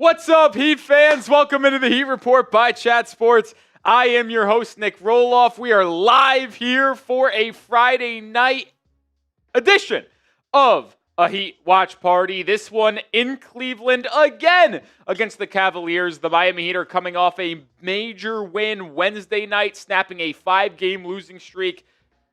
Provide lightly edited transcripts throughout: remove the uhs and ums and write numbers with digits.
What's up, Heat fans? Welcome into the Heat Report by Chat Sports. I am your host, Nick Roloff. We are live here for a Friday night edition of a Heat Watch Party. This one in Cleveland again against the Cavaliers. The Miami Heat are coming off a major win Wednesday night, snapping a 5-game losing streak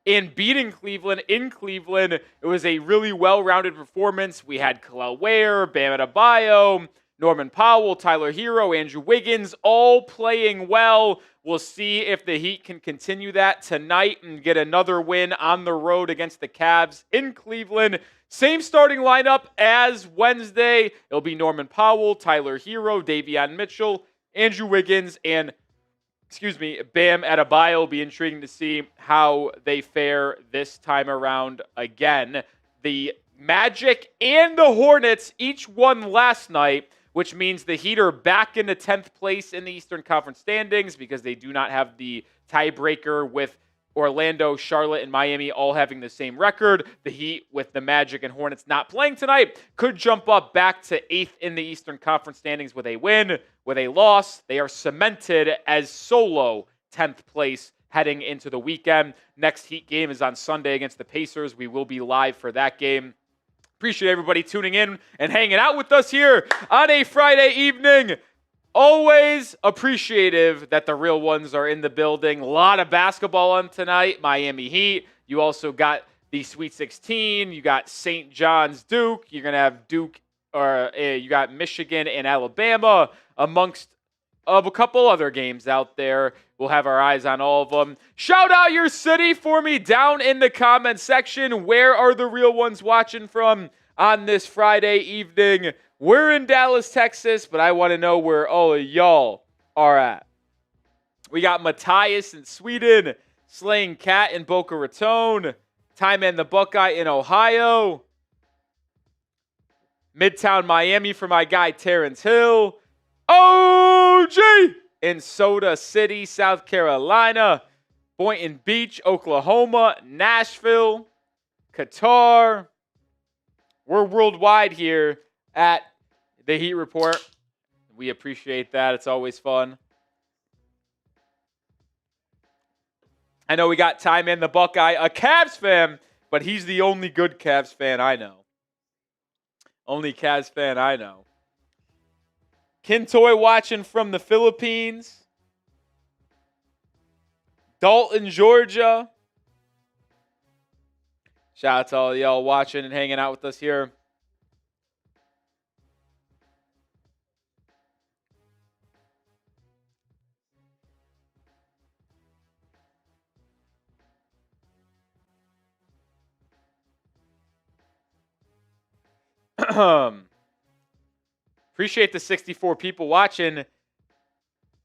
and beating Cleveland in Cleveland. It was a really well-rounded performance. We had Kel'el Ware, Bam Adebayo, Norman Powell, Tyler Herro, Andrew Wiggins, all playing well. We'll see if the Heat can continue that tonight and get another win on the road against the Cavs in Cleveland. Same starting lineup as Wednesday. It'll be Norman Powell, Tyler Herro, Davion Mitchell, Andrew Wiggins, and Bam Adebayo. Will be intriguing to see how they fare this time around again. The Magic and the Hornets each won last night, which means the Heat are back into 10th place in the Eastern Conference standings because they do not have the tiebreaker with Orlando, Charlotte, and Miami all having the same record. The Heat, with the Magic and Hornets not playing tonight, could jump up back to 8th in the Eastern Conference standings with a win. With a loss, they are cemented as solo 10th place heading into the weekend. Next Heat game is on Sunday against the Pacers. We will be live for that game. Appreciate everybody tuning in and hanging out with us here on a Friday evening. Always appreciative that the real ones are in the building. A lot of basketball on tonight. Miami Heat. You also got the Sweet 16. You got St. John's Duke. You're going to have Duke, or you got Michigan and Alabama, amongst of a couple other games out there. We'll have our eyes on all of them. Shout out your city for me down in the comment section. Where are the real ones watching from on this Friday evening? We're in Dallas, Texas, but I want to know where all of y'all are at. We got Matthias in Sweden, Slaying Cat in Boca Raton, Time and the Buckeye in Ohio, Midtown Miami for my guy Terrence Hill, OG in Soda City, South Carolina, Boynton Beach, Oklahoma, Nashville, Qatar. We're worldwide here at the Heat Report. We appreciate that. It's always fun. I know we got Time in the Buckeye, a Cavs fan, but he's the only good Cavs fan I know. Only Cavs fan I know. Kintoy watching from the Philippines. Dalton, Georgia. Shout out to all y'all watching and hanging out with us here. Appreciate the 64 people watching.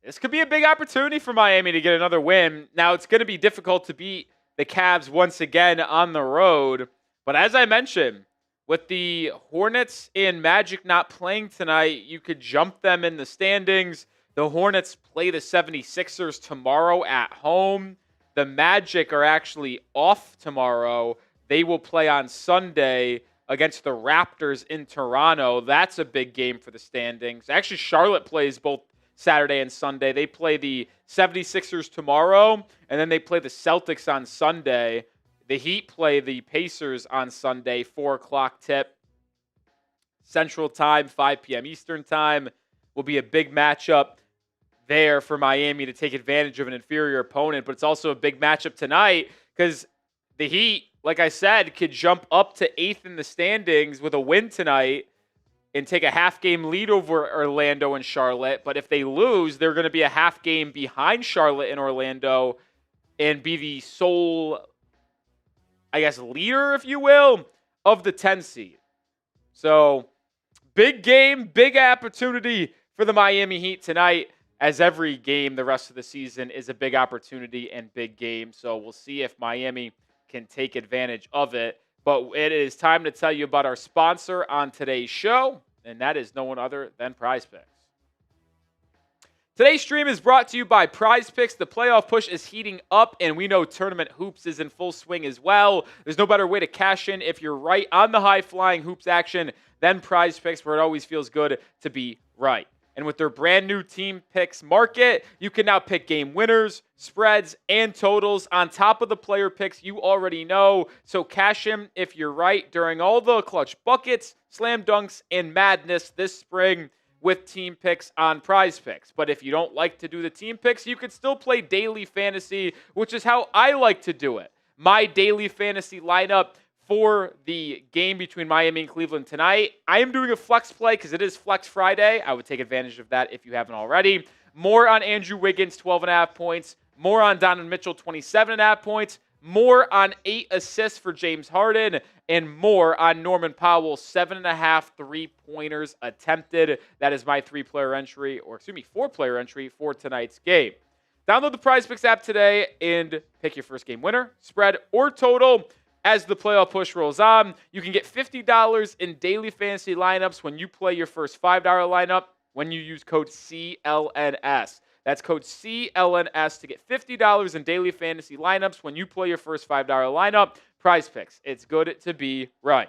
This could be a big opportunity for Miami to get another win. Now, it's going to be difficult to beat the Cavs once again on the road. But as I mentioned, with the Hornets and Magic not playing tonight, you could jump them in the standings. The Hornets play the 76ers tomorrow at home. The Magic are actually off tomorrow. They will play on Sunday against the Raptors in Toronto. That's a big game for the standings. Actually, Charlotte plays both Saturday and Sunday. They play the 76ers tomorrow, and then they play the Celtics on Sunday. The Heat play the Pacers on Sunday, 4 o'clock tip. Central Time, 5 p.m. Eastern Time. Will be a big matchup there for Miami to take advantage of an inferior opponent, but it's also a big matchup tonight because the Heat, like I said, could jump up to 8th in the standings with a win tonight and take a half-game lead over Orlando and Charlotte. But if they lose, they're going to be a half game behind Charlotte and Orlando and be the sole, I guess, leader, if you will, of the 10 seed. So, big game, big opportunity for the Miami Heat tonight, as every game the rest of the season is a big opportunity and big game. So, we'll see if Miami can take advantage of it. But it is time to tell you about our sponsor on today's show, and that is no one other than Prize Picks. Today's stream is brought to you by Prize Picks. The playoff push is heating up, and we know tournament hoops is in full swing as well. There's no better way to cash in if you're right on the high-flying hoops action than Prize Picks, where it always feels good to be right. And with their brand new team picks market, you can now pick game winners, spreads, and totals on top of the player picks you already know. So cash in if you're right during all the clutch buckets, slam dunks, and madness this spring with team picks on Prize Picks. But if you don't like to do the team picks, you can still play daily fantasy, which is how I like to do it. My daily fantasy lineup for the game between Miami and Cleveland tonight. I am doing a flex play because it is Flex Friday. I would take advantage of that if you haven't already. More on Andrew Wiggins, 12.5 points. More on Donovan Mitchell, 27.5 points. More on 8 assists for James Harden. And more on Norman Powell, 7.5 3-pointers attempted. That is my 4-player entry for tonight's game. Download the Prize Picks app today and pick your first game winner, spread, or total. As the playoff push rolls on, you can get $50 in daily fantasy lineups when you play your first $5 lineup when you use code CLNS. That's code CLNS to get $50 in daily fantasy lineups when you play your first $5 lineup. Prize Picks. It's good to be right.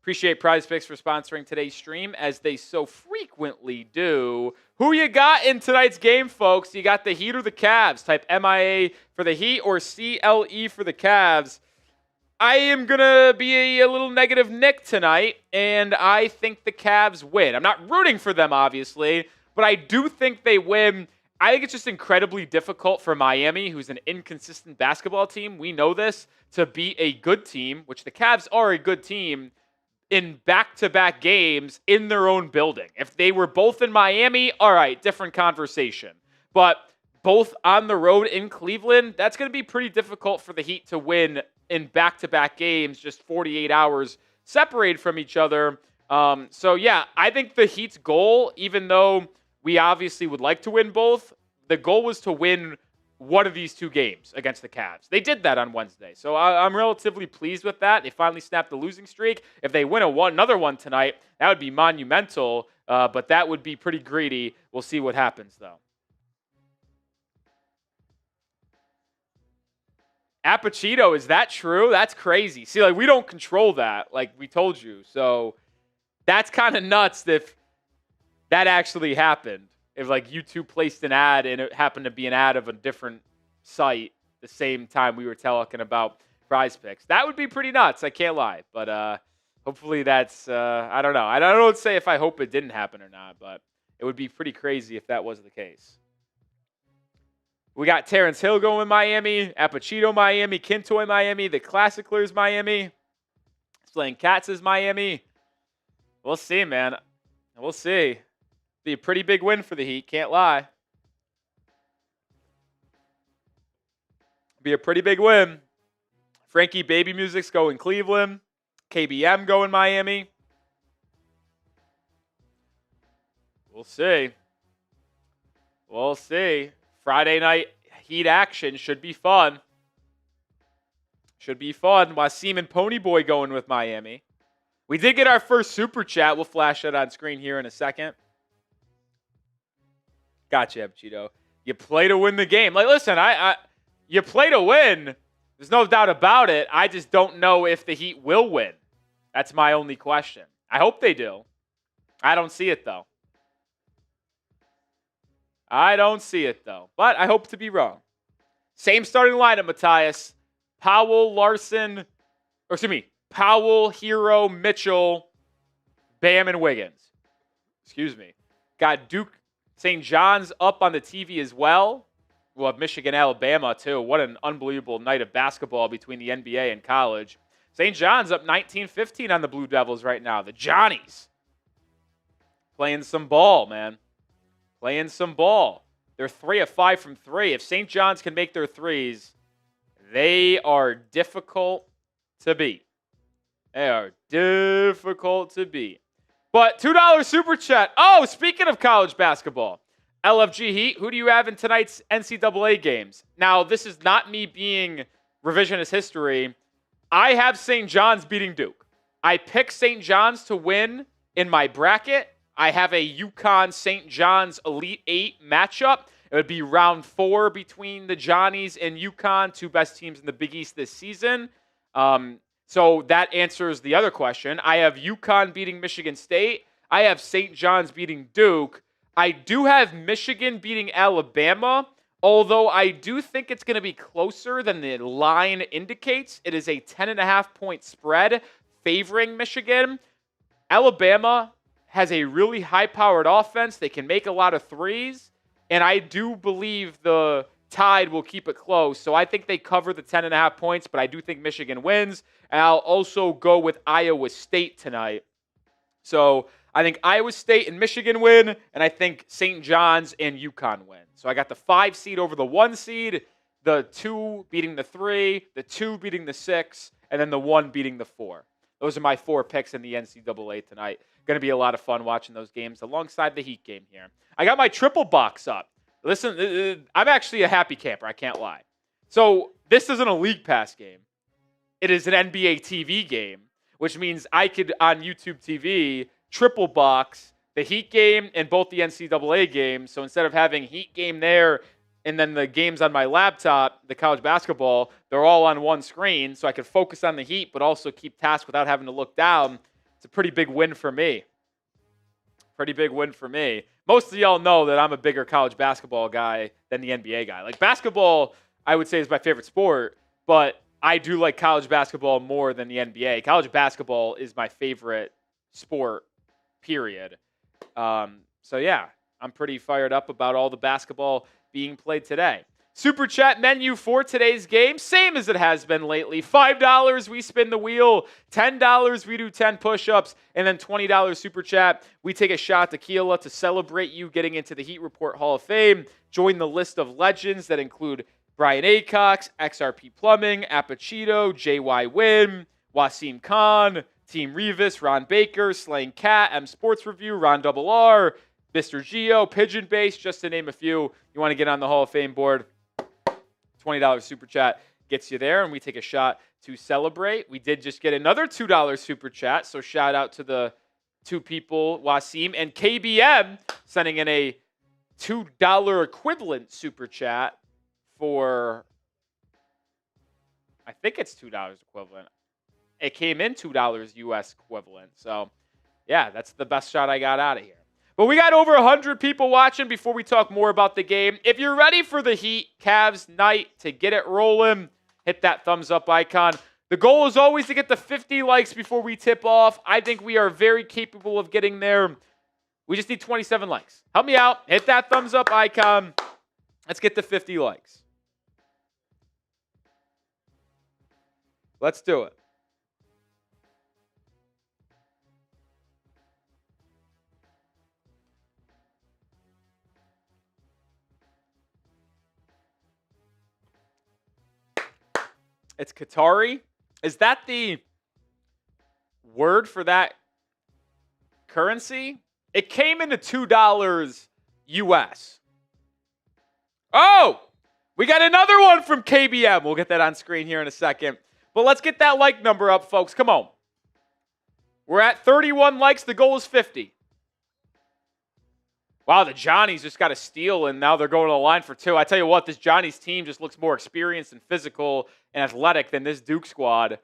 Appreciate Prize Picks for sponsoring today's stream, as they so frequently do. Who you got in tonight's game, folks? You got the Heat or the Cavs? Type MIA for the Heat or CLE for the Cavs. I am going to be a little negative Nick tonight, and I think the Cavs win. I'm not rooting for them, obviously, but I do think they win. I think it's just incredibly difficult for Miami, who's an inconsistent basketball team. We know this, to be a good team, which the Cavs are a good team, in back-to-back games in their own building. If they were both in Miami, all right, different conversation. But both on the road in Cleveland, that's going to be pretty difficult for the Heat to win in back-to-back games, just 48 hours separated from each other. So, yeah, I think the Heat's goal, even though we obviously would like to win both, the goal was to win one of these two games against the Cavs. They did that on Wednesday, so I'm relatively pleased with that. They finally snapped the losing streak. If they win another one tonight, that would be monumental, but that would be pretty greedy. We'll see what happens, though. Apachito, is that true? That's crazy. See, like, we don't control that, like we told you. So that's kind of nuts if that actually happened. If, like, YouTube placed an ad and it happened to be an ad of a different site the same time we were talking about Prize Picks. That would be pretty nuts, I can't lie. But hopefully that's, I don't know. I don't know what to say if I hope it didn't happen or not, but it would be pretty crazy if that was the case. We got Terrence Hill going Miami, Apachito Miami, Kintoy Miami, the Classiclers Miami, Slaying Cats is Miami. We'll see, man. We'll see. Be a pretty big win for the Heat, can't lie. Be a pretty big win. Frankie Baby Music's going Cleveland. KBM going Miami. We'll see. We'll see. Friday night Heat action should be fun. Should be fun. Wasim and Ponyboy going with Miami. We did get our first super chat. We'll flash it on screen here in a second. Gotcha, Cheeto. You play to win the game. Like, listen, you play to win. There's no doubt about it. I just don't know if the Heat will win. That's my only question. I hope they do. I don't see it, though. I don't see it, though. But I hope to be wrong. Same starting lineup, Matthias. Powell, Larsson, Powell, Herro, Mitchell, Bam, and Wiggins. Excuse me. Got Duke St. John's up on the TV as well. We'll have Michigan, Alabama, too. What an unbelievable night of basketball between the NBA and college. St. John's up 19-15 on the Blue Devils right now. The Johnnies playing some ball, man. Playing some ball. They're 3 of 5 from 3. If St. John's can make their threes, they are difficult to beat. They are difficult to beat. But $2 super chat. Oh, speaking of college basketball, LFG Heat, who do you have in tonight's NCAA games? Now, this is not me being revisionist history. I have St. John's beating Duke. I picked St. John's to win in my bracket. I have a UConn St. John's Elite 8 matchup. It would be round 4 between the Johnnies and UConn, 2 best teams in the Big East this season. So that answers the other question. I have UConn beating Michigan State. I have St. John's beating Duke. I do have Michigan beating Alabama, although I do think it's going to be closer than the line indicates. It is a 10.5-point spread favoring Michigan. Alabama has a really high-powered offense. They can make a lot of threes, and I do believe the Tide will keep it close. So I think they cover the 10.5 points, but I do think Michigan wins. And I'll also go with Iowa State tonight. So I think Iowa State and Michigan win, and I think St. John's and UConn win. So I got the 5 seed over the 1 seed, the 2 beating the 3, the 2 beating the 6, and then the 1 beating the 4. Those are my 4 picks in the NCAA tonight. Going to be a lot of fun watching those games alongside the Heat game here. I got my triple box up. Listen, I'm actually a happy camper. I can't lie. So this isn't a League Pass game. It is an NBA TV game, which means I could, on YouTube TV, triple box the Heat game and both the NCAA games. So instead of having Heat game there and then the games on my laptop, the college basketball, they're all on one screen. So I could focus on the Heat, but also keep tasks without having to look down. It's a pretty big win for me. Pretty big win for me. Most of y'all know that I'm a bigger college basketball guy than the NBA guy. Like basketball, I would say is my favorite sport, but I do like college basketball more than the NBA. College basketball is my favorite sport, period. So yeah, I'm pretty fired up about all the basketball being played today. Super chat menu for today's game, same as it has been lately. $5, we spin the wheel. $10, we do 10 push-ups. And then $20 super chat, we take a shot tequila to celebrate you getting into the Heat Report Hall of Fame. Join the list of legends that include Brian Acox, XRP Plumbing, Apachito, JY Wynn, Wasim Khan, Team Revis, Ron Baker, Slaying Cat, M Sports Review, Ron Double R, Mr. Geo, Pigeon Base, just to name a few. You want to get on the Hall of Fame board, $20 super chat gets you there, and we take a shot to celebrate. We did just get another $2 super chat, so shout out to the 2 people, Wasim and KBM, sending in a $2 equivalent super chat for, I think it's $2 equivalent. It came in $2 US equivalent. So, yeah, that's the best shot I got out of here. But we got over 100 people watching before we talk more about the game. If you're ready for the Heat Cavs night to get it rolling, hit that thumbs up icon. The goal is always to get the 50 likes before we tip off. I think we are very capable of getting there. We just need 27 likes. Help me out. Hit that thumbs up icon. Let's get to 50 likes. Let's do it. It's Qatari. Is that the word for that currency? It came into $2 US. Oh, we got another one from KBM. We'll get that on screen here in a second. But let's get that like number up, folks. Come on. We're at 31 likes. The goal is 50. Wow, the Johnnies just got a steal, and now they're going to the line for 2. I tell you what, this Johnnies team just looks more experienced and physical and athletic than this Duke squad.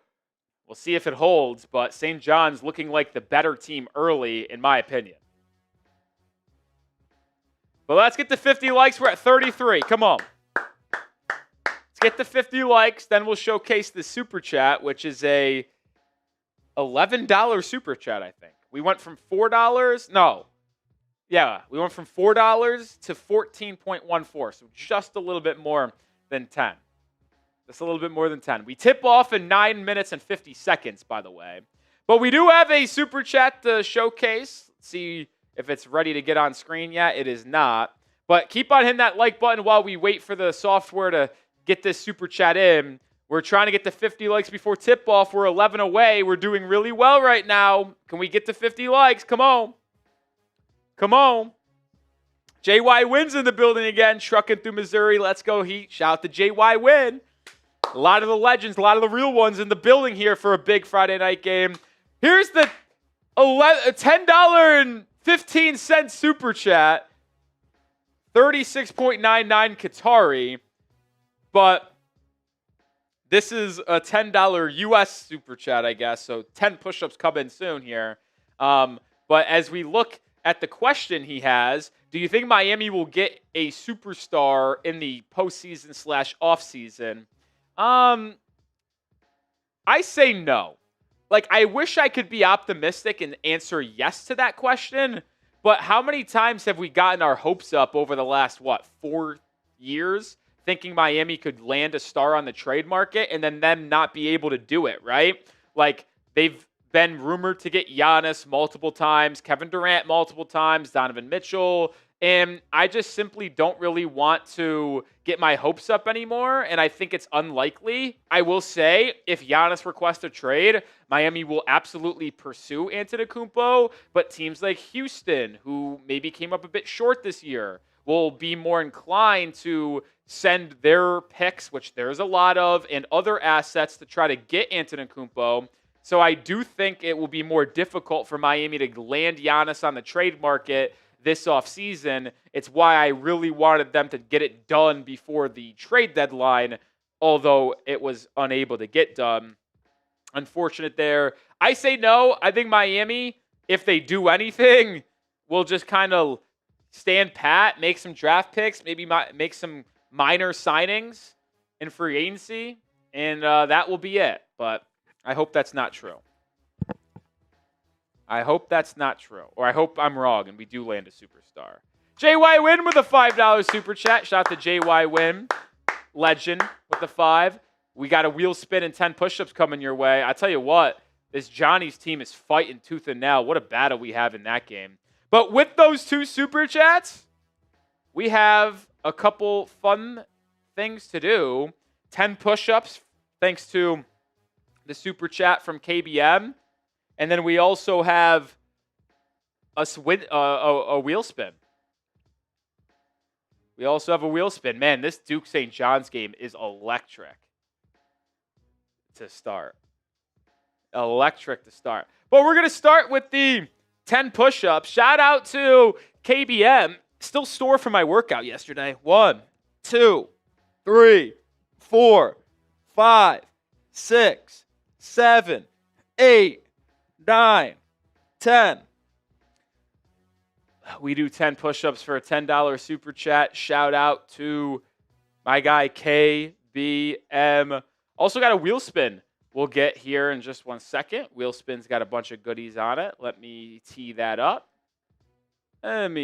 We'll see if it holds, but St. John's looking like the better team early, in my opinion. But let's get to 50 likes. We're at 33. Come on. Let's get to 50 likes. Then we'll showcase the super chat, which is a $11 super chat, I think. We went from $4. No. Yeah, we went from $4 to 14.14, so just a little bit more than 10. Just a little bit more than 10. We tip off in 9 minutes and 50 seconds, by the way. But we do have a super chat to showcase. Let's see if it's ready to get on screen yet. It is not. But keep on hitting that like button while we wait for the software to get this super chat in. We're trying to get to 50 likes before tip off. We're 11 away. We're doing really well right now. Can we get to 50 likes? Come on. Come on. JY Wynn's in the building again, trucking through Missouri. Let's go Heat. Shout out to JY Wynn. A lot of the legends, a lot of the real ones in the building here for a big Friday night game. Here's the $10.15 super chat. 36.99 Qatari. But this is a $10 US super chat, I guess. So 10 push-ups come in soon here. But as we look at the question he has, do you think Miami will get a superstar in the postseason / offseason? I say no. Like, I wish I could be optimistic and answer yes to that question, but how many times have we gotten our hopes up over the last, 4 years, thinking Miami could land a star on the trade market and then them not be able to do it, right? Like, they've been rumored to get Giannis multiple times, Kevin Durant multiple times, Donovan Mitchell, and I just simply don't really want to get my hopes up anymore, and I think it's unlikely. I will say, if Giannis requests a trade, Miami will absolutely pursue Antetokounmpo, but teams like Houston, who maybe came up a bit short this year, will be more inclined to send their picks, which there's a lot of, and other assets to try to get Antetokounmpo. So I do think it will be more difficult for Miami to land Giannis on the trade market this offseason. It's why I really wanted them to get it done before the trade deadline, although it was unable to get done. Unfortunate there. I say no. I think Miami, if they do anything, will just kind of stand pat, make some draft picks, maybe make some minor signings in free agency, and that will be it. But I hope that's not true. I hope that's not true. Or I hope I'm wrong and we do land a superstar. JY Win with a $5 super chat. Shout out to JY Win, legend, with the 5. We got a wheel spin and 10 push-ups coming your way. I tell you what, this Johnny's team is fighting tooth and nail. What a battle we have in that game. But with those 2 super chats, we have a couple fun things to do. 10 push-ups, thanks to the super chat from KBM. And then we also have a wheel spin. We also have a wheel spin. Man, this Duke St. John's game is electric to start. Electric to start. But we're going to start with the 10 push-ups. Shout out to KBM. Still sore from my workout yesterday. 1, 2, 3, 4, 5, 6, 7, 8, 9, 10. We do 10 push-ups for a $10 super chat. Shout out to my guy KBM. Also got a wheel spin we'll get here in just 1 second. Wheel spin's got a bunch of goodies on it. Let me tee that up. And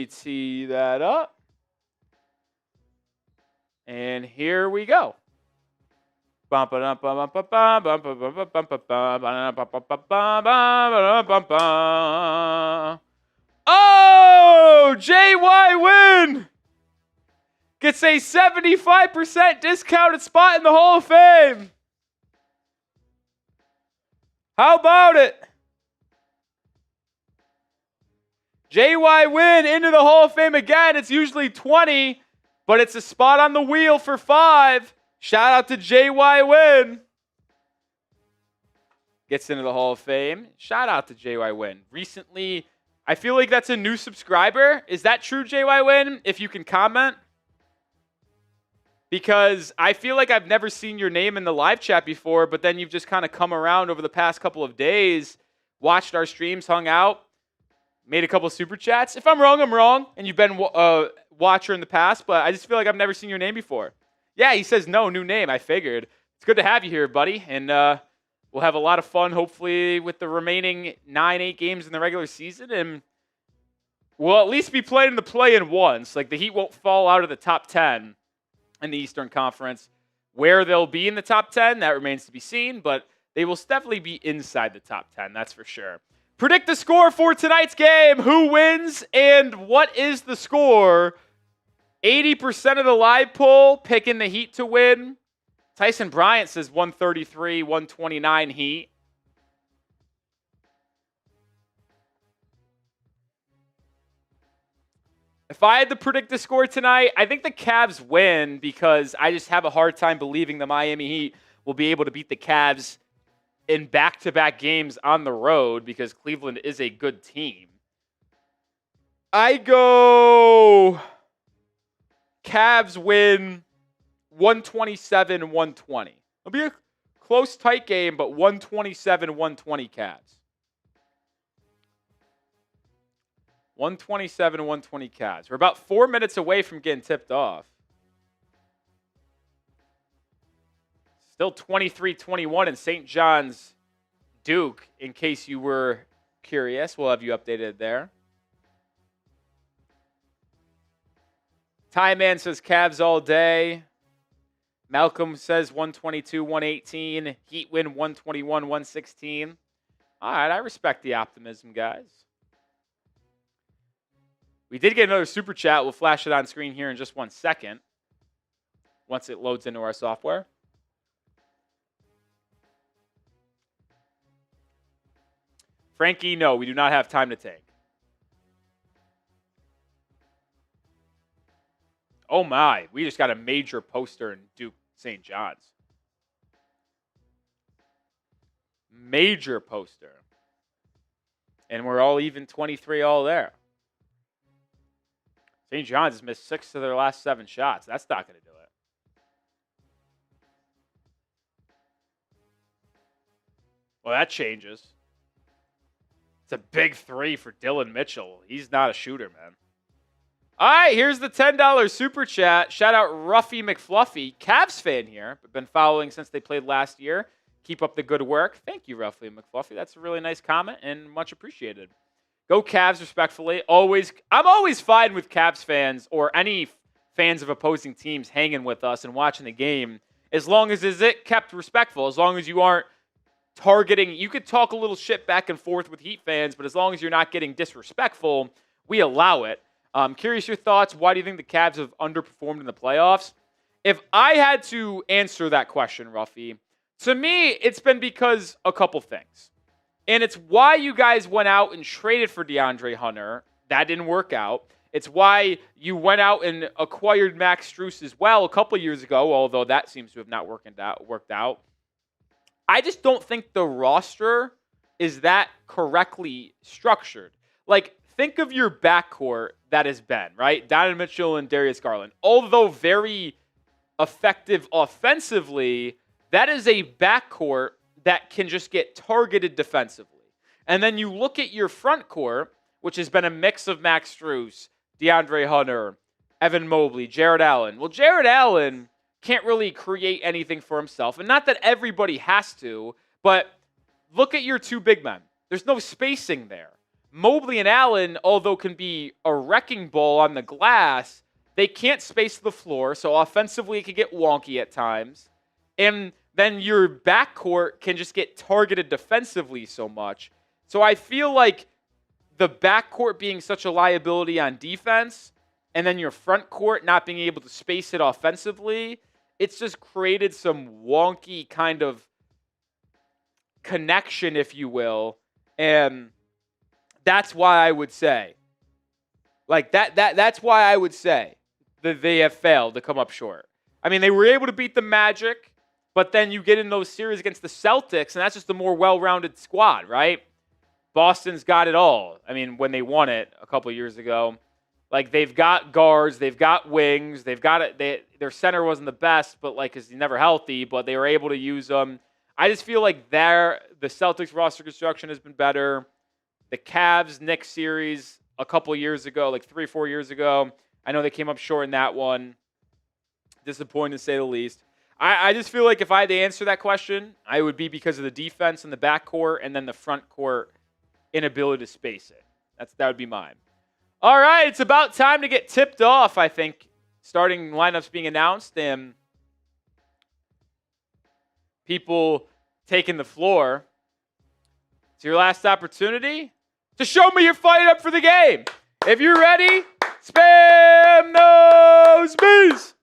here we go. Oh, JY Win gets a 75% discounted spot in the Hall of Fame. How about it? JY Win into the Hall of Fame again. It's usually 20, but it's a spot on the wheel for 5. Shout out to JY Win. Gets into the Hall of Fame. Shout out to JY Win. Recently, I feel like that's a new subscriber. Is that true, JY Win? If you can comment. Because I feel like I've never seen your name in the live chat before, but then you've just kind of come around over the past couple of days, watched our streams, hung out, made a couple of super chats. If I'm wrong, and you've been a watcher in the past, but I just feel like I've never seen your name before. Yeah, he says no, new name. I figured. It's good to have you here, buddy. And we'll have a lot of fun, hopefully, with the remaining 9-8 games in the regular season. And we'll at least be playing the play-in once. Like, the Heat won't fall out of the top 10 in the Eastern Conference. Where they'll be in the top 10, that remains to be seen. But they will definitely be inside the top 10, that's for sure. Predict the score for tonight's game. Who wins and what is the score? 80% of the live poll picking the Heat to win. Tyson Bryant says 133, 129 Heat. If I had to predict the score tonight, I think the Cavs win because I just have a hard time believing the Miami Heat will be able to beat the Cavs in back-to-back games on the road because Cleveland is a good team. I go Cavs win 127-120. It'll be a close, tight game, but 127-120 Cavs. 127, 120 Cavs. We're about 4 minutes away from getting tipped off. Still 23-21 in St. John's Duke, in case you were curious. We'll have you updated there. Ty Man says Cavs all day. Malcolm says 122, 118. Heat win 121, 116. All right, I respect the optimism, guys. We did get another super chat. We'll flash it on screen here in just 1 second once it loads into our software. Frankie, no, we do not have time to take. Oh my, we just got a major poster in Duke St. John's. Major poster. And we're all even 23 all there. St. John's has missed 6 of their last 7 shots. That's not going to do it. Well, that changes. It's a big 3 for Davion Mitchell. He's not a shooter, man. All right, here's the $10 super chat. Shout out Ruffy McFluffy, Cavs fan here. I've been following since they played last year. Keep up the good work. Thank you, Ruffy McFluffy. That's a really nice comment and much appreciated. Go Cavs, respectfully. I'm always fine with Cavs fans or any fans of opposing teams hanging with us and watching the game, as long as it kept respectful, as long as you aren't targeting. You could talk a little shit back and forth with Heat fans, but as long as you're not getting disrespectful, we allow it. Curious your thoughts. Why do you think the Cavs have underperformed in the playoffs? If I had to answer that question, Ruffy, to me, it's been because a couple things. And it's why you guys went out and traded for DeAndre Hunter. That didn't work out. It's why you went out and acquired Max Strus as well a couple years ago, although that seems to have not worked out. I just don't think the roster is that correctly structured. Like, think of your backcourt that has been, right? Donovan Mitchell and Darius Garland. Although very effective offensively, that is a backcourt that can just get targeted defensively. And then you look at your front court, which has been a mix of Max Strus, DeAndre Hunter, Evan Mobley, Jared Allen. Well, Jared Allen can't really create anything for himself. And not that everybody has to, but look at your 2 big men. There's no spacing there. Mobley and Allen, although can be a wrecking ball on the glass, they can't space the floor, so offensively it can get wonky at times. And then your backcourt can just get targeted defensively so much. So I feel like the backcourt being such a liability on defense, and then your front court not being able to space it offensively, it's just created some wonky kind of connection, if you will. And that's why I would say, that's why I would say that they have failed to come up short. I mean, they were able to beat the Magic, but then you get in those series against the Celtics, and that's just a more well-rounded squad, right? Boston's got it all. I mean, when they won it a couple of years ago, like, they've got guards, they've got wings, they've got it. Their center wasn't the best, but because he's never healthy, but they were able to use them. I just feel like the Celtics roster construction has been better. The Cavs-Knicks series a couple years ago, like 3 or 4 years ago, I know they came up short in that one. Disappointing to say the least. I just feel like if I had to answer that question, I would be because of the defense in the backcourt and then the front court inability to space it. That would be mine. All right, it's about time to get tipped off, I think. Starting lineups being announced and people taking the floor. It's your last opportunity to show me you're fired up for the game. If you're ready, spam those bees.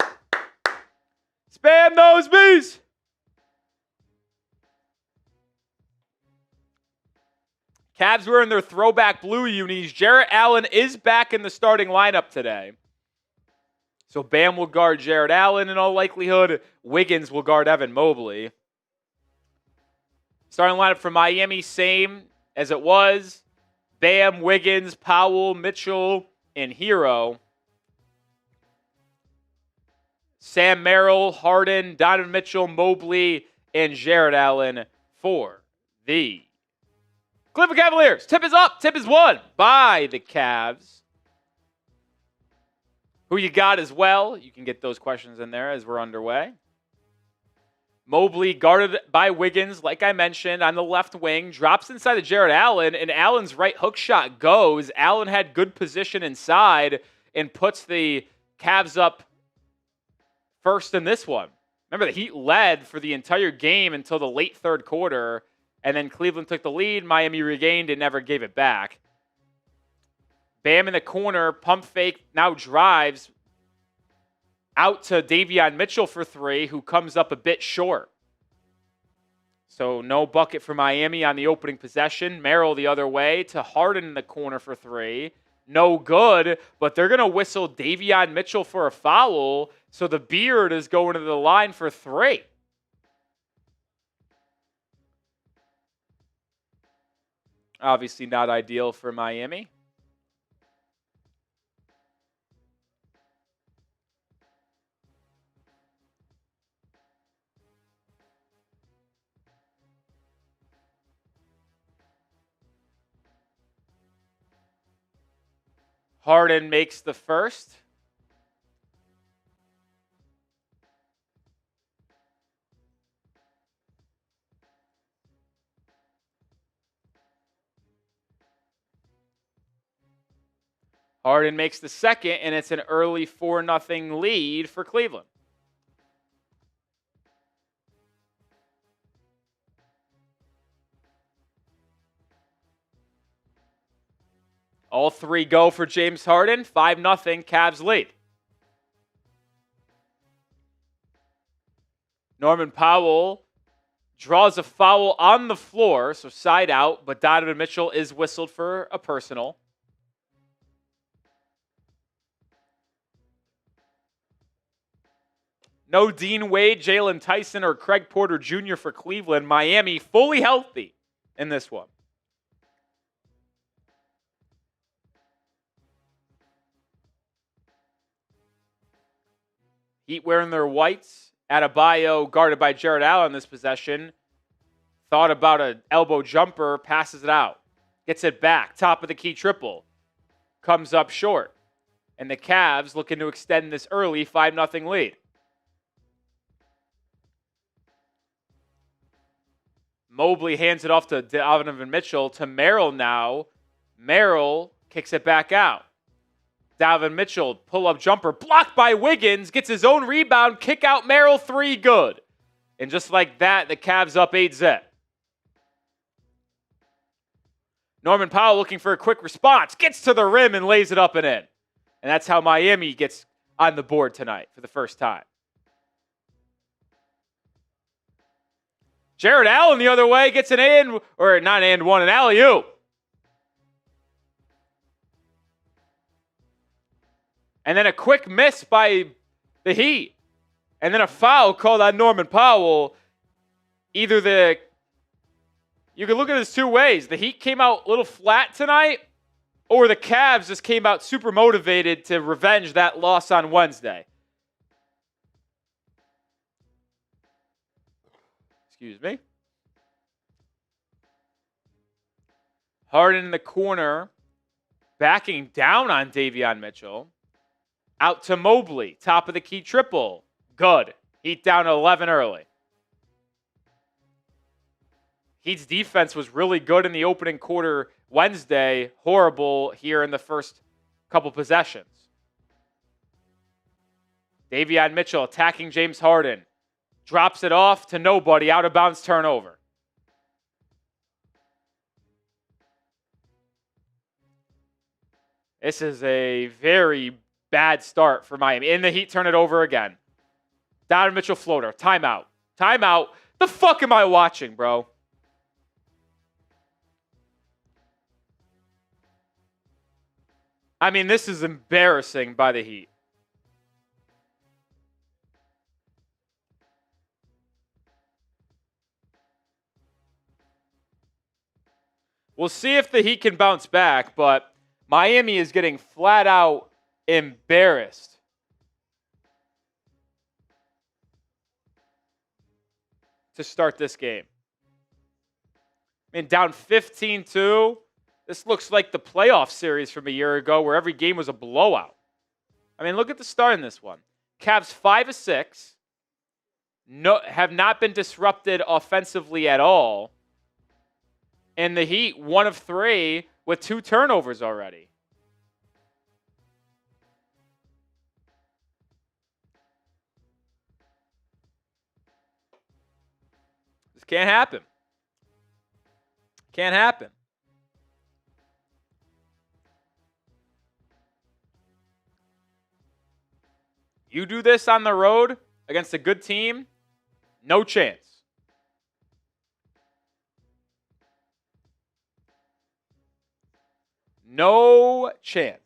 Spam those bees. Cavs wearing their throwback blue unis. Jarrett Allen is back in the starting lineup today. So Bam will guard Jarrett Allen in all likelihood. Wiggins will guard Evan Mobley. Starting lineup for Miami, same as it was. Bam, Wiggins, Powell, Mitchell, and Herro. Sam Merrill, Harden, Donovan Mitchell, Mobley, and Jarrett Allen for the Cleveland Cavaliers. Tip is up. Tip is won by the Cavs. Who you got as well? You can get those questions in there as we're underway. Mobley guarded by Wiggins, like I mentioned, on the left wing. Drops inside of Jarrett Allen, and Allen's right hook shot goes. Allen had good position inside and puts the Cavs up first in this one. Remember, the Heat led for the entire game until the late third quarter, and then Cleveland took the lead. Miami regained and never gave it back. Bam in the corner, pump fake, now drives out to Davion Mitchell for three, who comes up a bit short. So no bucket for Miami on the opening possession. Merrill the other way to Harden in the corner for three. No good, but they're going to whistle Davion Mitchell for a foul, so the Beard is going to the line for three. Obviously not ideal for Miami. Harden makes the first. Harden makes the second, and it's an early 4-0 lead for Cleveland. All three go for James Harden. 5-0 Cavs lead. Norman Powell draws a foul on the floor, so side out, but Donovan Mitchell is whistled for a personal. No Dean Wade, Jalen Tyson, or Craig Porter Jr. for Cleveland. Miami fully healthy in this one. Heat wearing their whites. Adebayo guarded by Jarrett Allen this possession. Thought about an elbow jumper, passes it out. Gets it back, top of the key triple. Comes up short. And the Cavs looking to extend this early 5-0 lead. Mobley hands it off to Donovan Mitchell to Merrill now. Merrill kicks it back out. Donovan Mitchell, pull-up jumper, blocked by Wiggins, gets his own rebound, kick out Merrill, three, good. And just like that, the Cavs up 8-zip. Norman Powell looking for a quick response, gets to the rim and lays it up and in. And that's how Miami gets on the board tonight for the first time. Jarrett Allen the other way gets an and, or not and one, an alley-oop. And then a quick miss by the Heat. And then a foul called on Norman Powell. You can look at this two ways. The Heat came out a little flat tonight, or the Cavs just came out super motivated to revenge that loss on Wednesday. Excuse me. Harden in the corner, backing down on Davion Mitchell. Out to Mobley, top of the key triple. Good. Heat down to 11 early. Heat's defense was really good in the opening quarter Wednesday. Horrible here in the first couple possessions. Davion Mitchell attacking James Harden. Drops it off to nobody. Out of bounds turnover. This is a very bad start for Miami. And the Heat turn it over again. Donovan Mitchell floater. Timeout. Timeout. The fuck am I watching, bro? I mean, this is embarrassing by the Heat. We'll see if the Heat can bounce back, but Miami is getting flat out embarrassed. To start this game. I mean, down 15-2. This looks like the playoff series from a year ago where every game was a blowout. I mean, look at the start in this one. Cavs 5 of 6. Have not been disrupted offensively at all. And the Heat 1 of 3 with 2 turnovers already. This can't happen. Can't happen. You do this on the road against a good team, no chance. No chance.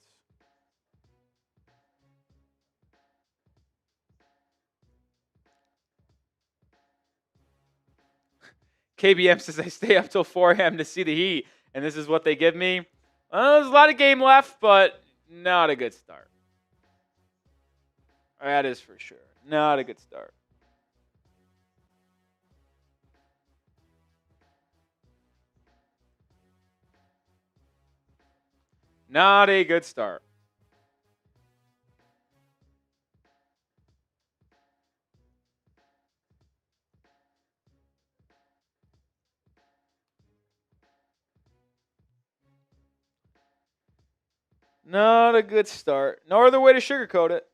KBM says I stay up till 4 a.m. to see the Heat, and this is what they give me. There's a lot of game left, but not a good start. That is for sure. Not a good start. Not a good start. Not a good start. No other way to sugarcoat it.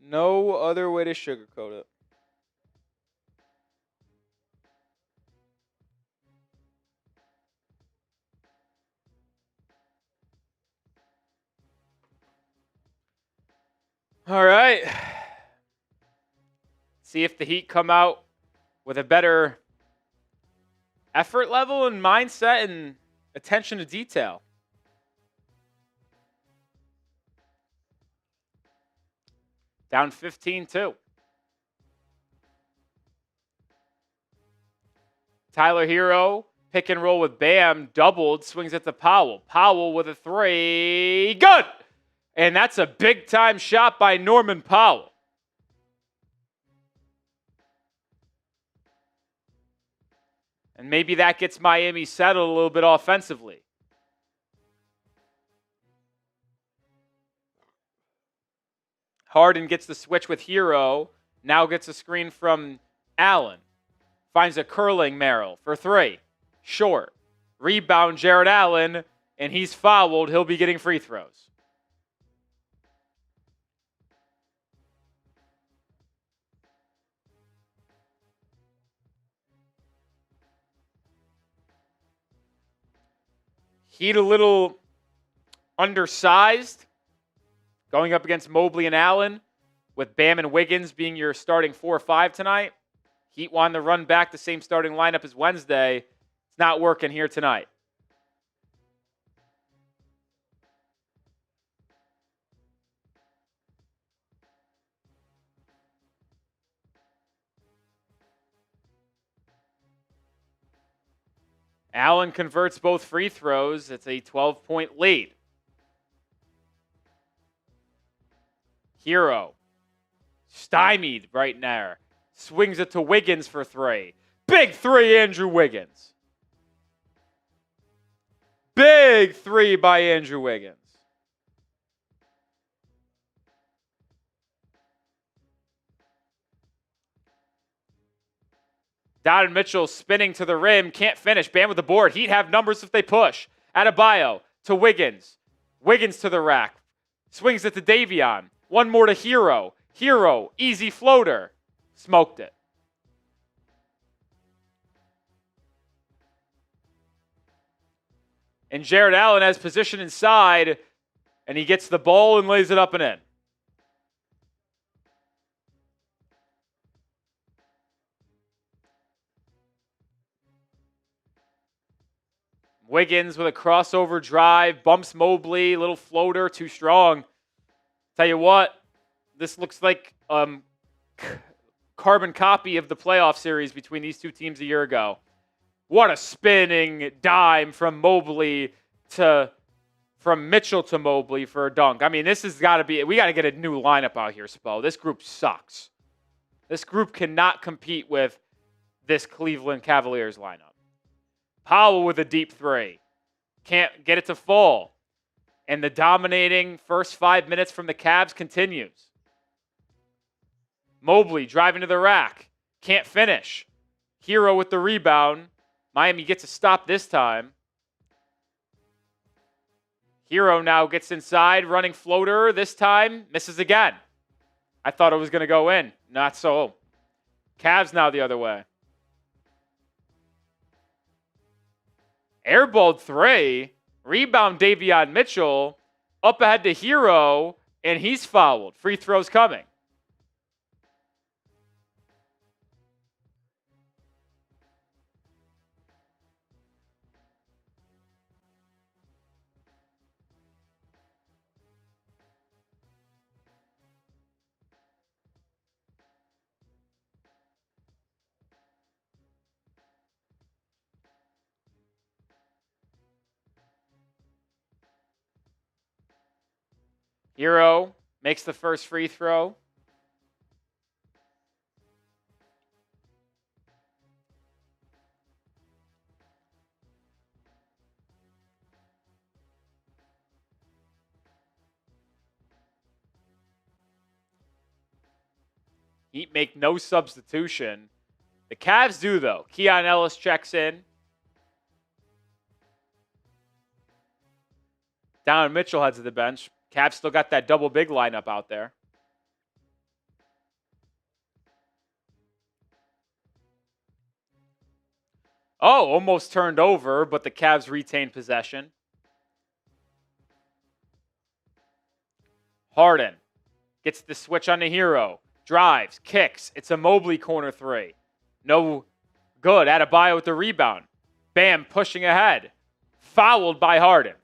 No other way to sugarcoat it. All right. See if the Heat come out with a better effort level and mindset and attention to detail. Down 15-2. Tyler Herro, pick and roll with Bam, doubled, swings it to Powell. Powell with a 3. Good! And that's a big-time shot by Norman Powell. And maybe that gets Miami settled a little bit offensively. Harden gets the switch with Herro. Now gets a screen from Allen. Finds a curling Merrill for 3. Short. Rebound Jarrett Allen. And he's fouled. He'll be getting free throws. Heat a little undersized. Going up against Mobley and Allen, with Bam and Wiggins being your starting 4-5 tonight. Heat wanted to run back the same starting lineup as Wednesday. It's not working here tonight. Allen converts both free throws. It's a 12-point lead. Herro, stymied right there. Swings it to Wiggins for 3. Big 3, Andrew Wiggins. Big 3 by Andrew Wiggins. Donovan Mitchell spinning to the rim. Can't finish. Bam with the board. Heat have numbers if they push. Adebayo to Wiggins. Wiggins to the rack. Swings it to Davion. One more to Herro. Herro, easy floater. Smoked it. And Jarrett Allen has position inside, and he gets the ball and lays it up and in. Wiggins with a crossover drive, bumps Mobley, little floater, too strong. Tell you what, this looks like carbon copy of the playoff series between these two teams a year ago. What a spinning dime from Mitchell to Mobley for a dunk. I mean, this has got to be, we got to get a new lineup out here, Spo. This group sucks. This group cannot compete with this Cleveland Cavaliers lineup. Powell with a deep three. Can't get it to fall. And the dominating first 5 minutes from the Cavs continues. Mobley driving to the rack. Can't finish. Herro with the rebound. Miami gets a stop this time. Herro now gets inside, running floater. This time, misses again. I thought it was going to go in. Not so. Cavs now the other way. Airballed three. Rebound Davion Mitchell. Up ahead to Herro, and he's fouled. Free throws coming. Herro makes the first free throw. Heat make no substitution. The Cavs do, though. Keon Ellis checks in. Donovan Mitchell heads to the bench. Cavs still got that double big lineup out there. Oh, almost turned over, but the Cavs retained possession. Harden gets the switch on the Herro. Drives, kicks. It's a Mobley corner three. No good. Adebayo with the rebound. Bam, pushing ahead. Fouled by Harden.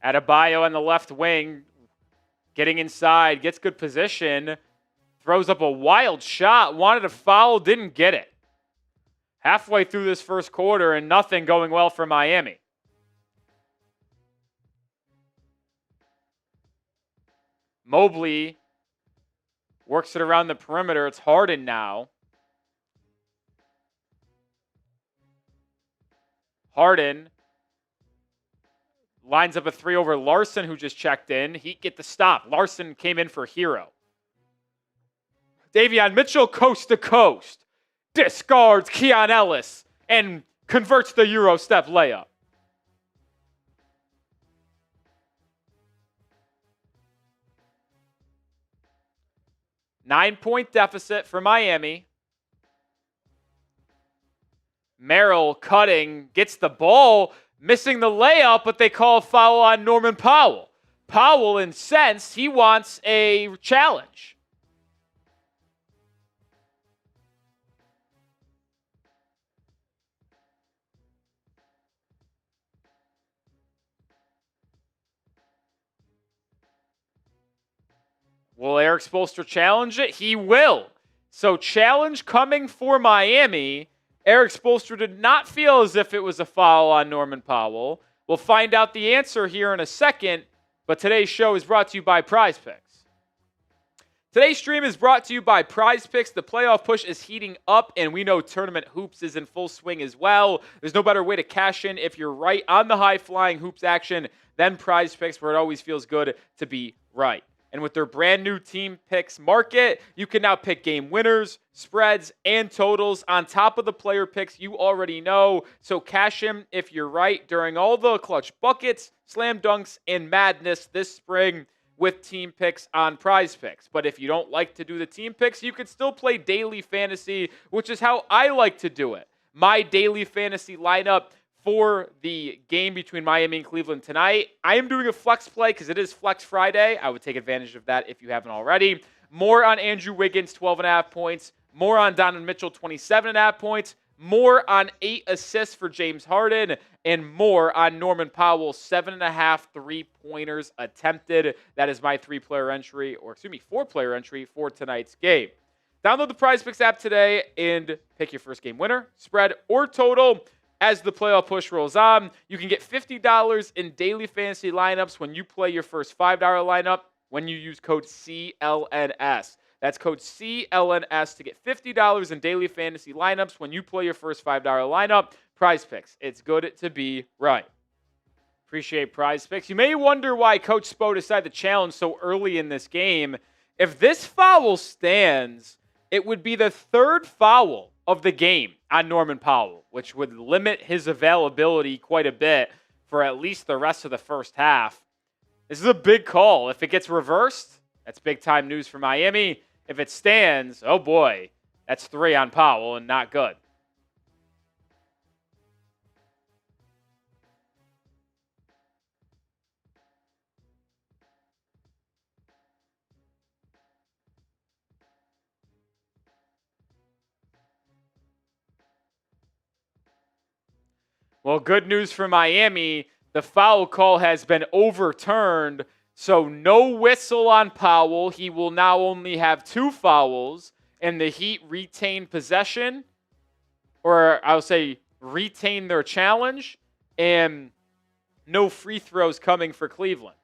Adebayo on the left wing, getting inside, gets good position, throws up a wild shot, wanted a foul, didn't get it. Halfway through this first quarter and nothing going well for Miami. Mobley works it around the perimeter. It's Harden now. Harden lines up a three over Larsson, who just checked in. Heat get the stop. Larsson came in for Herro. Davion Mitchell, coast to coast, discards Keon Ellis and converts the Euro step layup. Nine-point deficit for Miami. Merrill cutting, gets the ball, missing the layup, but they call a foul on Norman Powell. Powell incensed. He wants a challenge. Will Eric Spoelstra challenge it? He will. So challenge coming for Miami. Eric Spoelstra did not feel as if it was a foul on Norman Powell. We'll find out the answer here in a second, but today's show is brought to you by Prize Picks. Today's stream is brought to you by Prize Picks. The playoff push is heating up, and we know tournament hoops is in full swing as well. There's no better way to cash in if you're right on the high-flying hoops action than Prize Picks, where it always feels good to be right. And with their brand new team picks market, you can now pick game winners, spreads, and totals on top of the player picks you already know. So cash in if you're right during all the clutch buckets, slam dunks, and madness this spring with team picks on Prize Picks. But if you don't like to do the team picks, you can still play daily fantasy, which is how I like to do it. My daily fantasy lineup for the game between Miami and Cleveland tonight. I am doing a flex play because it is Flex Friday. I would take advantage of that if you haven't already. More on Andrew Wiggins, 12.5 points. More on Donovan Mitchell, 27.5 points. More on 8 assists for James Harden. And more on Norman Powell, 7.5 3-pointers attempted. That is my 4-player entry for tonight's game. Download the Prize Picks app today and pick your first game winner, spread, or total. As the playoff push rolls on, you can get $50 in daily fantasy lineups when you play your first $5 lineup when you use code CLNS. That's code CLNS to get $50 in daily fantasy lineups when you play your first $5 lineup. Prize Picks. It's good to be right. Appreciate Prize Picks. You may wonder why Coach Spo decided to challenge so early in this game. If this foul stands, it would be the 3rd foul of the game on Norman Powell, which would limit his availability quite a bit for at least the rest of the first half. This is a big call. If it gets reversed, that's big-time news for Miami. If it stands, oh boy, that's 3 on Powell and not good. Well, good news for Miami. The foul call has been overturned, so no whistle on Powell. He will now only have 2 fouls, and the Heat retain possession, or I'll say retain their challenge, and no free throws coming for Cleveland.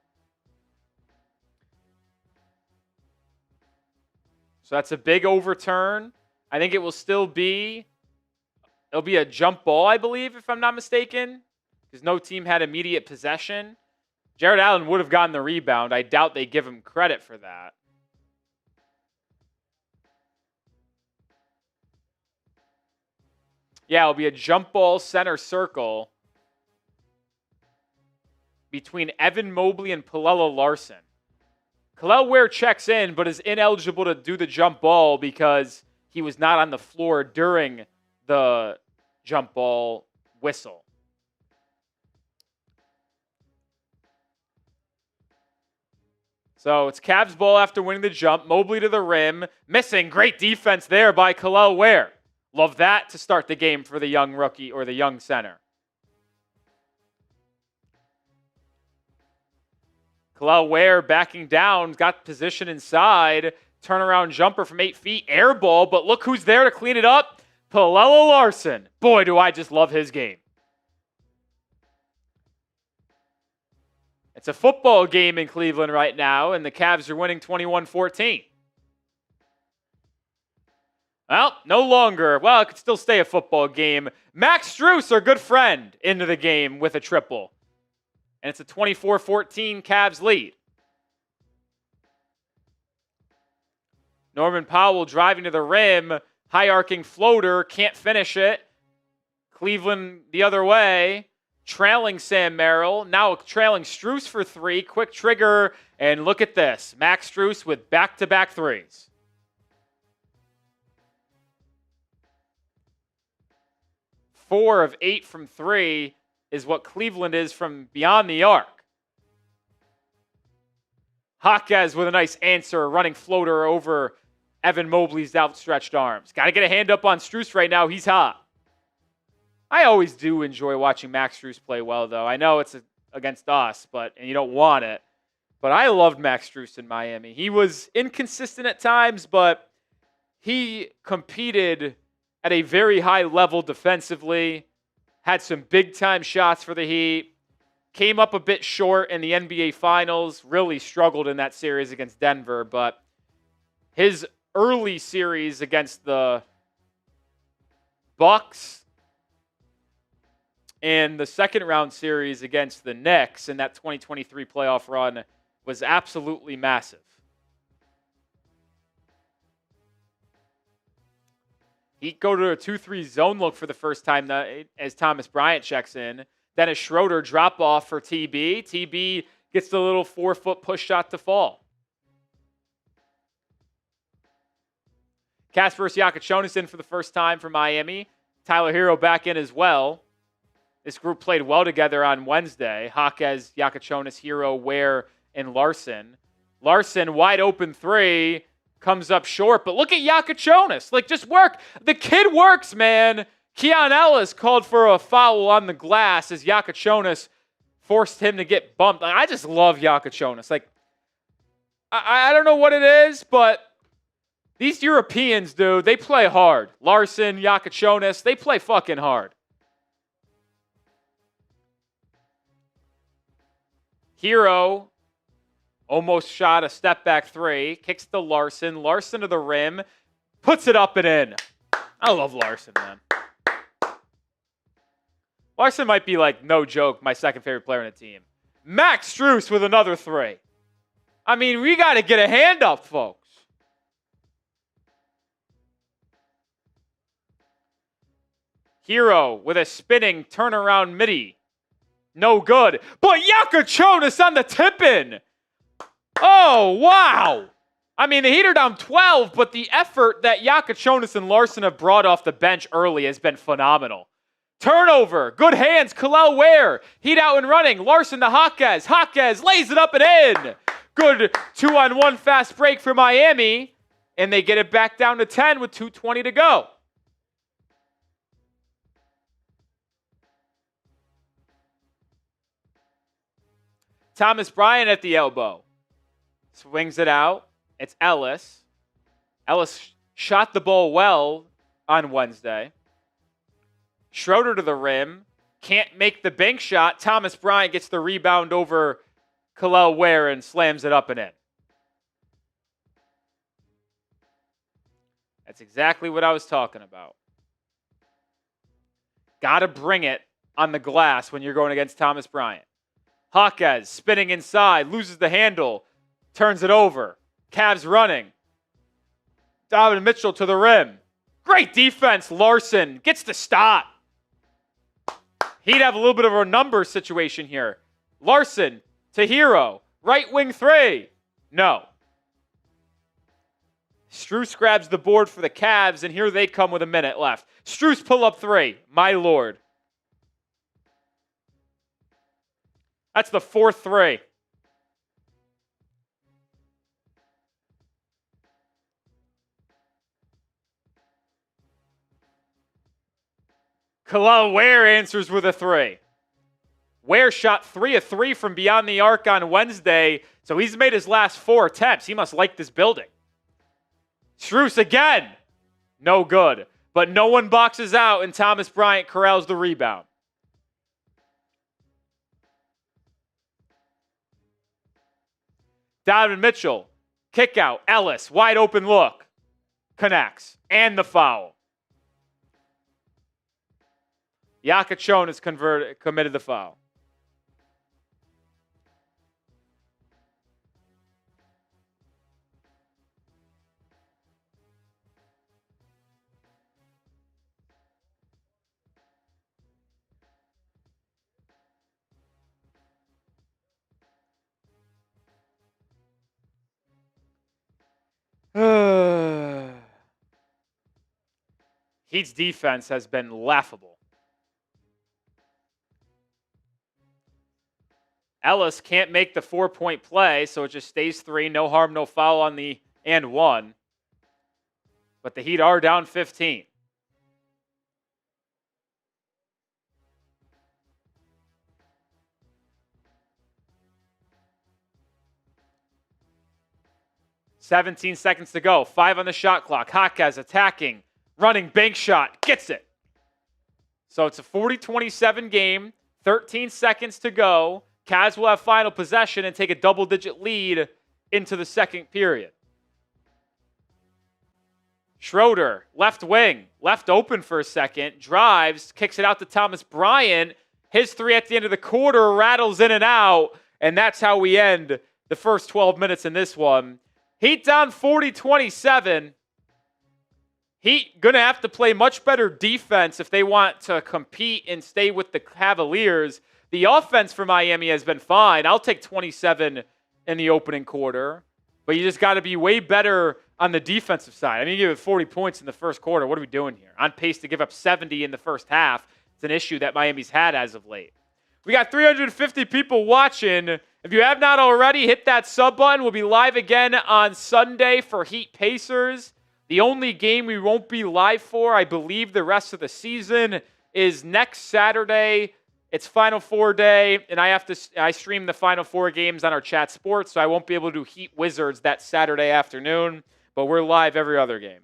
So that's a big overturn. I think it will still be... It'll be a jump ball, I believe, if I'm not mistaken, because no team had immediate possession. Jared Allen would have gotten the rebound. I doubt they give him credit for that. Yeah, it'll be a jump ball center circle between Evan Mobley and Pelle Larsson. Kel'el Ware checks in, but is ineligible to do the jump ball because he was not on the floor during the jump ball whistle. So it's Cavs ball after winning the jump. Mobley to the rim. Missing. Great defense there by Kel'el Ware. Love that to start the game for the young rookie or the young center. Kel'el Ware backing down. Got position inside. Turnaround jumper from 8 feet. Air ball, but look who's there to clean it up. Pelle Larsson. Boy, do I just love his game. It's a football game in Cleveland right now, and the Cavs are winning 21-14. Well, no longer. Well, it could still stay a football game. Max Strus, our good friend, into the game with a triple. And it's a 24-14 Cavs lead. Norman Powell driving to the rim. High arcing floater, can't finish it. Cleveland the other way, trailing Sam Merrill, now trailing Strus for 3, quick trigger, and look at this. Max Strus with back-to-back threes. Four of 8 from 3 is what Cleveland is from beyond the arc. Jaquez with a nice answer, running floater over Evan Mobley's outstretched arms. Got to get a hand up on Strus right now. He's hot. I always do enjoy watching Max Strus play well, though. I know it's against us, and you don't want it. But I loved Max Strus in Miami. He was inconsistent at times, but he competed at a very high level defensively. Had some big-time shots for the Heat. Came up a bit short in the NBA Finals. Really struggled in that series against Denver, but his early series against the Bucks and the second round series against the Knicks in that 2023 playoff run was absolutely massive. Heat go to a 2-3 zone look for the first time as Thomas Bryant checks in. Dennis Schroeder drop off for TB. TB gets the little 4-foot push shot to fall. Kasparas Jakucionis in for the first time for Miami. Tyler Herro back in as well. This group played well together on Wednesday. Jaquez, Jakucionis, Herro, Ware, and Larsson. Larsson, wide open three, comes up short. But look at Jakucionis. Like, just work. The kid works, man. Keon Ellis called for a foul on the glass as Jakucionis forced him to get bumped. I just love Jakucionis. Like, I don't know what it is, but these Europeans, dude, they play hard. Larsson, Jakucionis, they play fucking hard. Herro almost shot a step-back three. Kicks to Larsson. Larsson to the rim. Puts it up and in. I love Larsson, man. Larsson might be, like, no joke, my second favorite player on the team. Max Strus with another three. I mean, we got to get a hand up, folks. Herro with a spinning turnaround midi. No good. But Jakucionis on the tip-in. Oh, wow. I mean, the Heat are down 12, but the effort that Jakucionis and Larsson have brought off the bench early has been phenomenal. Turnover. Good hands. Kel'el Ware. Heat out and running. Larsson to Jaquez. Jaquez lays it up and in. Good 2-on-1 fast break for Miami. And they get it back down to 10 with 2:20 to go. Thomas Bryant at the elbow. Swings it out. It's Ellis. Ellis shot the ball well on Wednesday. Schroeder to the rim. Can't make the bank shot. Thomas Bryant gets the rebound over Kel'el Ware and slams it up and in. That's exactly what I was talking about. Got to bring it on the glass when you're going against Thomas Bryant. Jaquez spinning inside, loses the handle, turns it over. Cavs running. Donovan Mitchell to the rim. Great defense. Larsson gets the stop. He'd have a little bit of a number situation here. Larsson to Herro. Right wing three. No. Strus grabs the board for the Cavs, and here they come with a minute left. Strus pull up three. My lord. That's the fourth three. Kel'el Ware answers with a three. Ware shot 3 of 3 from beyond the arc on Wednesday, so he's made his last 4 attempts. He must like this building. Strus again. No good. But no one boxes out, and Thomas Bryant corrals the rebound. Donovan Mitchell, kick out. Ellis, wide open look. Connects. And the foul. Jakucionis committed the foul. Heat's defense has been laughable. Ellis can't make the 4-point play, so it just stays 3. No harm, no foul on the and 1. But the Heat are down 15. "17 seconds to go. 5 on the shot clock. Jaquez attacking. Running bank shot. Gets it. So it's a 40-27 game. 13 seconds to go. Cavs will have final possession and take a double-digit lead into the second period. Schroeder, left wing, left open for a second, drives, kicks it out to Thomas Bryant. His 3 at the end of the quarter rattles in and out, and that's how we end the first 12 minutes in this one. Heat down 40-27. Heat going to have to play much better defense if they want to compete and stay with the Cavaliers. The offense for Miami has been fine. I'll take 27 in the opening quarter. But you just got to be way better on the defensive side. I mean, you give it 40 points in the first quarter. What are we doing here? On pace to give up 70 in the first half. It's an issue that Miami's had as of late. We got 350 people watching. If you have not already, hit that sub button. We'll be live again on Sunday for Heat Pacers. The only game we won't be live for, I believe the rest of the season, is next Saturday. It's Final Four day, and I stream the Final Four games on our Chat Sports, so I won't be able to do Heat Wizards that Saturday afternoon, but we're live every other game.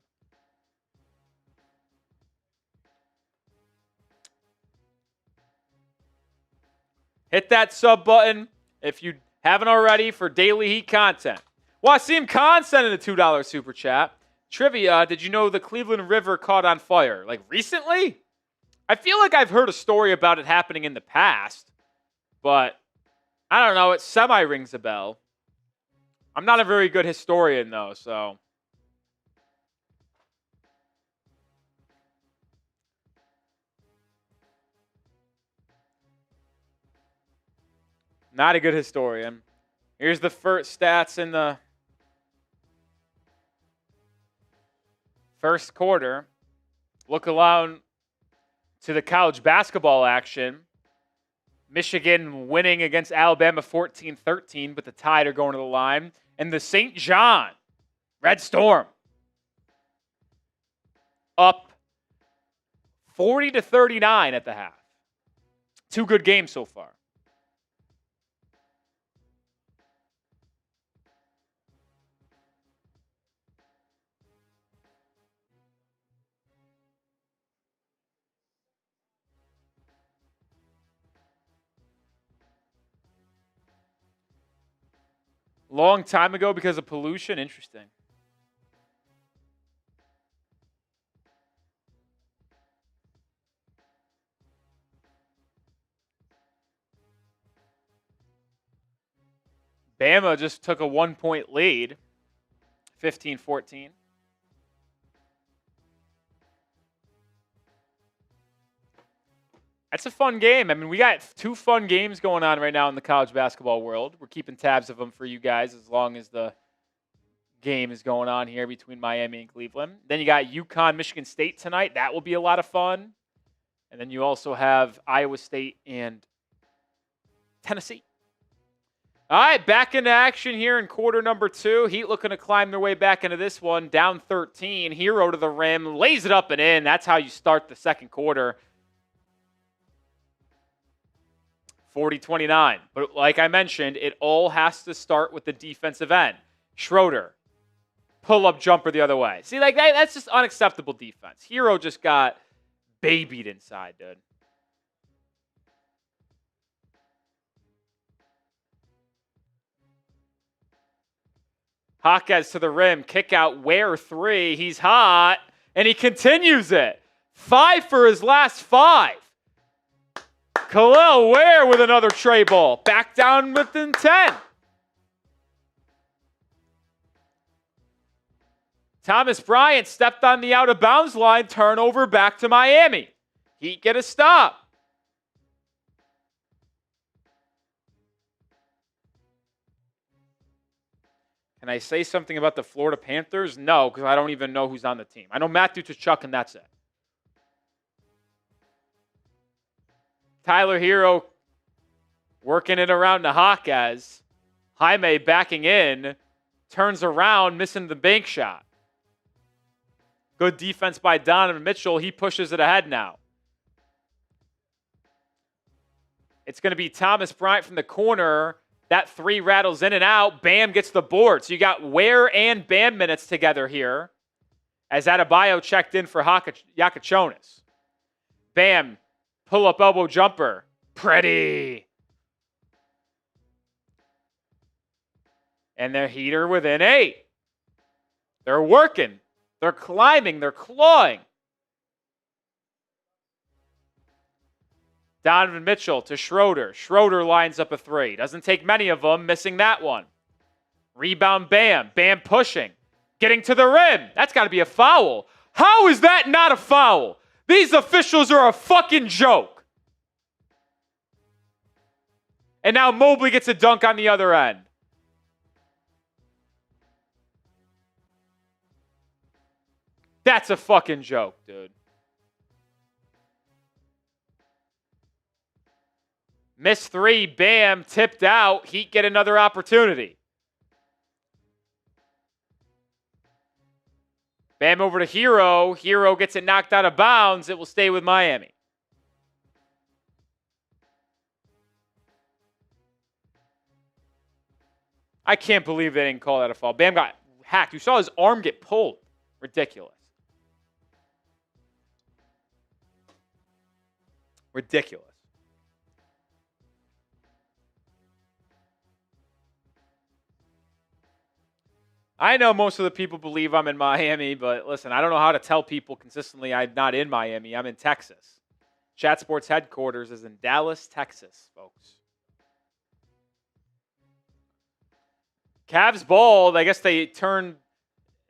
Hit that sub button if you haven't already for daily Heat content. Wasim Khan sent in a $2 super chat. Trivia, did you know the Cleveland River caught on fire? Like recently? I feel like I've heard a story about it happening in the past, but I don't know. It semi-rings a bell. I'm not a very good historian, though, so. Not a good historian. Here's the first stats in the first quarter. Look around to the college basketball action. Michigan winning against Alabama 14-13, but the Tide are going to the line. And the St. John Red Storm up 40-39 at the half. Two good games so far. Long time ago because of pollution? Interesting. Bama just took a 1-point lead, 15-14. That's a fun game. I mean, we got two fun games going on right now in the college basketball world. We're keeping tabs of them for you guys as long as the game is going on here between Miami and Cleveland. Then you got UConn, Michigan State tonight. That will be a lot of fun. And then you also have Iowa State and Tennessee. All right, back into action here in quarter number 2. Heat looking to climb their way back into this one. Down 13. Herro to the rim. Lays it up and in. That's how you start the second quarter. 40-29. But like I mentioned, it all has to start with the defensive end. Schroeder, pull-up jumper the other way. See, like that's just unacceptable defense. Herro just got babied inside, dude. Jaquez to the rim, kick out, Ware 3. He's hot, and he continues it. 5 for his last 5. Kel'el Ware with another tray ball. Back down within 10. Thomas Bryant stepped on the out-of-bounds line. Turnover back to Miami. Heat get a stop. Can I say something about the Florida Panthers? No, because I don't even know who's on the team. I know Matthew Tkachuk, and that's it. Tyler Herro working it around to Jaquez. Jaime backing in. Turns around, missing the bank shot. Good defense by Donovan Mitchell. He pushes it ahead now. It's going to be Thomas Bryant from the corner. That 3 rattles in and out. Bam gets the board. So you got Ware and Bam minutes together here as Adebayo checked in for Jakucionis. Bam. Pull-up elbow jumper. Pretty. And their Heater within 8. They're working. They're climbing. They're clawing. Donovan Mitchell to Schroeder. Schroeder lines up a 3. Doesn't take many of them. Missing that one. Rebound Bam. Bam pushing. Getting to the rim. That's got to be a foul. How is that not a foul? These officials are a fucking joke. And now Mobley gets a dunk on the other end. That's a fucking joke, dude. Missed three. Bam. Tipped out. Heat get another opportunity. Bam over to Herro. Herro gets it knocked out of bounds. It will stay with Miami. I can't believe they didn't call that a foul. Bam got hacked. You saw his arm get pulled. Ridiculous. Ridiculous. I know most of the people believe I'm in Miami, but listen, I don't know how to tell people consistently I'm not in Miami. I'm in Texas. Chat Sports headquarters is in Dallas, Texas, folks. Cavs ball, I guess they turned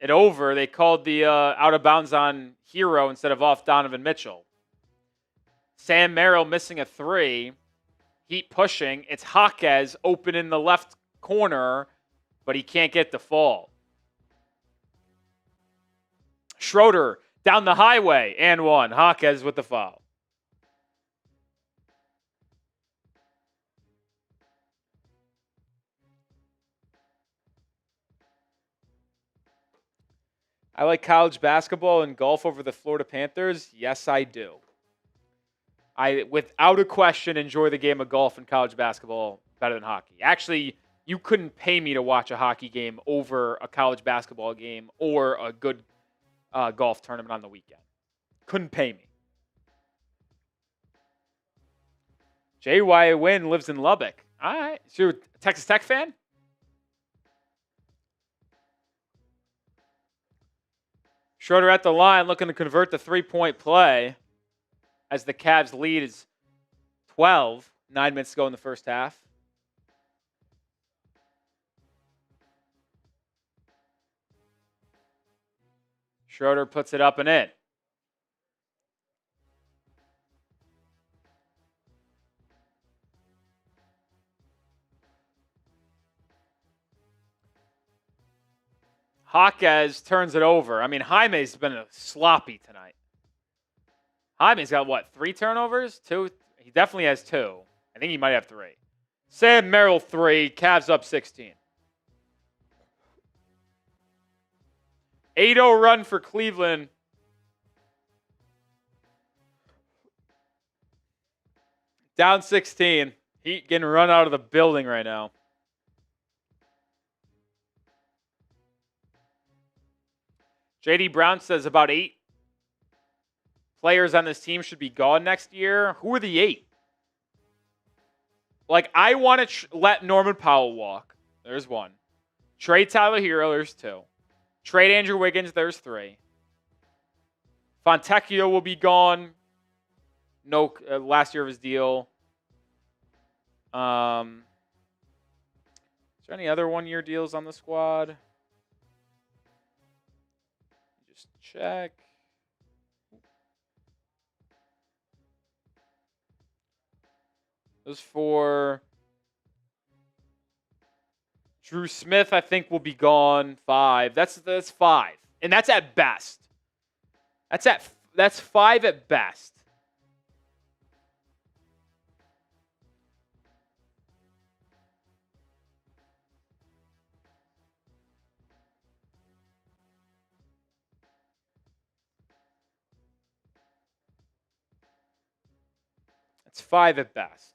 it over. They called the out of bounds on Herro instead of off Donovan Mitchell. Sam Merrill missing a three. Heat pushing. It's Jaquez open in the left corner, but he can't get the fall. Schroeder down the highway and one. Jaquez with the foul. I like college basketball and golf over the Florida Panthers. Yes, I do. I, without a question, enjoy the game of golf and college basketball better than hockey. Actually, you couldn't pay me to watch a hockey game over a college basketball game or a good golf tournament on the weekend. Couldn't pay me. J.Y. Wynn lives in Lubbock. All right. So you're a Texas Tech fan? Schroeder at the line looking to convert the three-point play as the Cavs lead is 12. 9 minutes to go in the first half. Schroeder puts it up and in. Jaquez turns it over. I mean, Jaime's been sloppy tonight. Jaime's got, what, 3 turnovers? 2? He definitely has 2. I think he might have 3. Sam Merrill 3. Cavs up 16. 8-0 run for Cleveland. Down 16. Heat getting run out of the building right now. J.D. Brown says about 8 players on this team should be gone next year. Who are the 8? Like, I want to let Norman Powell walk. There's 1. Trade Tyler Herro. There's 2. Trade Andrew Wiggins. There's 3. Fontecchio will be gone. No, last year of his deal. Is there any other one-year deals on the squad? Just check. Those for Dru Smith, I think, will be gone. 5. That's 5, and that's at best. That's 5 at best. It's 5 at best.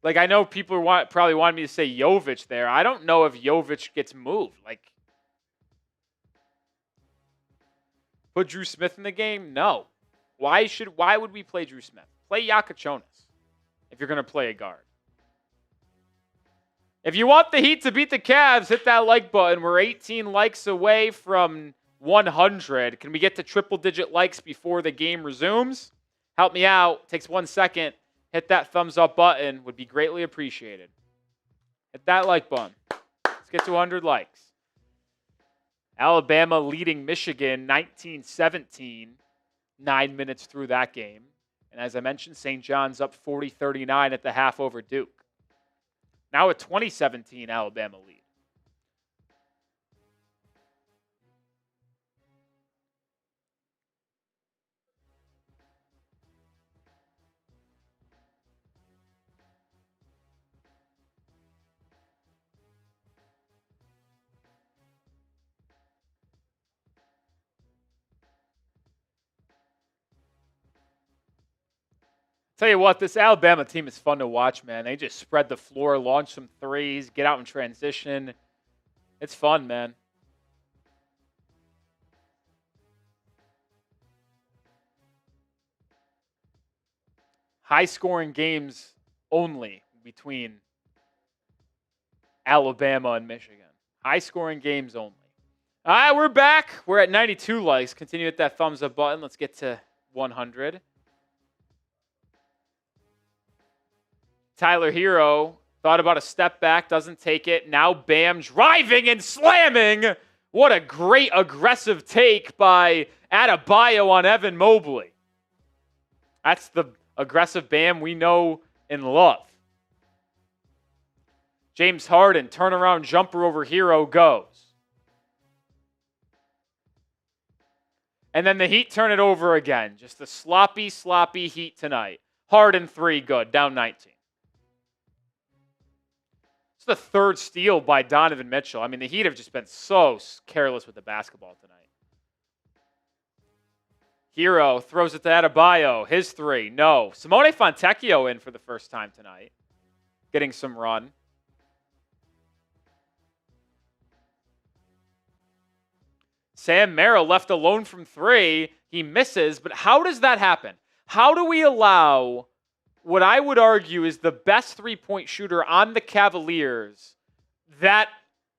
Like, I know people probably wanted me to say Jovic there. I don't know if Jovic gets moved. Like, put Dru Smith in the game? No. Why would we play Dru Smith? Play Jakucionis if you're going to play a guard. If you want the Heat to beat the Cavs, hit that like button. We're 18 likes away from 100. Can we get to triple-digit likes before the game resumes? Help me out. Takes 1 second. Hit that thumbs up button. Would be greatly appreciated. Hit that like button. Let's get to 100 likes. Alabama leading Michigan 19-17. 9 minutes through that game. And as I mentioned, St. John's up 40-39 at the half over Duke. Now a 2017 Alabama lead. Tell you what, this Alabama team is fun to watch, man. They just spread the floor, launch some threes, get out in transition. It's fun, man. High-scoring games only between Alabama and Michigan. High-scoring games only. All right, we're back. We're at 92 likes. Continue with that thumbs up button. Let's get to 100. Tyler Herro thought about a step back, doesn't take it. Now Bam driving and slamming. What a great aggressive take by Adebayo on Evan Mobley. That's the aggressive Bam we know and love. James Harden, turnaround jumper over Herro goes. And then the Heat turn it over again. Just a sloppy, sloppy Heat tonight. Harden 3, good, down 19. It's the third steal by Donovan Mitchell. I mean, the Heat have just been so careless with the basketball tonight. Herro throws it to Adebayo. His 3, no. Simone Fontecchio in for the first time tonight. Getting some run. Sam Merrill left alone from 3. He misses, but how does that happen? How do we allow what I would argue is the best three-point shooter on the Cavaliers that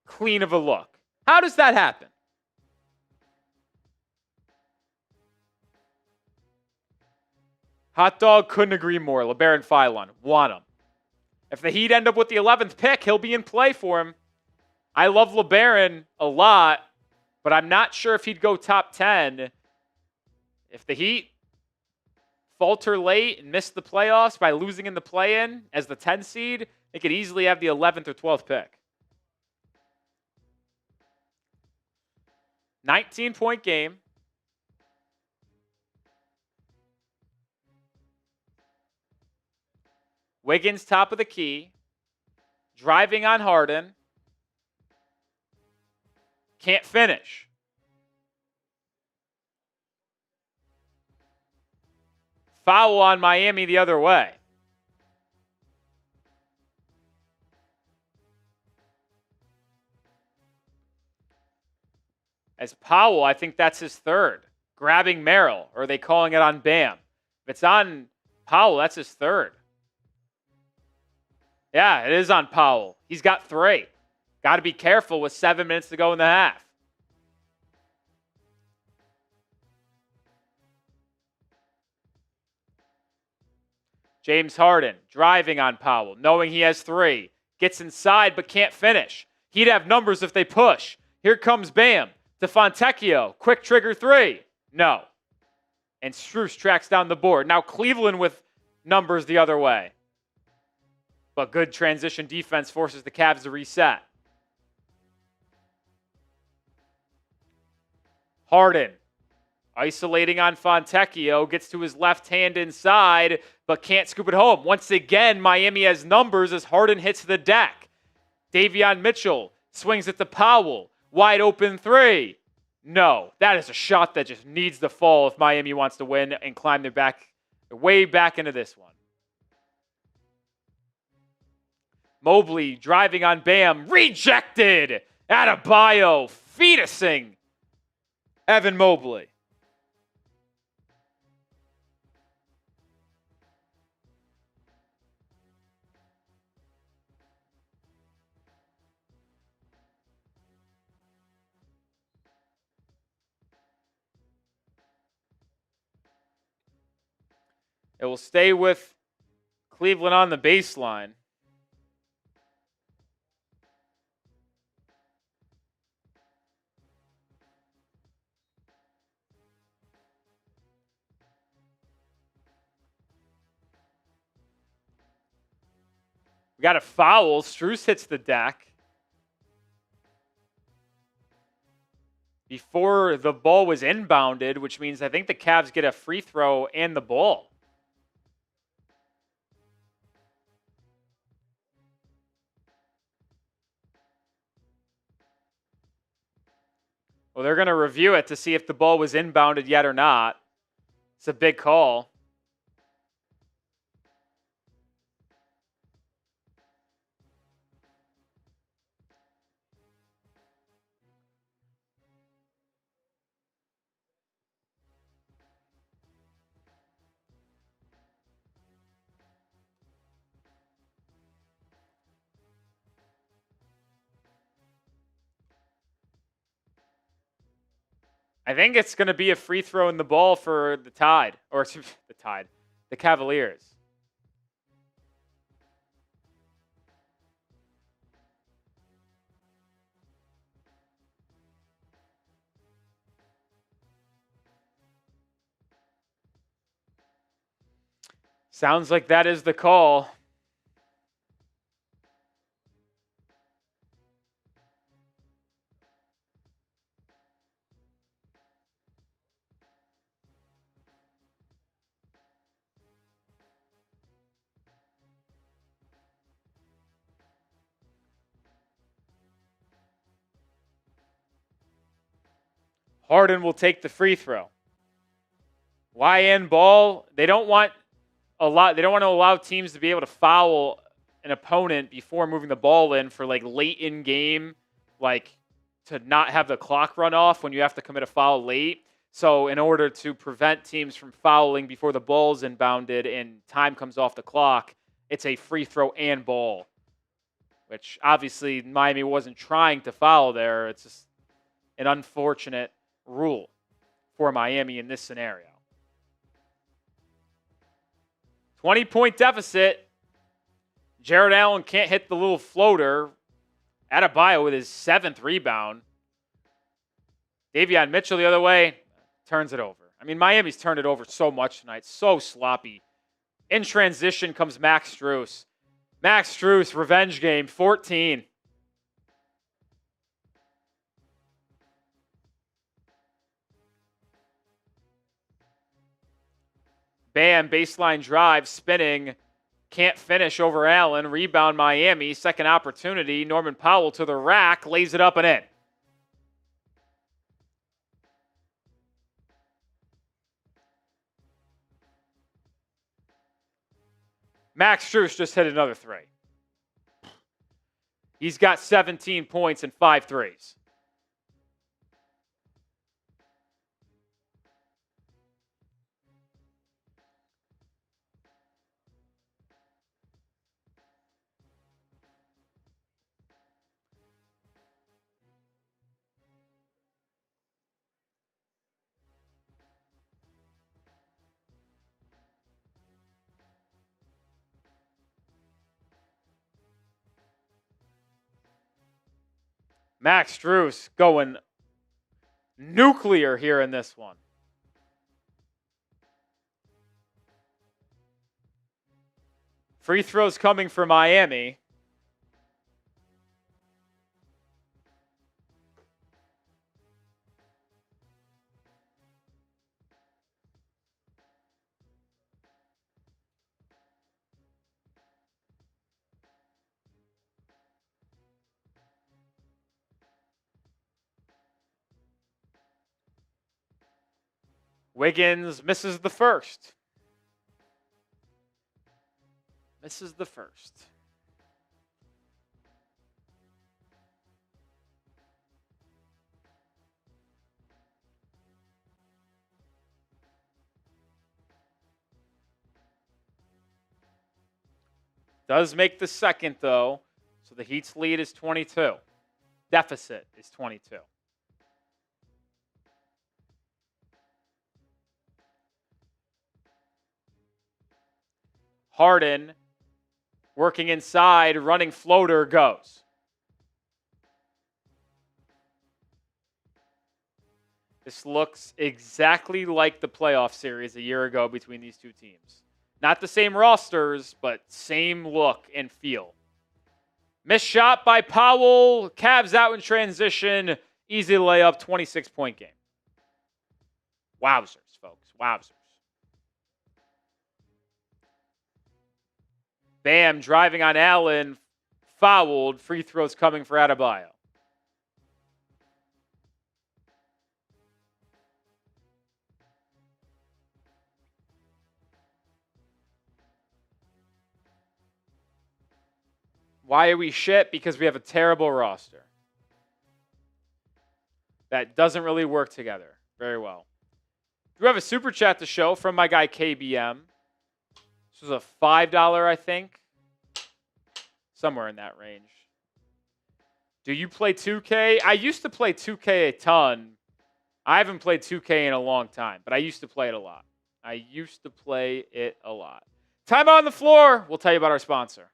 clean of a look? How does that happen? Hot dog, couldn't agree more. LeBaron Philon, want him. If the Heat end up with the 11th pick, he'll be in play for him. I love LeBaron a lot, but I'm not sure if he'd go top 10. If the Heat falter late and miss the playoffs by losing in the play-in as the 10 seed, they could easily have the 11th or 12th pick. 19-point game. Wiggins top of the key. Driving on Harden. Can't finish. Foul on Miami the other way. As Powell, I think that's his third. Grabbing Merrill, or are they calling it on Bam? If it's on Powell, that's his third. Yeah, it is on Powell. He's got 3. Got to be careful with 7 minutes to go in the half. James Harden driving on Powell, knowing he has 3. Gets inside but can't finish. He'd have numbers if they push. Here comes Bam to Fontecchio. Quick trigger 3. No. And Strus tracks down the board. Now Cleveland with numbers the other way. But good transition defense forces the Cavs to reset. Harden isolating on Fontecchio, gets to his left hand inside, but can't scoop it home. Once again, Miami has numbers as Harden hits the deck. Davion Mitchell swings it to Powell. Wide open 3. No, that is a shot that just needs to fall if Miami wants to win and climb their way back into this one. Mobley driving on Bam. Rejected. Adebayo fetusing Evan Mobley. It will stay with Cleveland on the baseline. We got a foul. Strus hits the deck. Before the ball was inbounded, which means I think the Cavs get a free throw and the ball. Well, they're going to review it to see if the ball was inbounded yet or not. It's a big call. I think it's going to be a free throw in the ball for the Tide. Or the Cavaliers. Sounds like that is the call. Harden will take the free throw. YN ball, they don't want to allow teams to be able to foul an opponent before moving the ball in for like late in game, like to not have the clock run off when you have to commit a foul late. So in order to prevent teams from fouling before the ball's inbounded and time comes off the clock, it's a free throw and ball, which obviously Miami wasn't trying to foul there. It's just an unfortunate rule for Miami in this scenario. 20-point deficit. Jared Allen can't hit the little floater. Adebayo with his 7th rebound. Davion Mitchell the other way turns it over. I mean, Miami's turned it over so much tonight. So sloppy. In transition comes Max Strus. Max Strus, revenge game, 14. Bam, baseline drive, spinning. Can't finish over Allen. Rebound Miami. Second opportunity. Norman Powell to the rack. Lays it up and in. Max Strus just hit another three. He's got 17 points and 5 threes. Max Strus going nuclear here in this one. Free throws coming for Miami. Wiggins misses the first. Misses the first. Does make the second, though. So the Heat's lead is 22. Deficit is 22. Harden working inside, running floater, goes. This looks exactly like the playoff series a year ago between these two teams. Not the same rosters, but same look and feel. Missed shot by Powell. Cavs out in transition. Easy layup, 26-point game. Wowzers, folks. Wowzers. Bam, driving on Allen. Fouled. Free throws coming for Adebayo. Why are we shit? Because we have a terrible roster. That doesn't really work together very well. Do we have a super chat to show from my guy KBM? This was a $5, I think. Somewhere in that range. Do you play 2K? I used to play 2K a ton. I haven't played 2K in a long time, but I used to play it a lot. Time on the floor. We'll tell you about our sponsor.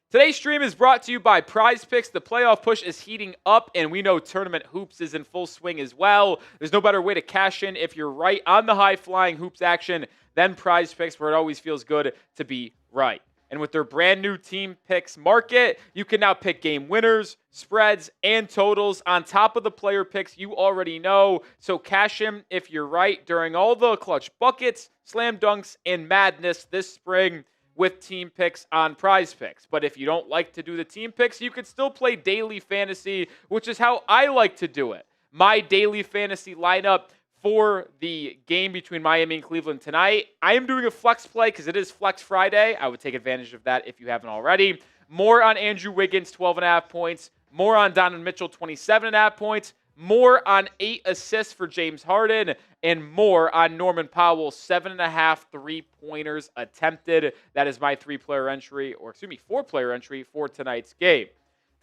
Today's stream is brought to you by Prize Picks. The playoff push is heating up, and we know tournament hoops is in full swing as well. There's no better way to cash in if you're right on the high-flying hoops action than Prize Picks, where it always feels good to be right. And with their brand new Team Picks market, you can now pick game winners, spreads, and totals on top of the player picks you already know. So cash in if you're right during all the clutch buckets, slam dunks, and madness this spring with Team Picks on Prize Picks. But if you don't like to do the Team Picks, you can still play daily fantasy, which is how I like to do it. My daily fantasy lineup for the game between Miami and Cleveland tonight. I am doing a flex play because it is Flex Friday. I would take advantage of that if you haven't already. More on Andrew Wiggins, 12.5 points. More on Donovan Mitchell, 27.5 points. More on 8 assists for James Harden. And more on Norman Powell, 7.5 3-pointers attempted. That is my 4-player entry for tonight's game.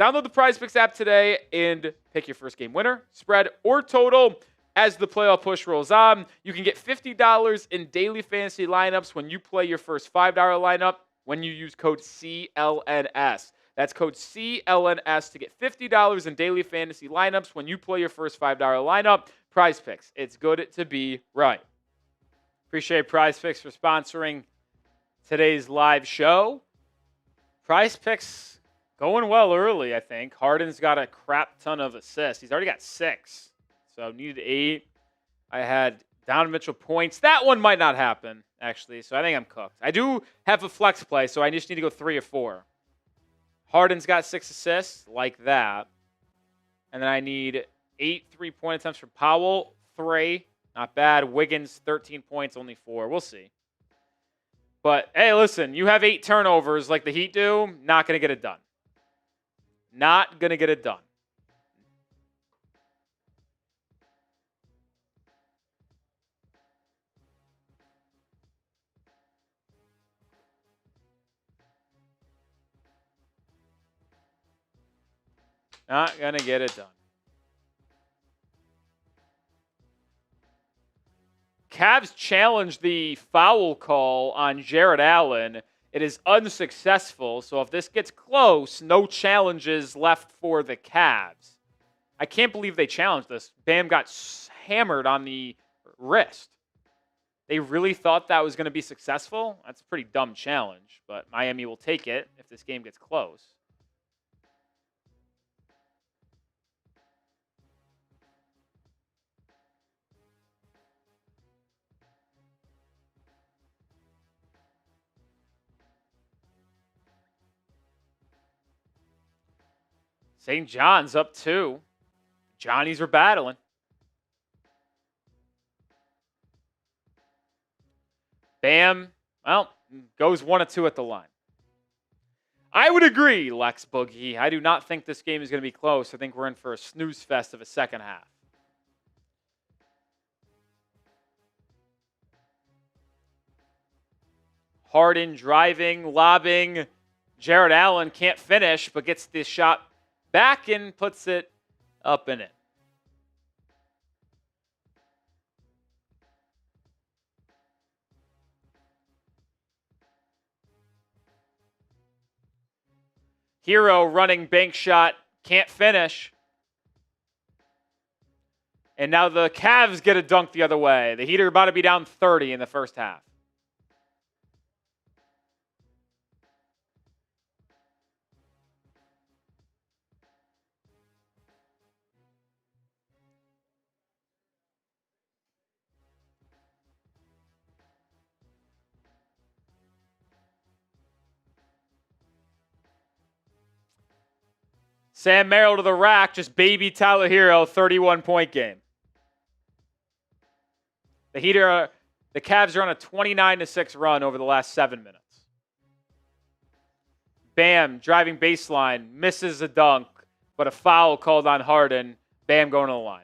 Download the Prize Picks app today and pick your first game winner, spread, or total. As the playoff push rolls on, you can get $50 in daily fantasy lineups when you play your first $5 lineup when you use code CLNS. That's code CLNS to get $50 in daily fantasy lineups when you play your first $5 lineup. Prize Picks. It's good to be right. Appreciate Prize Picks for sponsoring today's live show. Prize Picks going well early, I think. Harden's got a crap ton of assists. He's already got 6. So needed 8. I had Donovan Mitchell points. That one might not happen, actually. So I think I'm cooked. I do have a flex play, so I just need to go 3 or 4. Harden's got 6 assists, like that. And then I need 8 3-point attempts from Powell. 3. Not bad. Wiggins, 13 points, only 4. We'll see. But, hey, listen, you have 8 turnovers like the Heat do. Not going to get it done. Not going to get it done. Not going to get it done. Cavs challenged the foul call on Jarrett Allen. It is unsuccessful, so if this gets close, no challenges left for the Cavs. I can't believe they challenged this. Bam got hammered on the wrist. They really thought that was going to be successful? That's a pretty dumb challenge, but Miami will take it if this game gets close. St. John's up 2. Johnnies are battling. Bam, well, goes 1 of 2 at the line. I would agree, Lex Boogie. I do not think this game is going to be close. I think we're in for a snooze fest of a second half. Harden driving, lobbing. Jarrett Allen can't finish, but gets this shot back and puts it up and in. Herro running bank shot, can't finish. And now the Cavs get a dunk the other way. The Heat are about to be down 30 in the first half. Sam Merrill to the rack, just baby Tyler Herro, 31-point game. The Cavs are on a 29-6 run over the last 7 minutes. Bam, driving baseline, misses a dunk, but a foul called on Harden. Bam going to the line.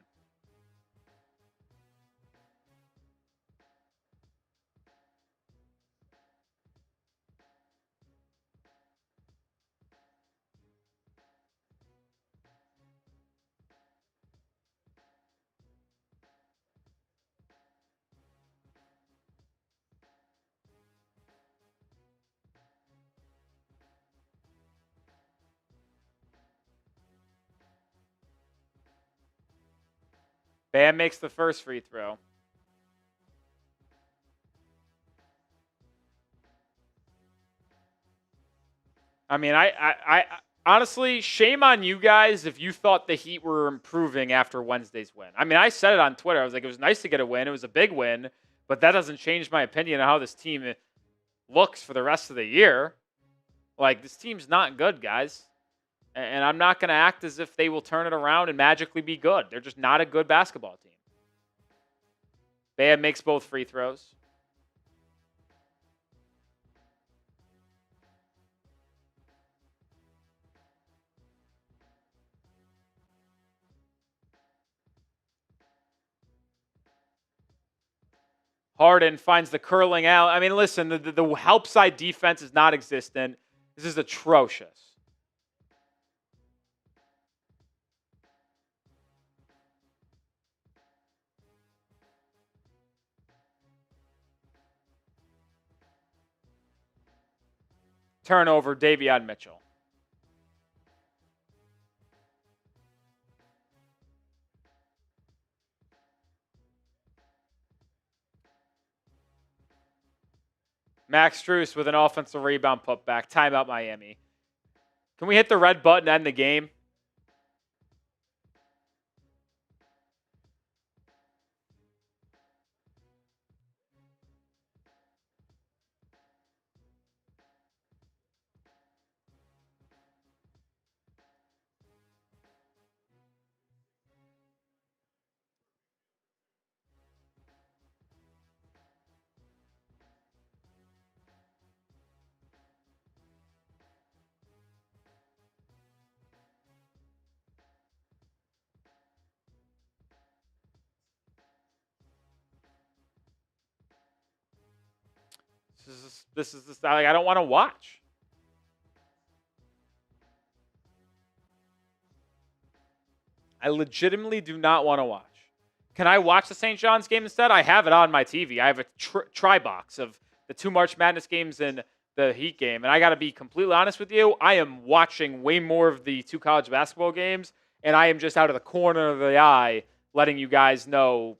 Bam makes the first free throw. I mean, I honestly, shame on you guys if you thought the Heat were improving after Wednesday's win. I mean, I said it on Twitter. I was like, it was nice to get a win. It was a big win, but that doesn't change my opinion on how this team looks for the rest of the year. Like, this team's not good, guys. And I'm not going to act as if they will turn it around and magically be good. They're just not a good basketball team. Bam makes both free throws. Harden finds the curling out. I mean, listen, the help side defense is not existent. This is atrocious. Turnover, Davion Mitchell. Max Strus with an offensive rebound putback. Timeout, Miami. Can we hit the red button and end the game? This is like, I don't want to watch. I legitimately do not want to watch. Can I watch the St. John's game instead? I have it on my TV. I have a try box of the 2 March Madness games and the Heat game. And I got to be completely honest with you. I am watching way more of the 2 college basketball games, and I am just out of the corner of the eye letting you guys know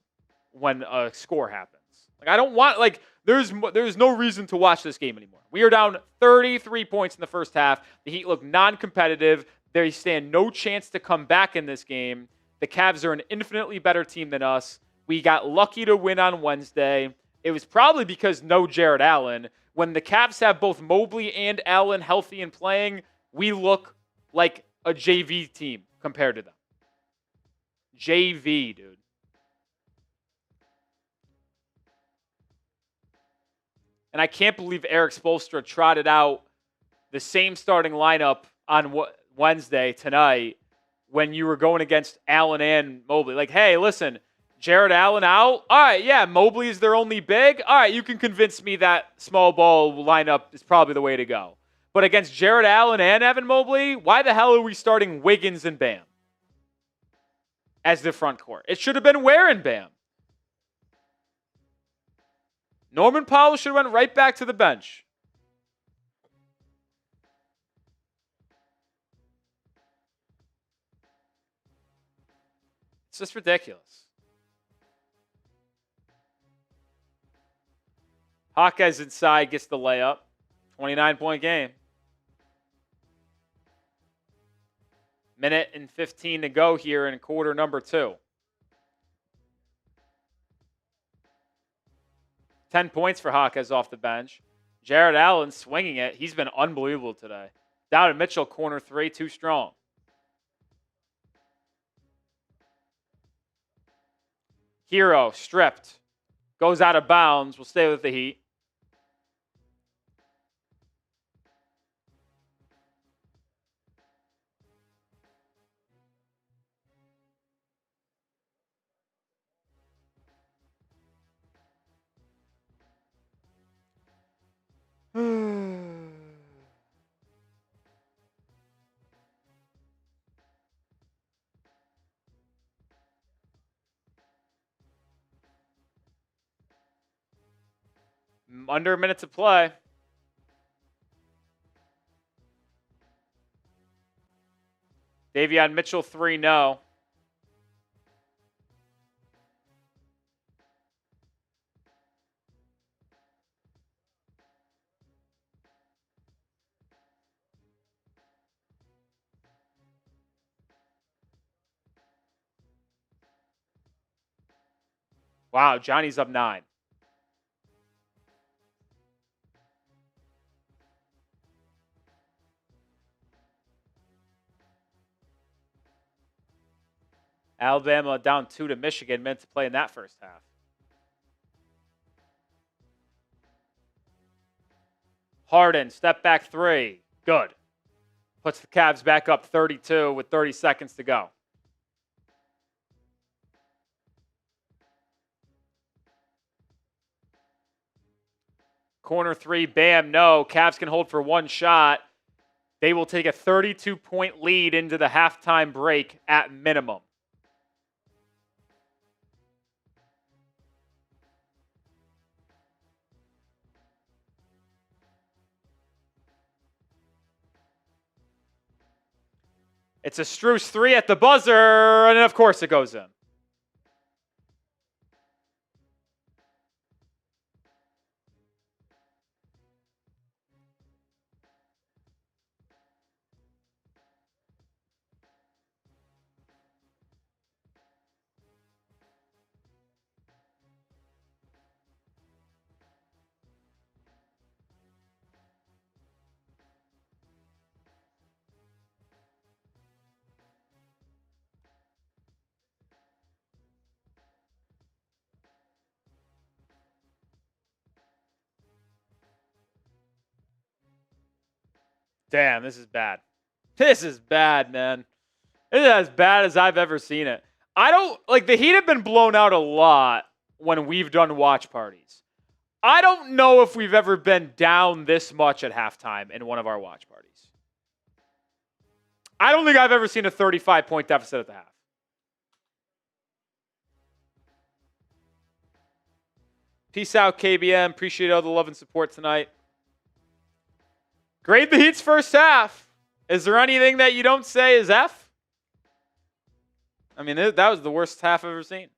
when a score happens. Like, I don't want, like, there's no reason to watch this game anymore. We are down 33 points in the first half. The Heat look non-competitive. They stand no chance to come back in this game. The Cavs are an infinitely better team than us. We got lucky to win on Wednesday. It was probably because no Jared Allen. When the Cavs have both Mobley and Allen healthy and playing, we look like a JV team compared to them. JV, dude. And I can't believe Eric Spoelstra trotted out the same starting lineup on Wednesday tonight when you were going against Allen and Mobley. Like, hey, listen, Jared Allen out? All right, yeah, Mobley is their only big. All right, you can convince me that small ball lineup is probably the way to go. But against Jared Allen and Evan Mobley, why the hell are we starting Wiggins and Bam as the front court? It should have been Ware and Bam. Norman Powell should have went right back to the bench. It's just ridiculous. Jaquez inside gets the layup. 29-point game. Minute and 15 to go here in quarter number 2. 10 points for Jaquez off the bench. Jared Allen swinging it. He's been unbelievable today. Donovan Mitchell, corner 3, too strong. Herro, stripped. Goes out of bounds. We'll stay with the Heat. Under a minute to play. Davion Mitchell, 3, no. Wow, Johnny's up 9. Alabama down 2 to Michigan, meant to play in that first half. Harden, step back 3. Good. Puts the Cavs back up 32 with 30 seconds to go. Corner 3, bam, no. Cavs can hold for 1 shot. They will take a 32-point lead into the halftime break at minimum. It's a Strus 3 at the buzzer, and of course it goes in. Damn, this is bad. This is bad, man. This is as bad as I've ever seen it. I don't, like, the Heat have been blown out a lot when we've done watch parties. I don't know if we've ever been down this much at halftime in one of our watch parties. I don't think I've ever seen a 35-point deficit at the half. Peace out, KBM. Appreciate all the love and support tonight. Grade the Heat's first half. Is there anything that you don't say is F? I mean, that was the worst half I've ever seen.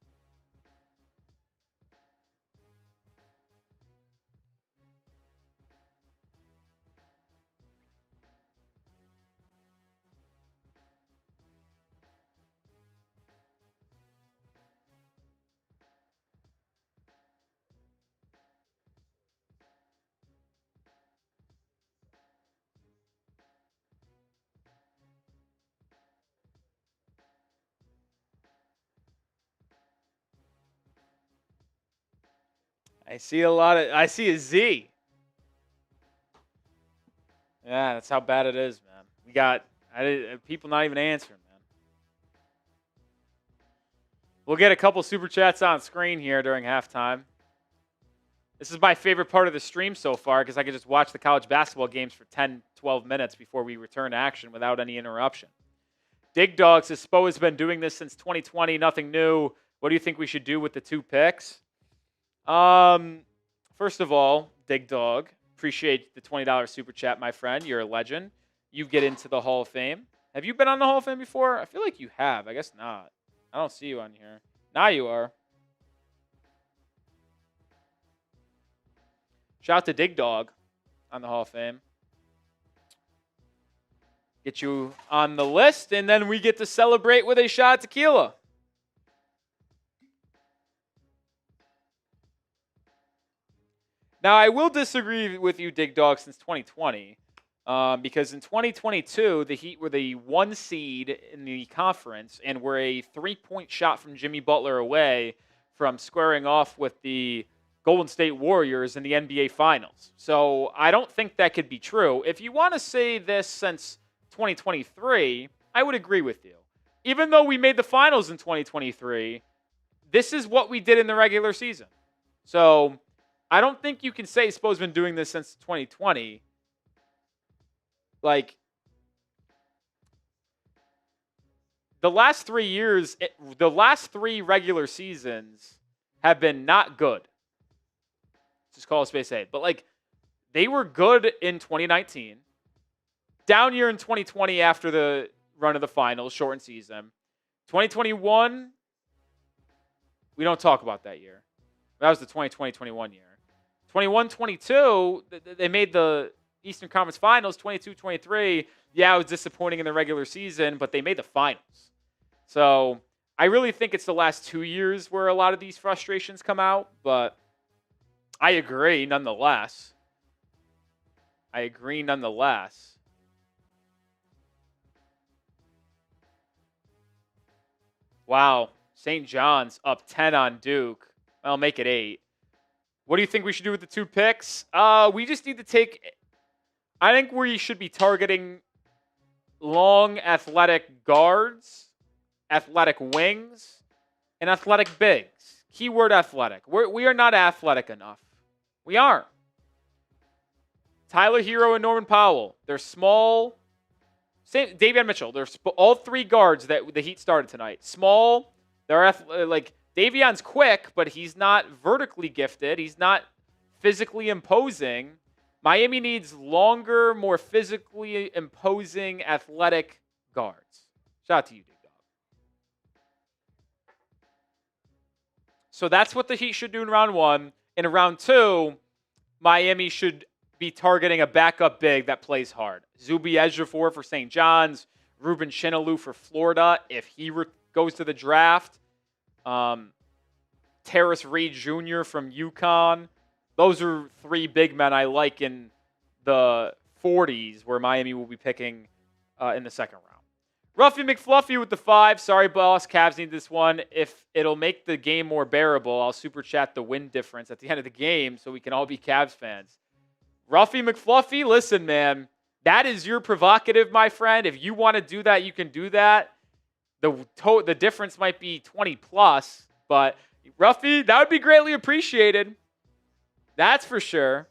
I see a Z. Yeah, that's how bad it is, man. We got people not even answering, man. We'll get a couple super chats on screen here during halftime. This is my favorite part of the stream so far because I can just watch the college basketball games for 10, 12 minutes before we return to action without any interruption. Dig Dog says, Spo has been doing this since 2020, nothing new. What do you think we should do with the 2 picks? First of all, Dig Dog, appreciate the $20 super chat, my friend. You're a legend. You get into the Hall of Fame. Have you been on the Hall of Fame before? I feel like you have. I guess not. I don't see you on here. Now you are. Shout out to Dig Dog on the Hall of Fame. Get you on the list, and then we get to celebrate with a shot of tequila. Now, I will disagree with you, Dig Dog, since 2020, because in 2022, the Heat were the 1 seed in the conference and were a 3-point shot from Jimmy Butler away from squaring off with the Golden State Warriors in the NBA Finals. So I don't think that could be true. If you want to say this since 2023, I would agree with you. Even though we made the finals in 2023, this is what we did in the regular season. So I don't think you can say Spo's been doing this since 2020. Like, the last 3 years, the last 3 regular seasons have been not good. Just call it space 8. But, like, they were good in 2019. Down year in 2020 after the run of the finals, shortened season. 2021, we don't talk about that year. That was the 2020-21 year. 21-22, they made the Eastern Conference Finals. 22-23, yeah, it was disappointing in the regular season, but they made the finals. So I really think it's the last 2 years where a lot of these frustrations come out, but I agree nonetheless. Wow. St. John's up 10 on Duke. I'll make it 8. What do you think we should do with the 2 picks? We just need to take... I think we should be targeting long athletic guards, athletic wings, and athletic bigs. Keyword athletic. We are not athletic enough. We aren't. Tyler Herro and Norman Powell. They're small. Davion Mitchell. They're all 3 guards that the Heat started tonight. Small. They're like Davion's quick, but he's not vertically gifted. He's not physically imposing. Miami needs longer, more physically imposing, athletic guards. Shout out to you, Dig Dog. So that's what the Heat should do in round 1. In round 2, Miami should be targeting a backup big that plays hard. Zuby Ejiofor for St. John's, Ruben Chinaloo for Florida if he goes to the draft. Terrace Reed Jr. from UConn. Those are 3 big men I like in the 40s where Miami will be picking in the second round. Ruffy McFluffy with the 5. Sorry, boss. Cavs need this one. If it'll make the game more bearable, I'll super chat the win difference at the end of the game so we can all be Cavs fans. Ruffy McFluffy, listen, man. That is your provocative, my friend. If you want to do that, you can do that. The difference might be 20 plus, but Ruffy, that would be greatly appreciated. That's for sure.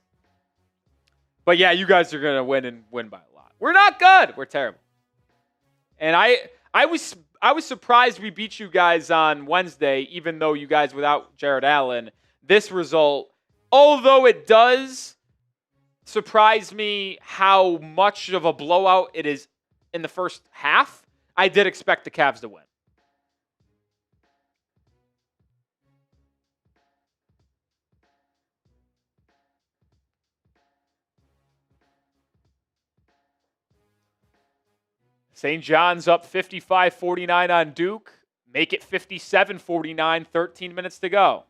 But yeah, you guys are going to win and win by a lot. We're not good. We're terrible. And I was surprised we beat you guys on Wednesday, even though you guys without Jared Allen. This result, although it does surprise me how much of a blowout it is in the first half, I did expect the Cavs to win. St. John's up 55-49 on Duke. Make it 57-49, 13 minutes to go.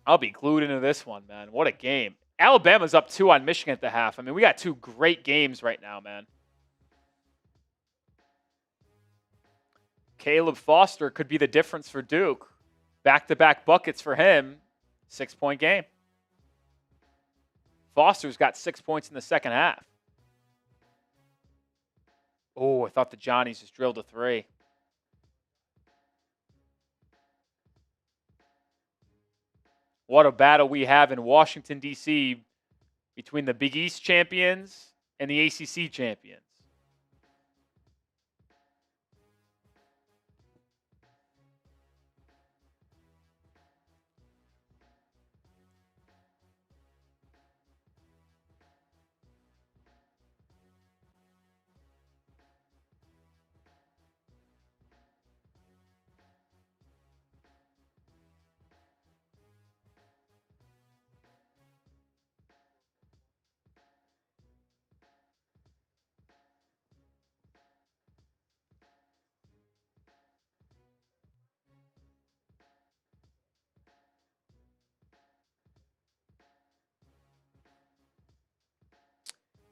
I'll be glued into this one, man. What a game. Alabama's up 2 on Michigan at the half. I mean, we got 2 great games right now, man. Caleb Foster could be the difference for Duke. Back-to-back buckets for him. 6-point game. Foster's got 6 points in the second half. Oh, I thought the Johnnies just drilled a 3. What a battle we have in Washington, D.C. between the Big East champions and the ACC champions.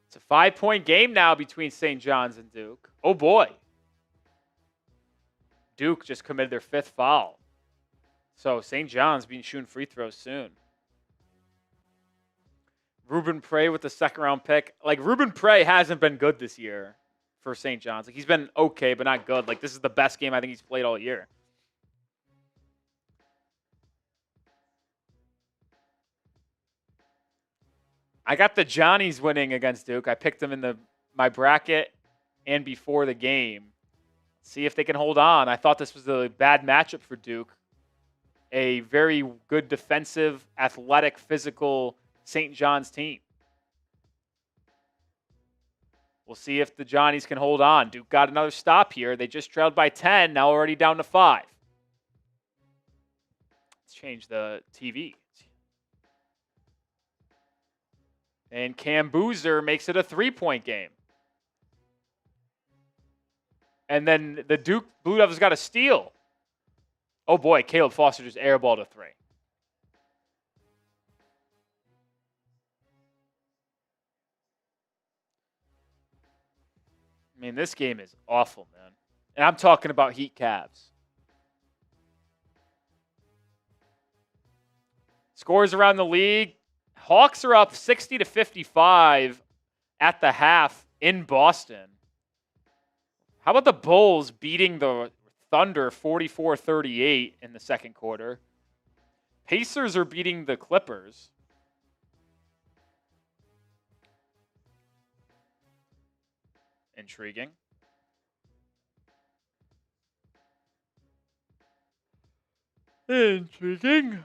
It's a 5-point game now between St. John's and Duke. Oh, boy. Duke just committed their 5th foul. So St. John's being shooting free throws soon. Ruben Prey with the second-round pick. Like, Ruben Prey hasn't been good this year for St. John's. Like, he's been okay, but not good. Like, this is the best game I think he's played all year. I got the Johnnies winning against Duke. I picked them in my bracket and before the game. See if they can hold on. I thought this was a bad matchup for Duke. A very good defensive, athletic, physical St. John's team. We'll see if the Johnnies can hold on. Duke got another stop here. They just trailed by 10, now already down to 5. Let's change the TV. And Cam Boozer makes it a 3-point game. And then the Duke Blue Devils got a steal. Oh boy, Caleb Foster just airballed a 3. I mean, this game is awful, man. And I'm talking about Heat Cavs. Scores around the league. Hawks are up 60-55 at the half in Boston. How about the Bulls beating the Thunder 44-38 in the second quarter? Pacers are beating the Clippers. Intriguing. Intriguing.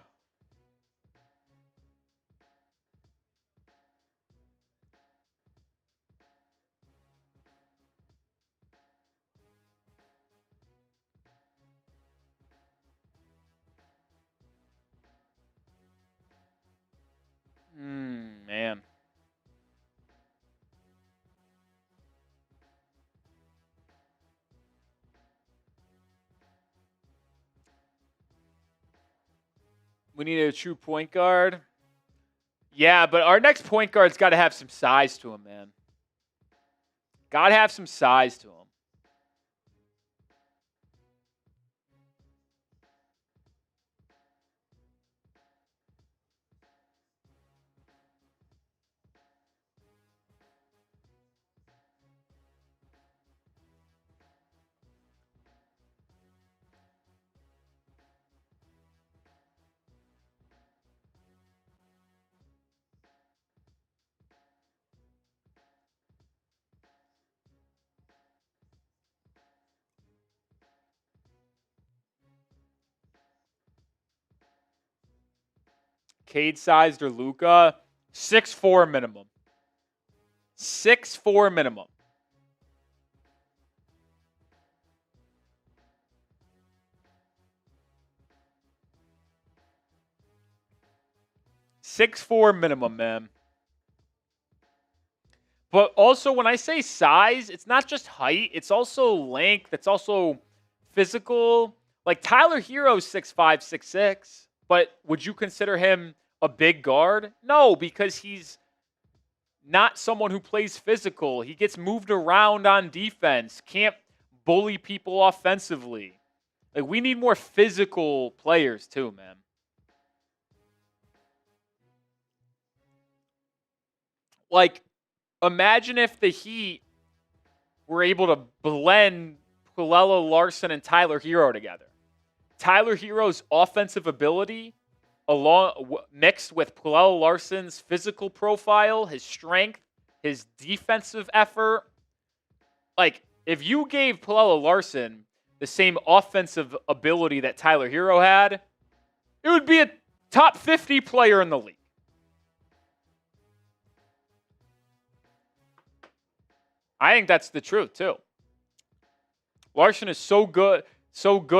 Man. We need a true point guard. Yeah, but our next point guard's got to have some size to him, man. Got to have some size to him. Cade-sized or Luka, 6'4" minimum. 6'4" minimum. $6'4" minimum, man. But also, when I say size, it's not just height. It's also length. It's also physical. Like, Tyler Herro's 6'5", 6'6". But would you consider him a big guard? No, because he's not someone who plays physical. He gets moved around on defense. Can't bully people offensively. Like, we need more physical players too, man. Like, imagine if the Heat were able to blend Pelle Larsson and Tyler Herro together. Tyler Herro's offensive ability mixed with Pelle Larsson's physical profile, his strength, his defensive effort. Like, if you gave Pelle Larsson the same offensive ability that Tyler Herro had, it would be a top 50 player in the league. I think that's the truth, too. Larsson is so good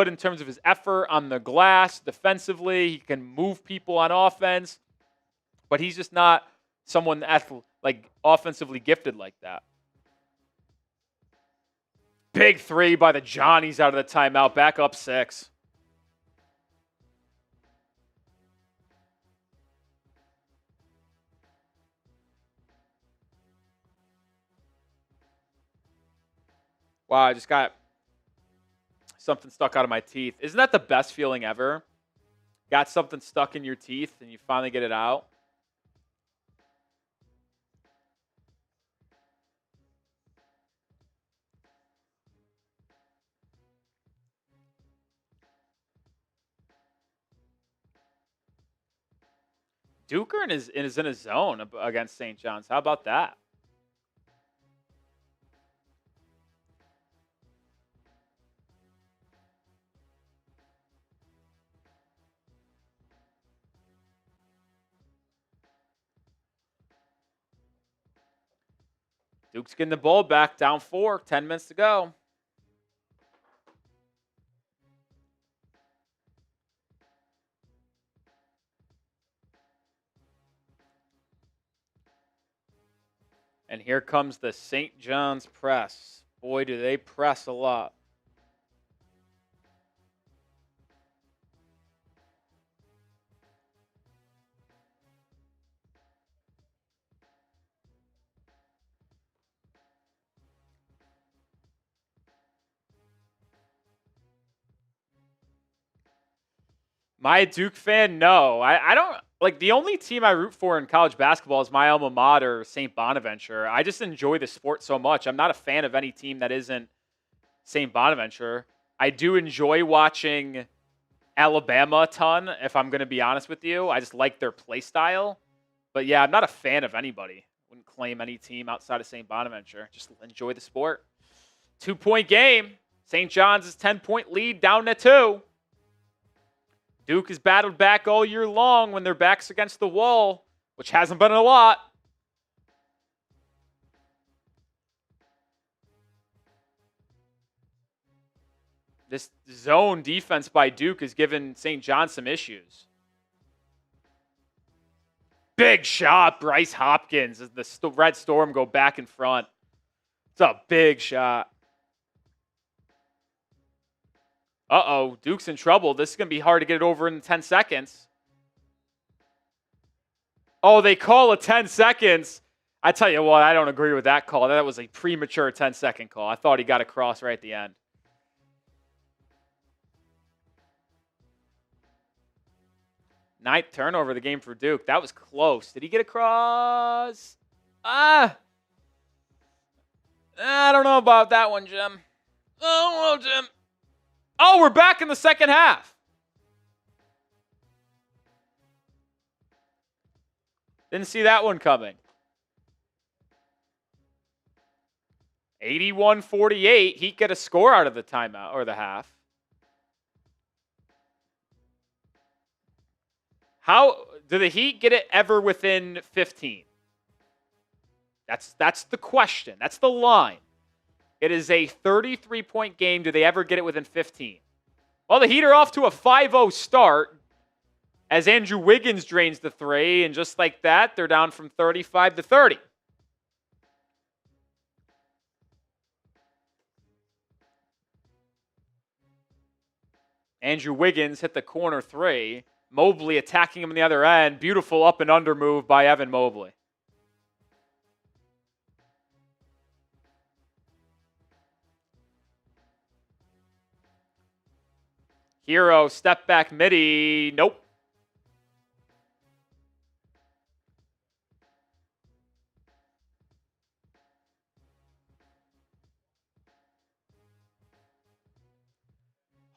in terms of his effort on the glass, defensively. He can move people on offense, but he's just not someone like offensively gifted like that. Big 3 by the Johnnies out of the timeout, back up 6. Wow, I just got something stuck out of my teeth. Isn't that the best feeling ever? Got something stuck in your teeth and you finally get it out. Duker is in his zone against St. John's. How about that? Duke's getting the ball back, down 4, 10 minutes to go. And here comes the St. John's press. Boy, do they press a lot. Am I a Duke fan? No. I don't like the only team I root for in college basketball is my alma mater, St. Bonaventure. I just enjoy the sport so much. I'm not a fan of any team that isn't St. Bonaventure. I do enjoy watching Alabama a ton, if I'm going to be honest with you. I just like their play style. But yeah, I'm not a fan of anybody. Wouldn't claim any team outside of St. Bonaventure. Just enjoy the sport. 2-point game. St. John's' 10-point lead down to 2. Duke has battled back all year long when their back's against the wall, which hasn't been a lot. This zone defense by Duke has given St. John some issues. Big shot, Bryce Hopkins, as the Red Storm go back in front. It's a big shot. Uh-oh, Duke's in trouble. This is going to be hard to get it over in 10 seconds. Oh, they call a 10 seconds. I tell you what, I don't agree with that call. That was a premature 10-second call. I thought he got across right at the end. Ninth turnover of the game for Duke. That was close. Did he get across? I don't know about that one, Jim. I don't know, Jim. Oh, we're back in the second half. Didn't see that one coming. 81-48. Heat get a score out of the timeout or the half. How do the Heat get it ever within 15? That's the question. That's the line. It is a 33-point game. Do they ever get it within 15? Well, the Heat are off to a 5-0 start as Andrew Wiggins drains the three, and just like that, they're down from 35 to 30. Andrew Wiggins hit the corner three. Mobley attacking him on the other end. Beautiful up and under move by Evan Mobley. Herro, step back midi. Nope.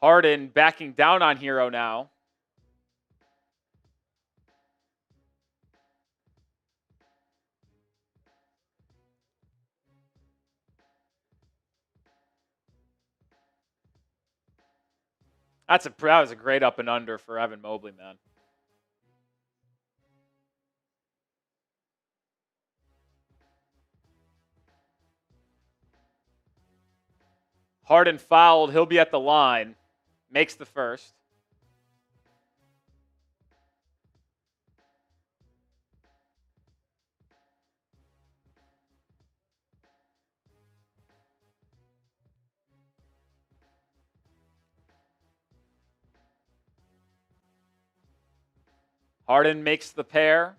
Harden backing down on Herro now. That was a great up and under for Evan Mobley, man. Harden fouled. He'll be at the line. Makes the first. Harden makes the pair.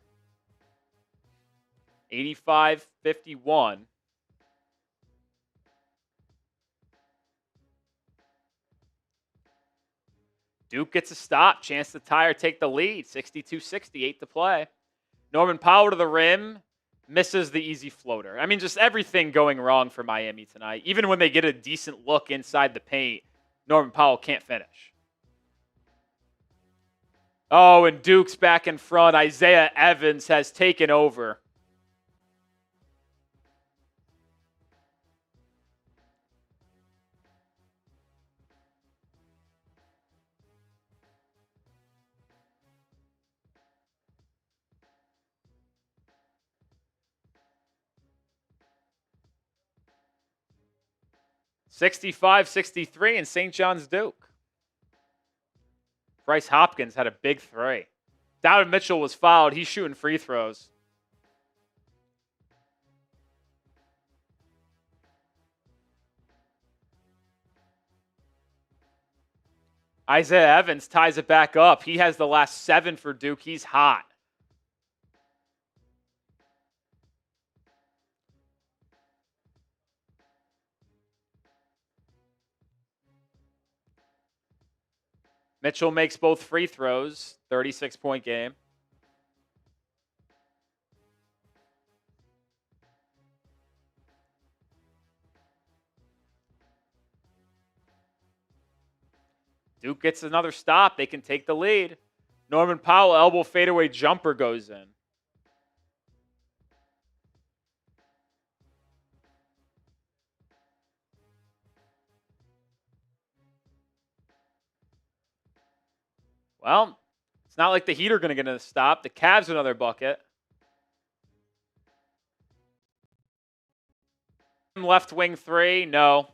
85-51. Duke gets a stop. Chance to tie or take the lead. 62-68 to play. Norman Powell to the rim. Misses the easy floater. I mean, just everything going wrong for Miami tonight. Even when they get a decent look inside the paint, Norman Powell can't finish. Oh, and Duke's back in front. Isaiah Evans has taken over. (65-63) in St. John's Duke. Bryce Hopkins had a big three. Davion Mitchell was fouled. He's shooting free throws. Isaiah Evans ties it back up. He has the last 7 for Duke. He's hot. Mitchell makes both free throws. 36-point game. Duke gets another stop. They can take the lead. Norman Powell, elbow fadeaway jumper goes in. Well, it's not like the Heat are going to get a stop. The Cavs another bucket. Left wing 3, no.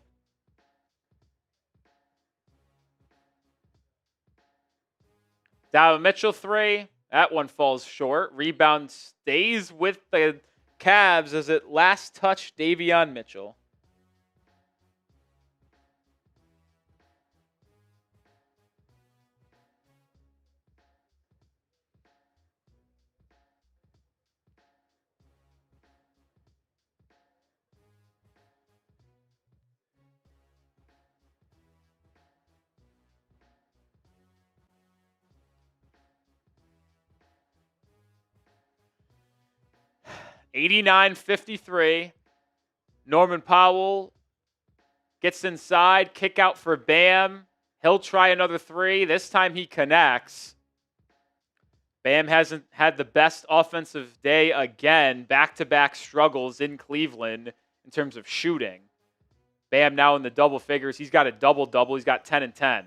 Davion Mitchell 3, that one falls short. Rebound stays with the Cavs as it last touched Davion Mitchell. (89-53). Norman Powell gets inside, kick out for Bam. He'll try another 3. This time he connects. Bam hasn't had the best offensive day again. Back-to-back struggles in Cleveland in terms of shooting. Bam now in the double figures. He's got a double-double. He's got 10 and 10.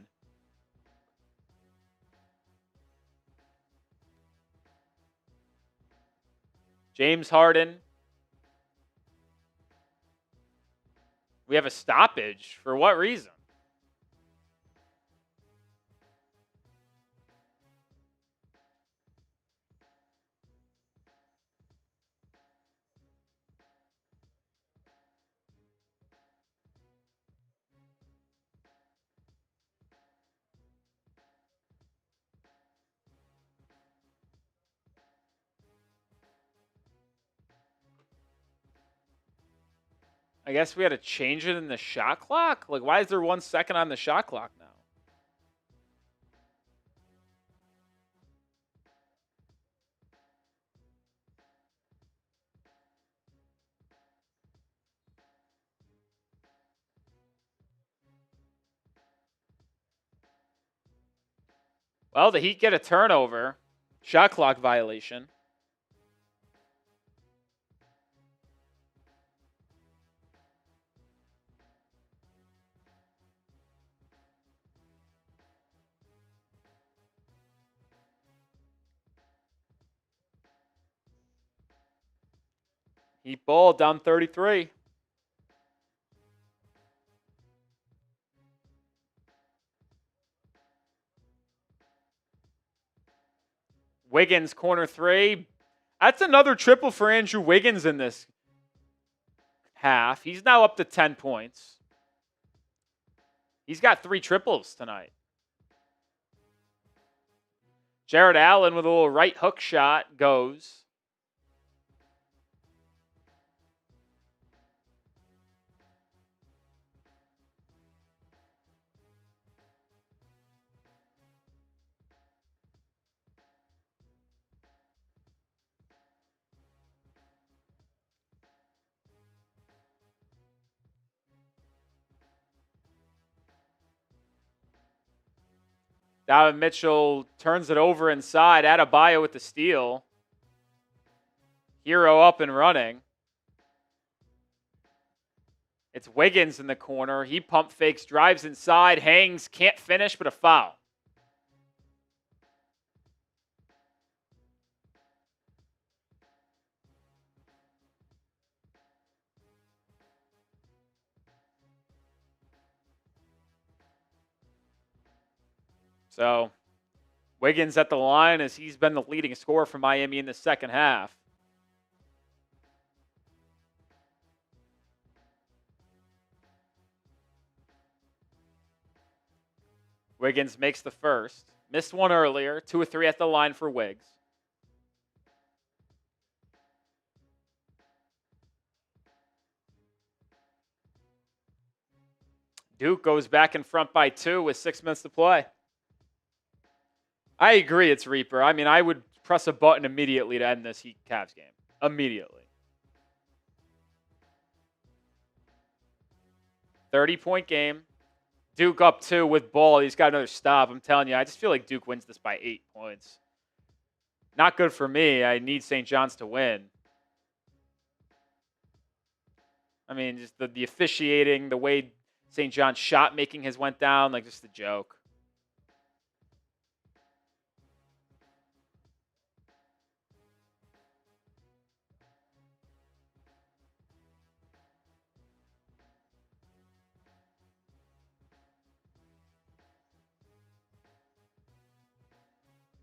James Harden. We have a stoppage. For what reason? I guess we had to change it in the shot clock? Like, why is there 1 second on the shot clock now? Well, the Heat get a turnover. Shot clock violation. Heat ball down 33. Wiggins, corner 3. That's another triple for Andrew Wiggins in this half. He's now up to 10 points. He's got 3 triples tonight. Jared Allen with a little right hook shot goes. Donovan Mitchell turns it over inside. Adebayo with the steal. Herro up and running. It's Wiggins in the corner. He pump fakes, drives inside, hangs, can't finish, but a foul. So Wiggins at the line as he's been the leading scorer for Miami in the second half. Wiggins makes the first. Missed one earlier. 2 or 3 at the line for Wiggs. Duke goes back in front by 2 with 6 minutes to play. I agree it's Reaper. I mean, I would press a button immediately to end this Heat Cavs game. Immediately. 30-point game. Duke up 2 with ball. He's got another stop. I'm telling you, I just feel like Duke wins this by 8 points. Not good for me. I need St. John's to win. I mean, just the officiating, the way St. John's shot making has went down, like just a joke.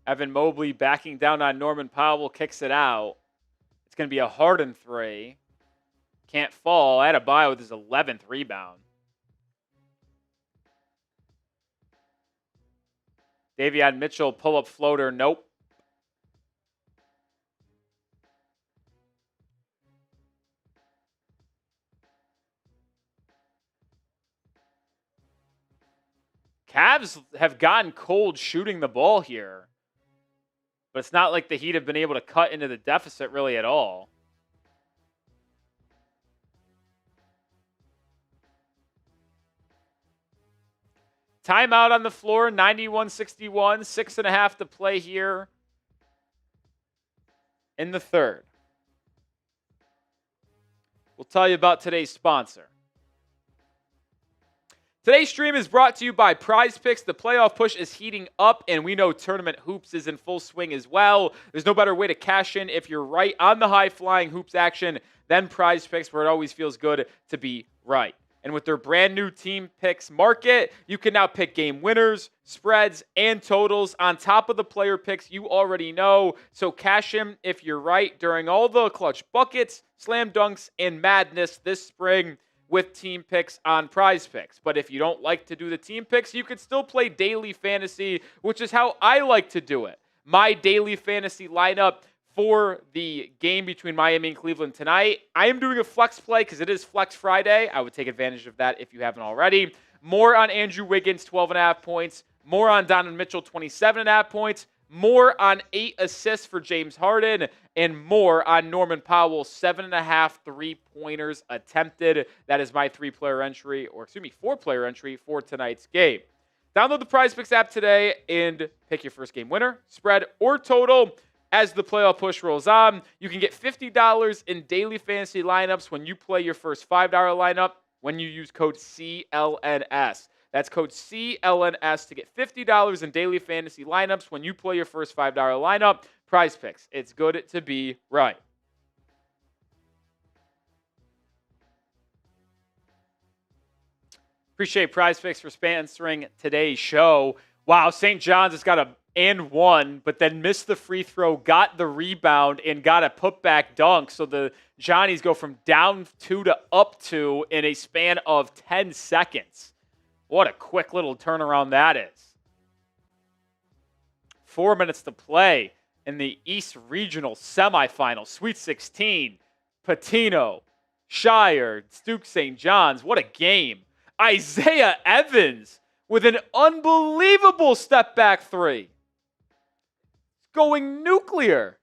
Evan Mobley backing down on Norman Powell, kicks it out. It's going to be a Harden 3. Can't fall. Adebayo with his 11th rebound. Davion Mitchell, pull-up floater. Nope. Cavs have gotten cold shooting the ball here. But it's not like the Heat have been able to cut into the deficit really at all. Timeout on the floor, 91-61, 6.5 to play here in the third. We'll tell you about today's sponsor. Today's stream is brought to you by Prize Picks. The playoff push is heating up, and we know Tournament Hoops is in full swing as well. There's no better way to cash in if you're right on the high-flying hoops action than Prize Picks, where it always feels good to be right. And with their brand new Team Picks market, you can now pick game winners, spreads, and totals on top of the player picks you already know. So cash in if you're right during all the clutch buckets, slam dunks, and madness this spring with Team Picks on Prize Picks. But if you don't like to do the Team Picks, you can still play daily fantasy, which is how I like to do it. My daily fantasy lineup for the game between Miami and Cleveland tonight. I am doing a flex play because it is Flex Friday. I would take advantage of that if you haven't already. More on Andrew Wiggins, 12.5 points. More on Donovan Mitchell, 27.5 points. More on 8 assists for James Harden. And more on Norman Powell, 7.5 3-pointers attempted. That is my 4-player entry for tonight's game. Download the Prize Picks app today and pick your first game winner, spread, or total. As the playoff push rolls on, you can get $50 in daily fantasy lineups when you play your first $5 lineup when you use code CLNS. That's code CLNS to get $50 in daily fantasy lineups when you play your first $5 lineup. Prize Picks. It's good to be right. Appreciate Prize Picks for sponsoring today's show. Wow, St. John's has got a and one, but then missed the free throw, got the rebound, and got a putback dunk. So the Johnnies go from down 2 to up 2 in a span of 10 seconds. What a quick little turnaround that is. 4 minutes to play in the East Regional Semifinal, Sweet 16. Patino, Shire, Duke St. John's. What a game. Isaiah Evans with an unbelievable step-back 3. Going nuclear.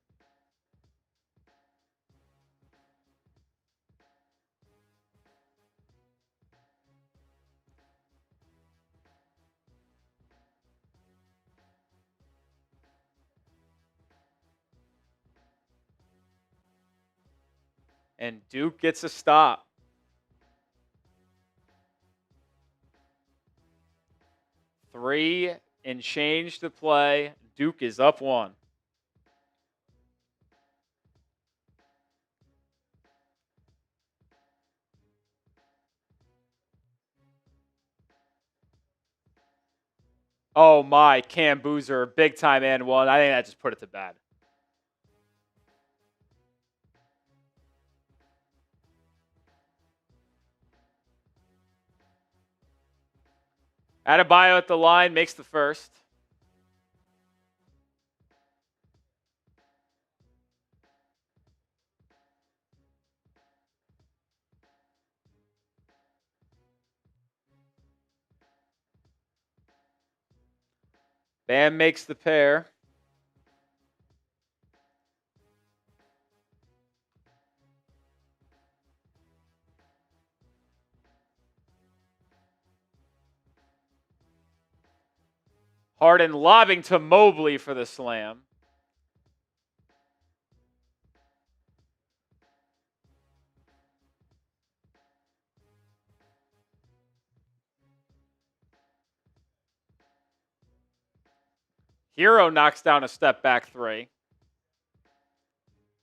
And Duke gets a stop. Three and change to play. Duke is up 1. Oh my, Cam Boozer, big time and 1. I think that just put it to bed. Adebayo at the line makes the first. Bam makes the pair. Harden lobbing to Mobley for the slam. Herro knocks down a step back three.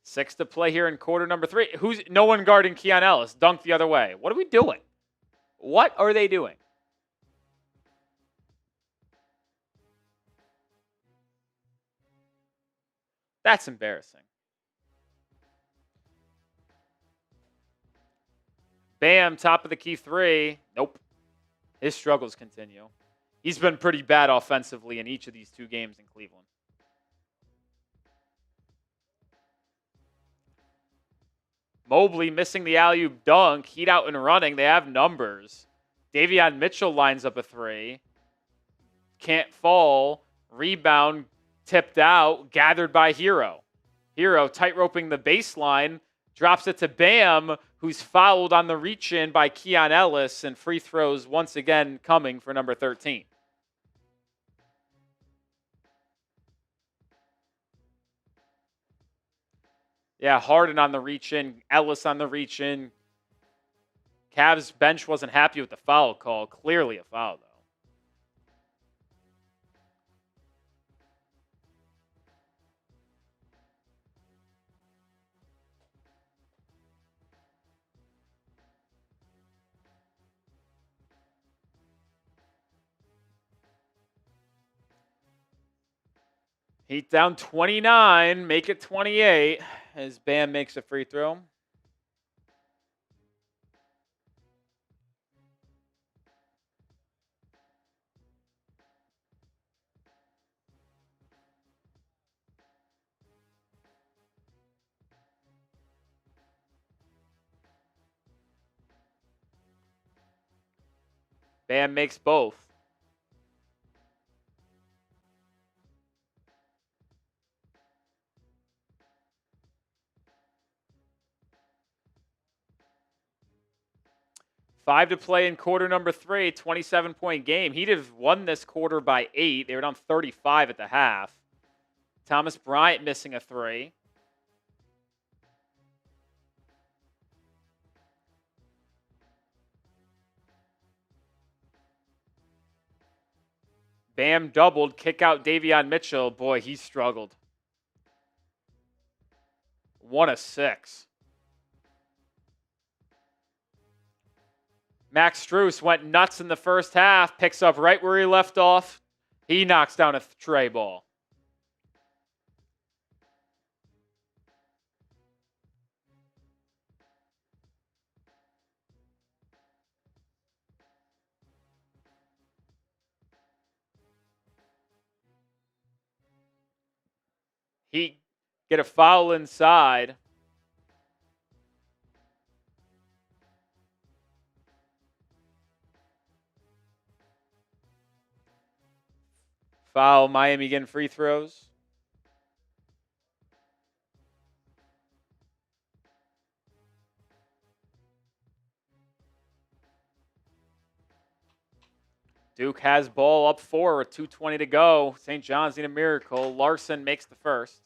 6 to play here in quarter number 3. Who's no one guarding Keon Ellis? Dunk the other way. What are we doing? What are they doing? That's embarrassing. Bam, top of the key 3. Nope. His struggles continue. He's been pretty bad offensively in each of these 2 games in Cleveland. Mobley missing the alley-oop dunk. Heat out and running. They have numbers. Davion Mitchell lines up a 3. Can't fall. Rebound tipped out. Gathered by Herro. Herro tight-roping the baseline. Drops it to Bam, who's fouled on the reach-in by Keon Ellis. And free throws once again coming for number 13. Yeah, Harden on the reach-in, Ellis on the reach-in. Cavs bench wasn't happy with the foul call. Clearly a foul, though. Heat down 29, make it 28 as Bam makes a free throw. Bam makes both. Five to play in quarter number 3, 27-point game. He'd have won this quarter by 8. They were down 35 at the half. Thomas Bryant missing a 3. Bam doubled, kick out Davion Mitchell. Boy, he struggled. 1 of 6. Max Strus went nuts in the first half, picks up right where he left off. He knocks down a tray ball. He get a foul inside. Foul, Miami getting free throws. Duke has ball up 4 with 2:20 to go. St. John's need a miracle. Larsson makes the first.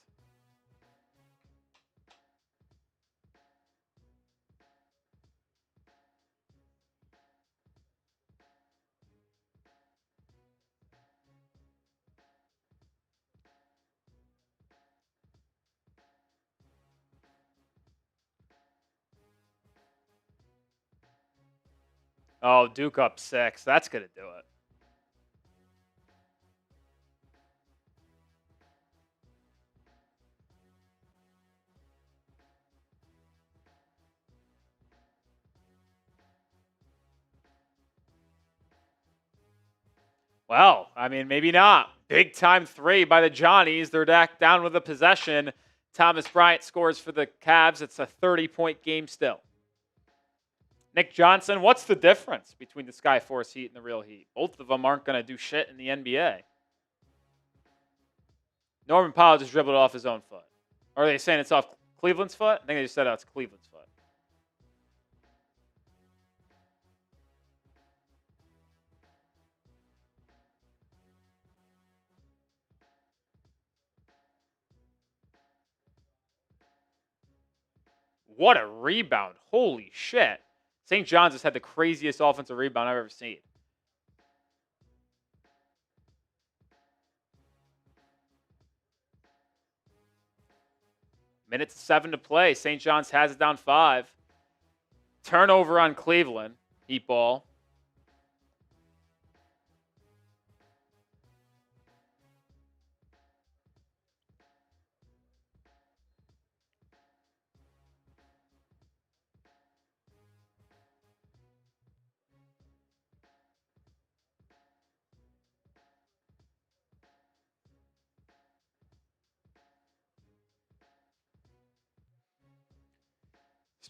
Oh, Duke up 6. That's going to do it. Well, I mean, maybe not. Big time three by the Johnnies. They're down with a possession. Thomas Bryant scores for the Cavs. It's a 30-point game still. Nick Johnson, what's the difference between the Skyforce Heat and the real Heat? Both of them aren't going to do shit in the NBA. Norman Powell just dribbled off his own foot. Or are they saying it's off Cleveland's foot? I think they just said it's Cleveland's foot. What a rebound. Holy shit. St. John's has had the craziest offensive rebound I've ever seen. Minute 7 to play. St. John's has it down 5. Turnover on Cleveland. Heat ball.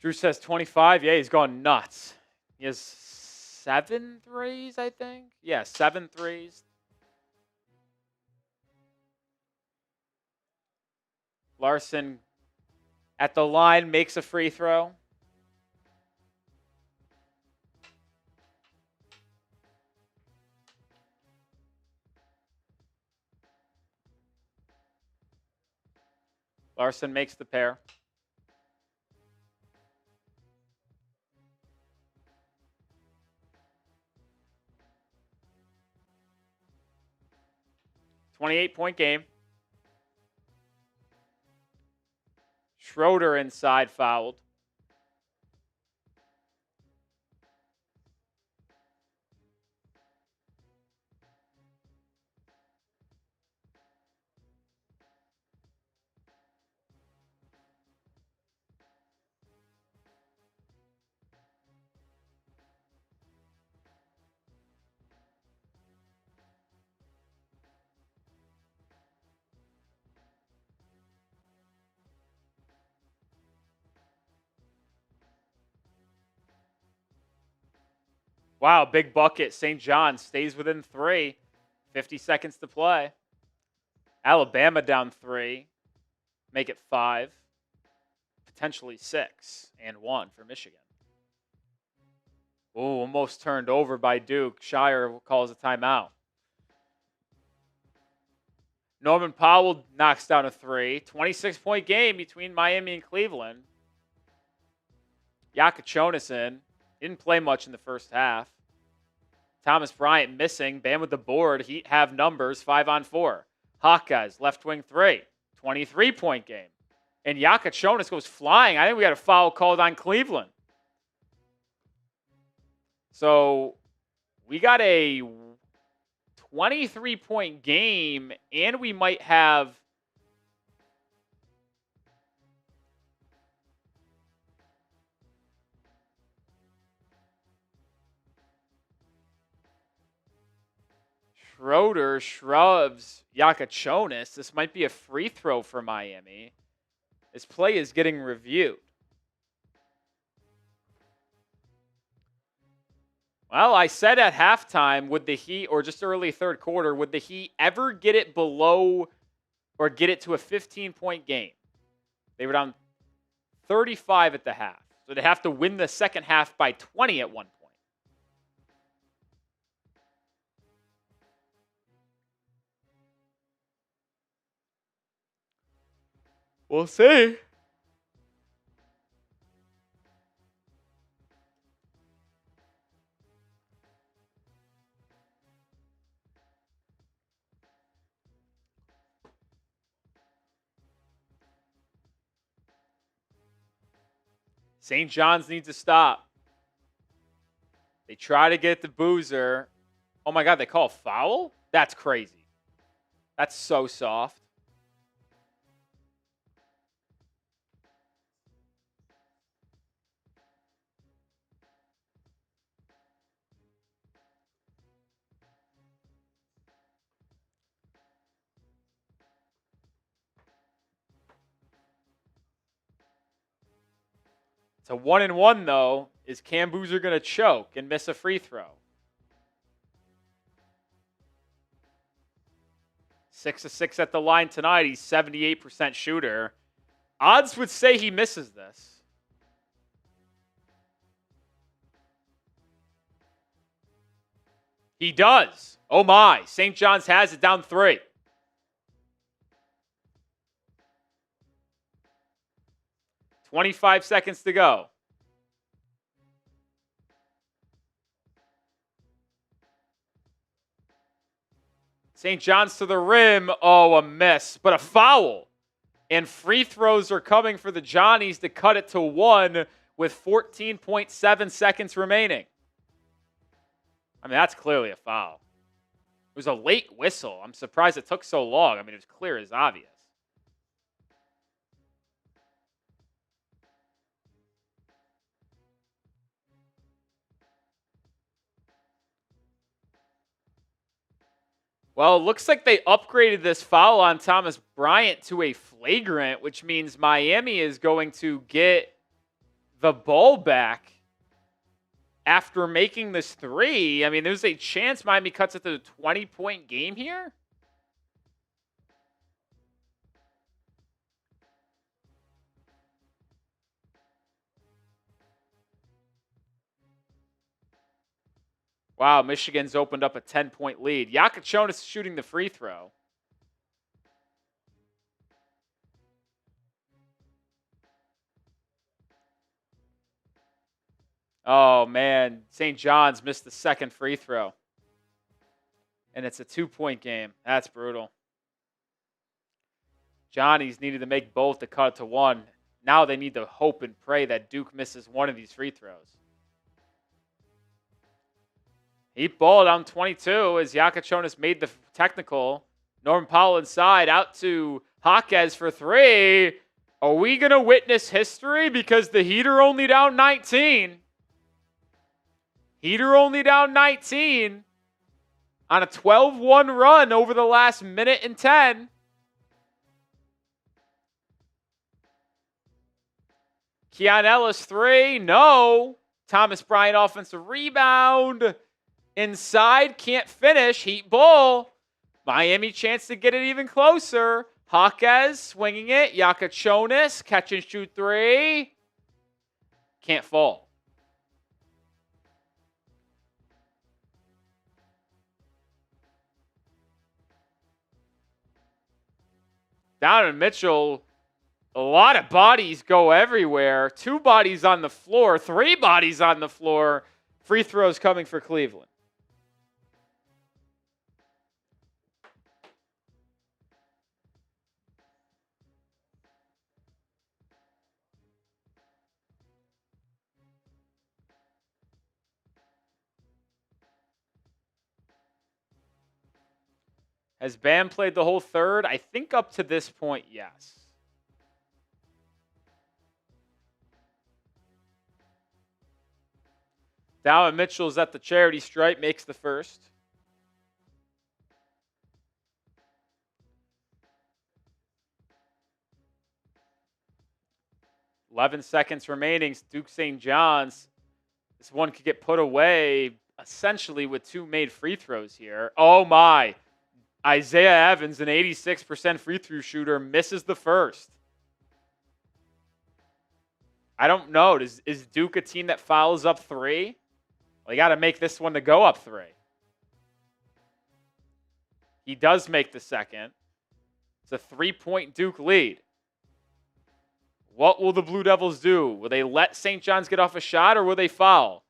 Dru says 25. Yeah, he's gone nuts. He has 7 threes, I think. Yeah, 7 threes. Larsson at the line makes a free throw. Larsson makes the pair. .28 game. Schroeder inside fouled. Wow, big bucket. St. John's stays within 3. 50 seconds to play. Alabama down 3. Make it 5. Potentially 6 and 1 for Michigan. Oh, almost turned over by Duke. Shire calls a timeout. Norman Powell knocks down a 3. 26-point game between Miami and Cleveland. Jakucionis in. Didn't play much in the first half. Thomas Bryant missing. Bam with the board. Heat have numbers. 5-on-4. Hawkeyes, left wing 3. 23-point game. And Jakucionis goes flying. I think we got a foul called on Cleveland. So we got a 23-point game, and we might have Schroeder shrubs Jakucionis. This might be a free throw for Miami. This play is getting reviewed. Well, I said at halftime, would the Heat, or just early third quarter, would the Heat ever get it below or get it to a 15-point game? They were down 35 at the half. So they have to win the second half by 20 at one point. We'll see. St. John's needs to stop. They try to get the Boozer. Oh my God, they call a foul? That's crazy. That's so soft. It's a 1-1 though. Is Cam Boozer going to choke and miss a free throw? 6 of 6 at the line tonight. He's 78% shooter. Odds would say he misses this. He does. Oh my. St. John's has it down 3. "25 seconds to go. St. John's to the rim. Oh, a miss, but a foul. And free throws are coming for the Johnnies to cut it to 1 with 14.7 seconds remaining. I mean, that's clearly a foul. It was a late whistle. I'm surprised it took so long. I mean, it was clear as obvious. Well, it looks like they upgraded this foul on Thomas Bryant to a flagrant, which means Miami is going to get the ball back after making this 3. I mean, there's a chance Miami cuts it to a 20-point game here. Wow, Michigan's opened up a 10-point lead. Jakucionis shooting the free throw. Oh, man. St. John's missed the second free throw. And it's a 2-point game. That's brutal. Johnny's needed to make both to cut it to 1. Now they need to hope and pray that Duke misses one of these free throws. Heat ball down 22 as Jakucionis made the technical. Norman Powell inside, out to Jaquez for 3. Are we going to witness history? Because the Heat are only down 19. Heat are only down 19 on a 12-1 run over the last minute and 10. Keon Ellis 3. No. Thomas Bryant offensive rebound. Inside, can't finish. Heat ball. Miami chance to get it even closer. Jaquez swinging it. Jakucionis catch and shoot 3. Can't fall. Donovan Mitchell, a lot of bodies go everywhere. 2 bodies on the floor, 3 bodies on the floor. Free throws coming for Cleveland. Has Bam played the whole third? I think up to this point, yes. Davion Mitchell's at the charity stripe, makes the first. "11 seconds remaining. Duke St. John's. This one could get put away essentially with 2 made free throws here. Oh my. Isaiah Evans, an 86% free throw shooter, misses the first. I don't know. Is Duke a team that fouls up 3? Well, you got to make this one to go up 3. He does make the second. It's a 3-point Duke lead. What will the Blue Devils do? Will they let St. John's get off a shot or will they foul?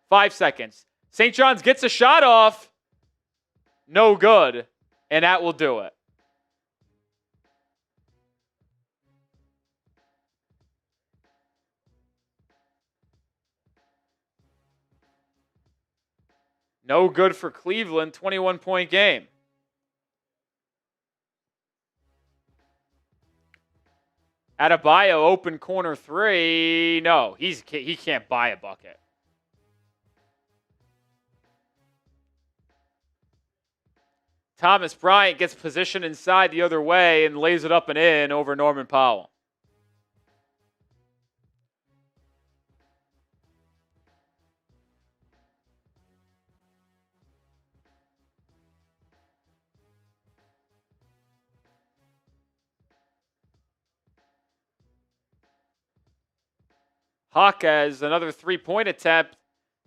5 seconds. St. John's gets a shot off. No good. And that will do it. No good for Cleveland. 21-point game. Adebayo open corner 3. No, he can't buy a bucket. Thomas Bryant gets positioned inside the other way and lays it up and in over Norman Powell. Jaquez, another three-point attempt.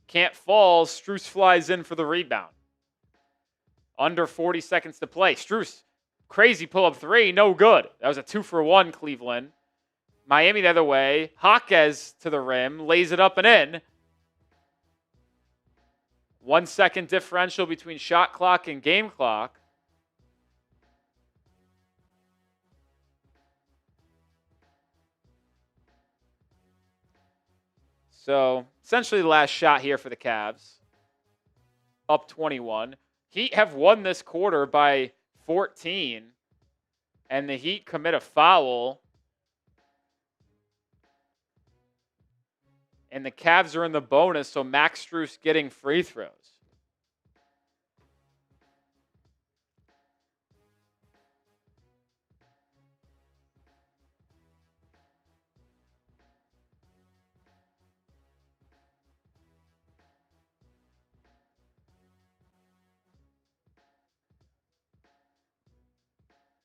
Can't fall. Strus flies in for the rebound. Under 40 seconds to play. Strus, crazy pull-up three. No good. That was a 2-for-1, Cleveland. Miami the other way. Jaquez to the rim. Lays it up and in. 1 second differential between shot clock and game clock. So, essentially the last shot here for the Cavs. Up 21. Heat have won this quarter by 14. And the Heat commit a foul. And the Cavs are in the bonus, so Max Strus getting free throws.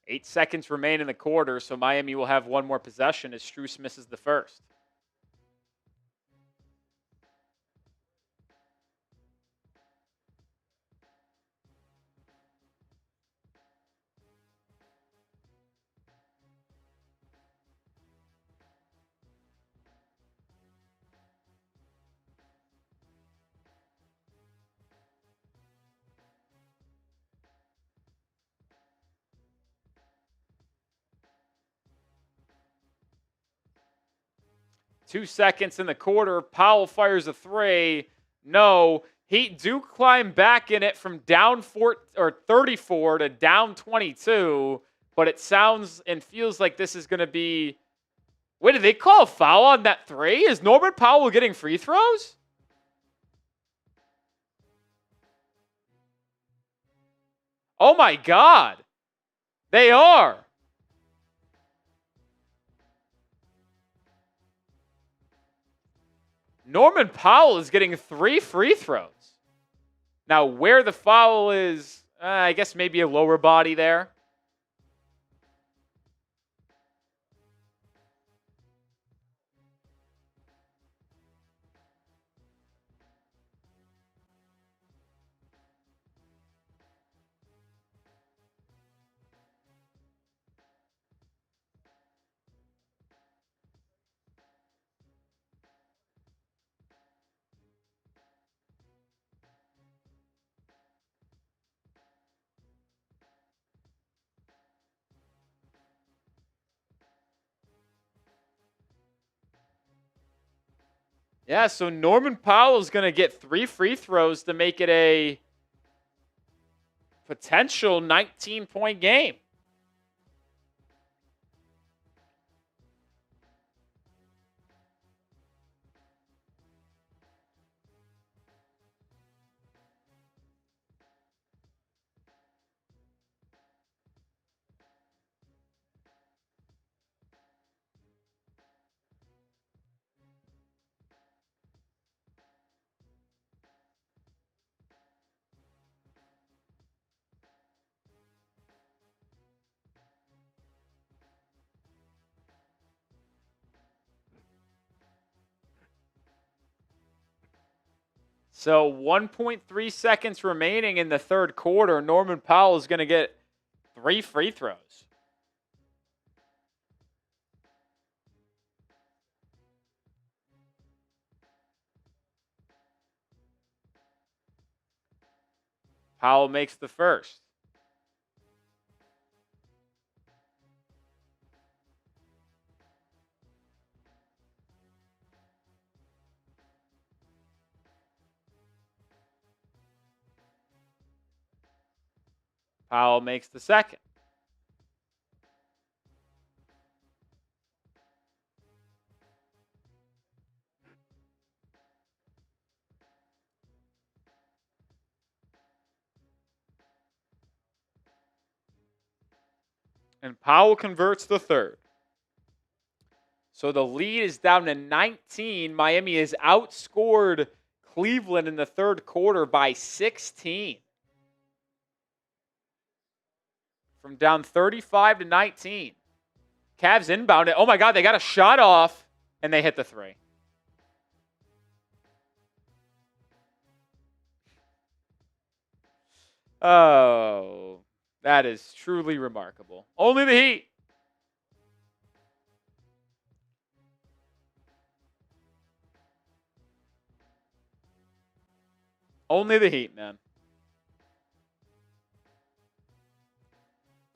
Eight seconds remain in the quarter, so Miami will have one more possession as Strus misses the first. Two seconds in the quarter. Powell fires a three. No. Heat do climb back in it from down 34 to down 22, but it sounds and feels like this is going to be. Wait, did they call a foul on that three? Is Norman Powell getting free throws? Oh my God. They are. Norman Powell is getting 3 free throws. Now, where the foul is, I guess maybe a lower body there. Yeah, so Norman Powell is going to get 3 free throws to make it a potential 19-point game. So 1.3 seconds remaining in the third quarter. Norman Powell is going to get 3 free throws. Powell makes the first. Powell makes the second. And Powell converts the third. So the lead is down to 19. Miami has outscored Cleveland in the third quarter by 16. From down 35 to 19. Cavs inbound it. Oh my God, they got a shot off, and they hit the three. Oh, that is truly remarkable. Only the Heat. Only the Heat, man.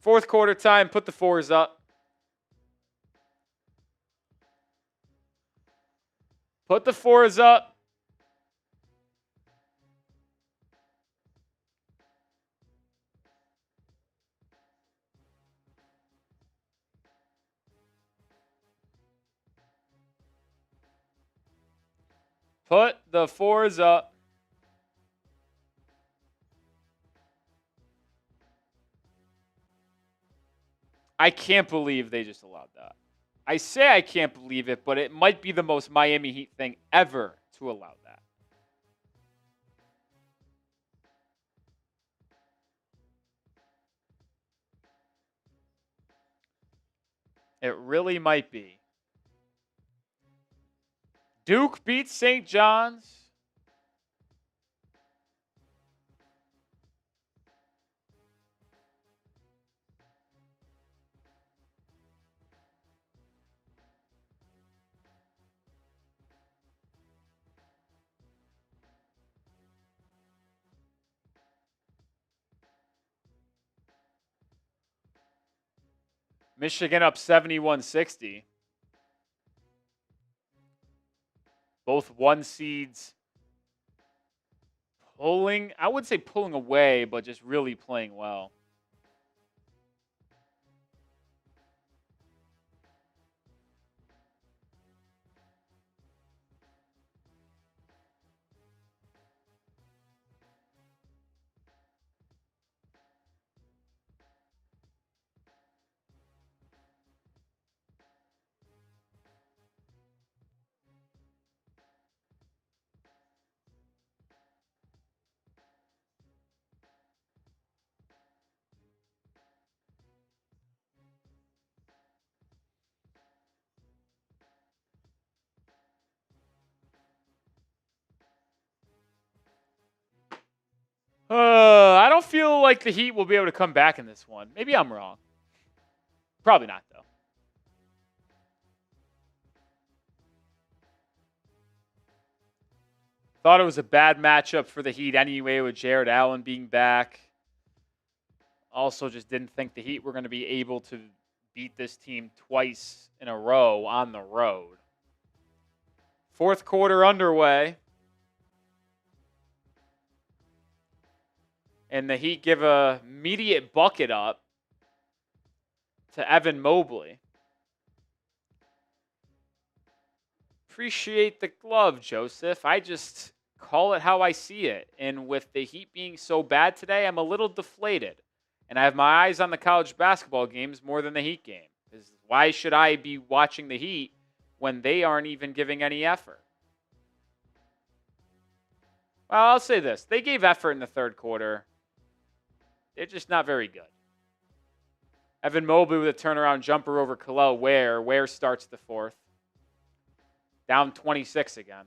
Fourth quarter time, put the fours up. Put the fours up. Put the fours up. I can't believe they just allowed that. I say I can't believe it, but it might be the most Miami Heat thing ever to allow that. It really might be. Duke beats St. John's. Michigan up 71-60. Both one seeds pulling, I would say pulling away, but just really playing well. I don't feel like the Heat will be able to come back in this one. Maybe I'm wrong. Probably not, though. Thought it was a bad matchup for the Heat anyway with Jared Allen being back. Also just didn't think the Heat were going to be able to beat this team twice in a row on the road. Fourth quarter underway. And the Heat give a immediate bucket up to Evan Mobley. Appreciate the glove, Joseph. I just call it how I see it. And with the Heat being so bad today, I'm a little deflated. And I have my eyes on the college basketball games more than the Heat game. Why should I be watching the Heat when they aren't even giving any effort? Well, I'll say this. They gave effort in the third quarter. They're just not very good. Evan Mobley with a turnaround jumper over Kel'el Ware. Ware starts the fourth. Down 26 again.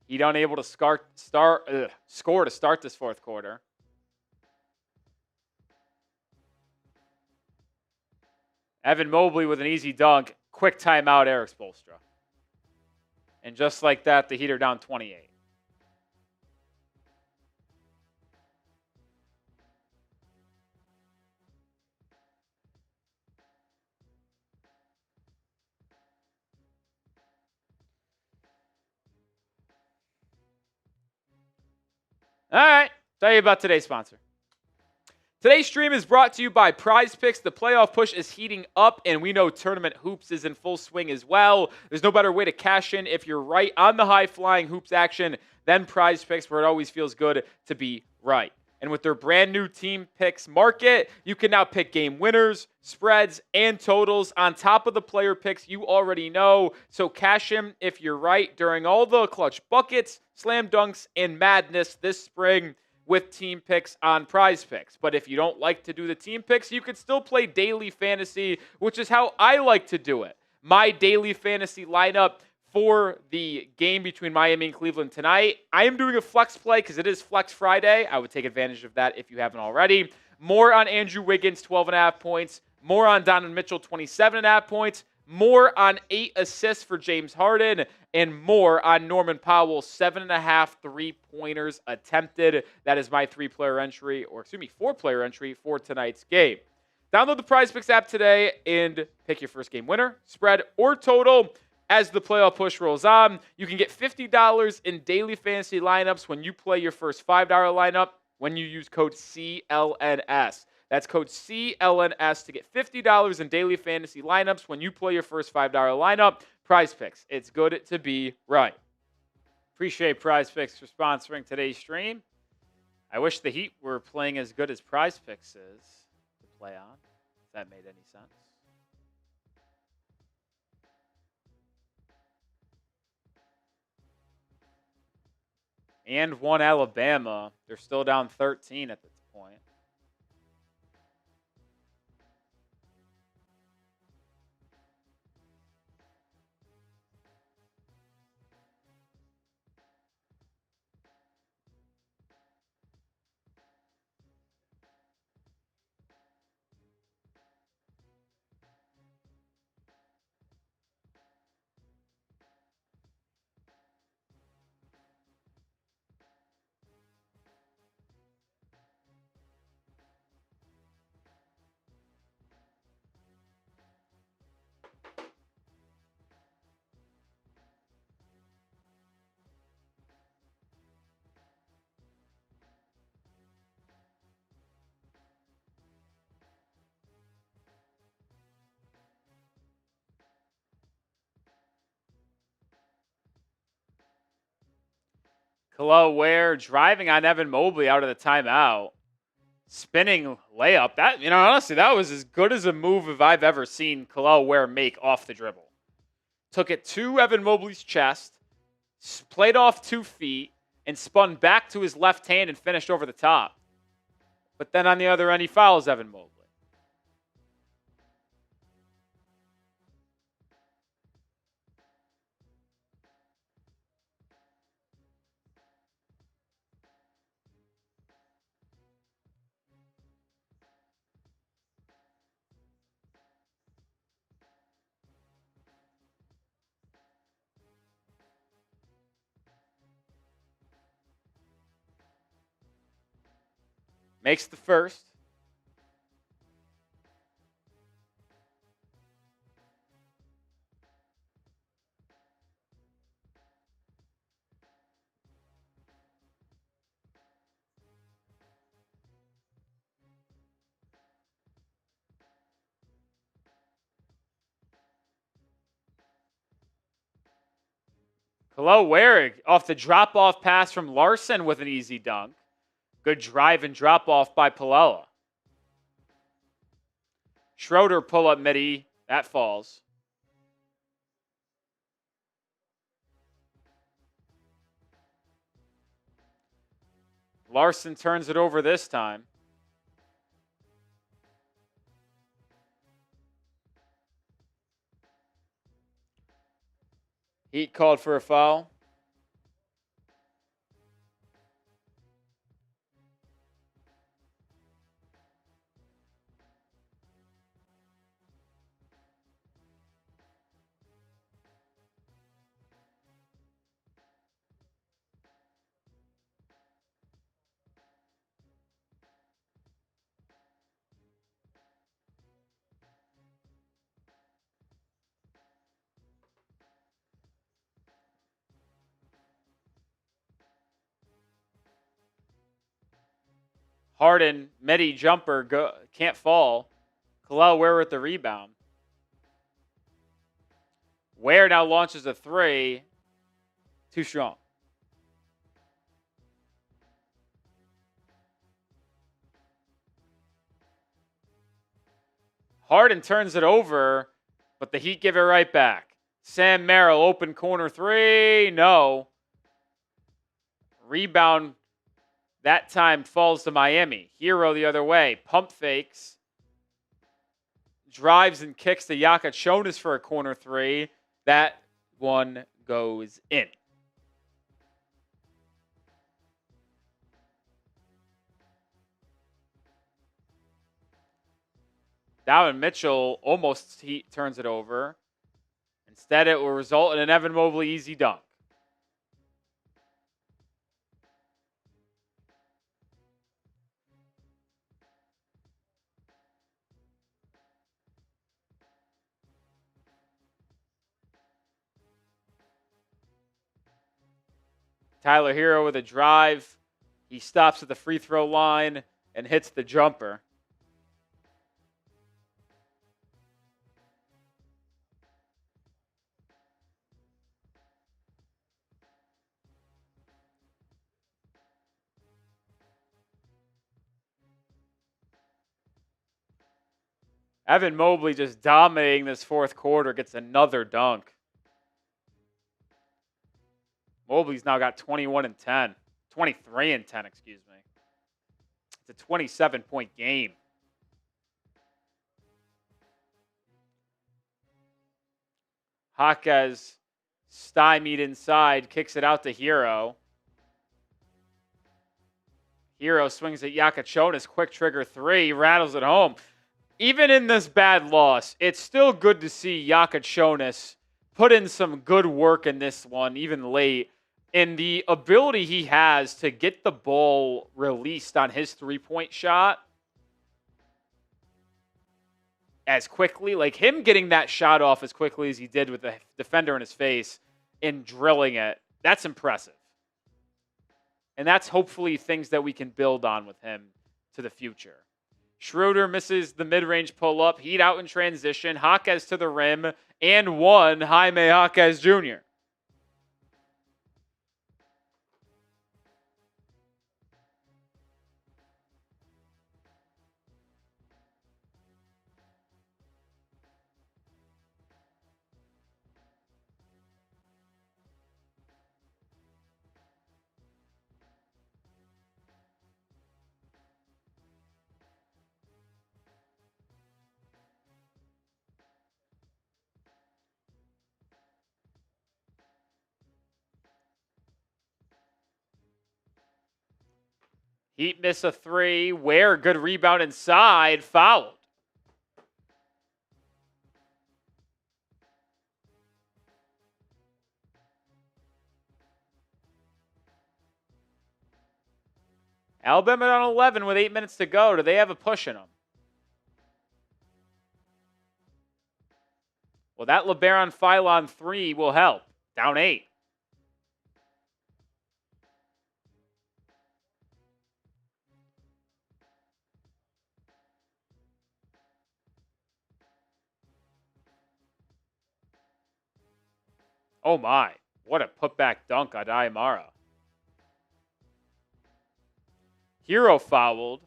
Heat unable to score to start this fourth quarter. Evan Mobley with an easy dunk. Quick timeout, Eric Spoelstra. And just like that, the Heat are down 28. All right, tell you about today's sponsor. Today's stream is brought to you by Prize Picks. The playoff push is heating up, and we know Tournament Hoops is in full swing as well. There's no better way to cash in if you're right on the high-flying hoops action than Prize Picks, where it always feels good to be right. And with their brand new Team Picks market, you can now pick game winners, spreads, and totals on top of the player picks you already know. So cash in if you're right during all the clutch buckets, slam dunks, and madness this spring with team picks on Prize Picks. But if you don't like to do the team picks, you could still play daily fantasy, which is how I like to do it. My daily fantasy lineup for the game between Miami and Cleveland tonight. I am doing a flex play because it is Flex Friday. I would take advantage of that if you haven't already. More on Andrew Wiggins, 12.5 points. More on Donovan Mitchell, 27.5 points. More on 8 assists for James Harden. And more on Norman Powell, 7.5 3-pointers attempted. That is my 4-player entry for tonight's game. Download the Prize Picks app today and pick your first game winner, spread, or total. As the playoff push rolls on, you can get $50 in daily fantasy lineups when you play your first $5 lineup when you use code CLNS. That's code CLNS to get $50 in daily fantasy lineups when you play your first $5 lineup. Prize Picks. It's good to be right. Appreciate Prize Picks for sponsoring today's stream. I wish the Heat were playing as good as Prize Picks is to play on, if that made any sense. And won Alabama. They're still down 13 at this point. Kel'el Ware driving on Evan Mobley out of the timeout. Spinning layup. That, honestly, that was as good as a move as I've ever seen Kel'el Ware make off the dribble. Took it to Evan Mobley's chest, played off 2 feet, and spun back to his left hand and finished over the top. But then on the other end, he fouls Evan Mobley. Makes the first. Kel'el Ware off the drop-off pass from Larsson with an easy dunk. Good drive and drop-off by Pelle. Schroeder pull-up midi. That falls. Larsson turns it over this time. Heat called for a foul. Harden, midi jumper, can't fall. Kel'el Ware with the rebound. Ware now launches a 3. Too strong. Harden turns it over, but the Heat give it right back. Sam Merrill, open corner 3. No. Rebound That time falls to Miami. Herro the other way. Pump fakes. Drives and kicks to Jakucionis for a corner three. That one goes in. Davion Mitchell almost turns it over. Instead, it will result in an Evan Mobley easy dunk. Tyler Herro with a drive. He stops at the free throw line and hits the jumper. Evan Mobley just dominating this fourth quarter, gets another dunk. Mobley's now got 21 and 10. 23 and 10, excuse me. It's a 27-point game. Jaquez stymied inside, kicks it out to Herro. Herro swings at Jakucionis, quick trigger three, rattles it home. Even in this bad loss, it's still good to see Jakucionis put in some good work in this one, even late. And the ability he has to get the ball released on his three-point shot as quickly, like him getting that shot off as quickly as he did with the defender in his face and drilling it, that's impressive. And that's hopefully things that we can build on with him to the future. Schroeder misses the mid-range pull-up. Heat out in transition. Jaquez to the rim. And one, Jaime Jaquez Jr. Heat miss a three. Ware, good rebound inside. Fouled. Alabama on 11 with 8 minutes to go. Do they have a push in them? Well, that LeBaron Philon three will help. Down 8. Oh my. What a putback dunk on Aymara. Herro fouled.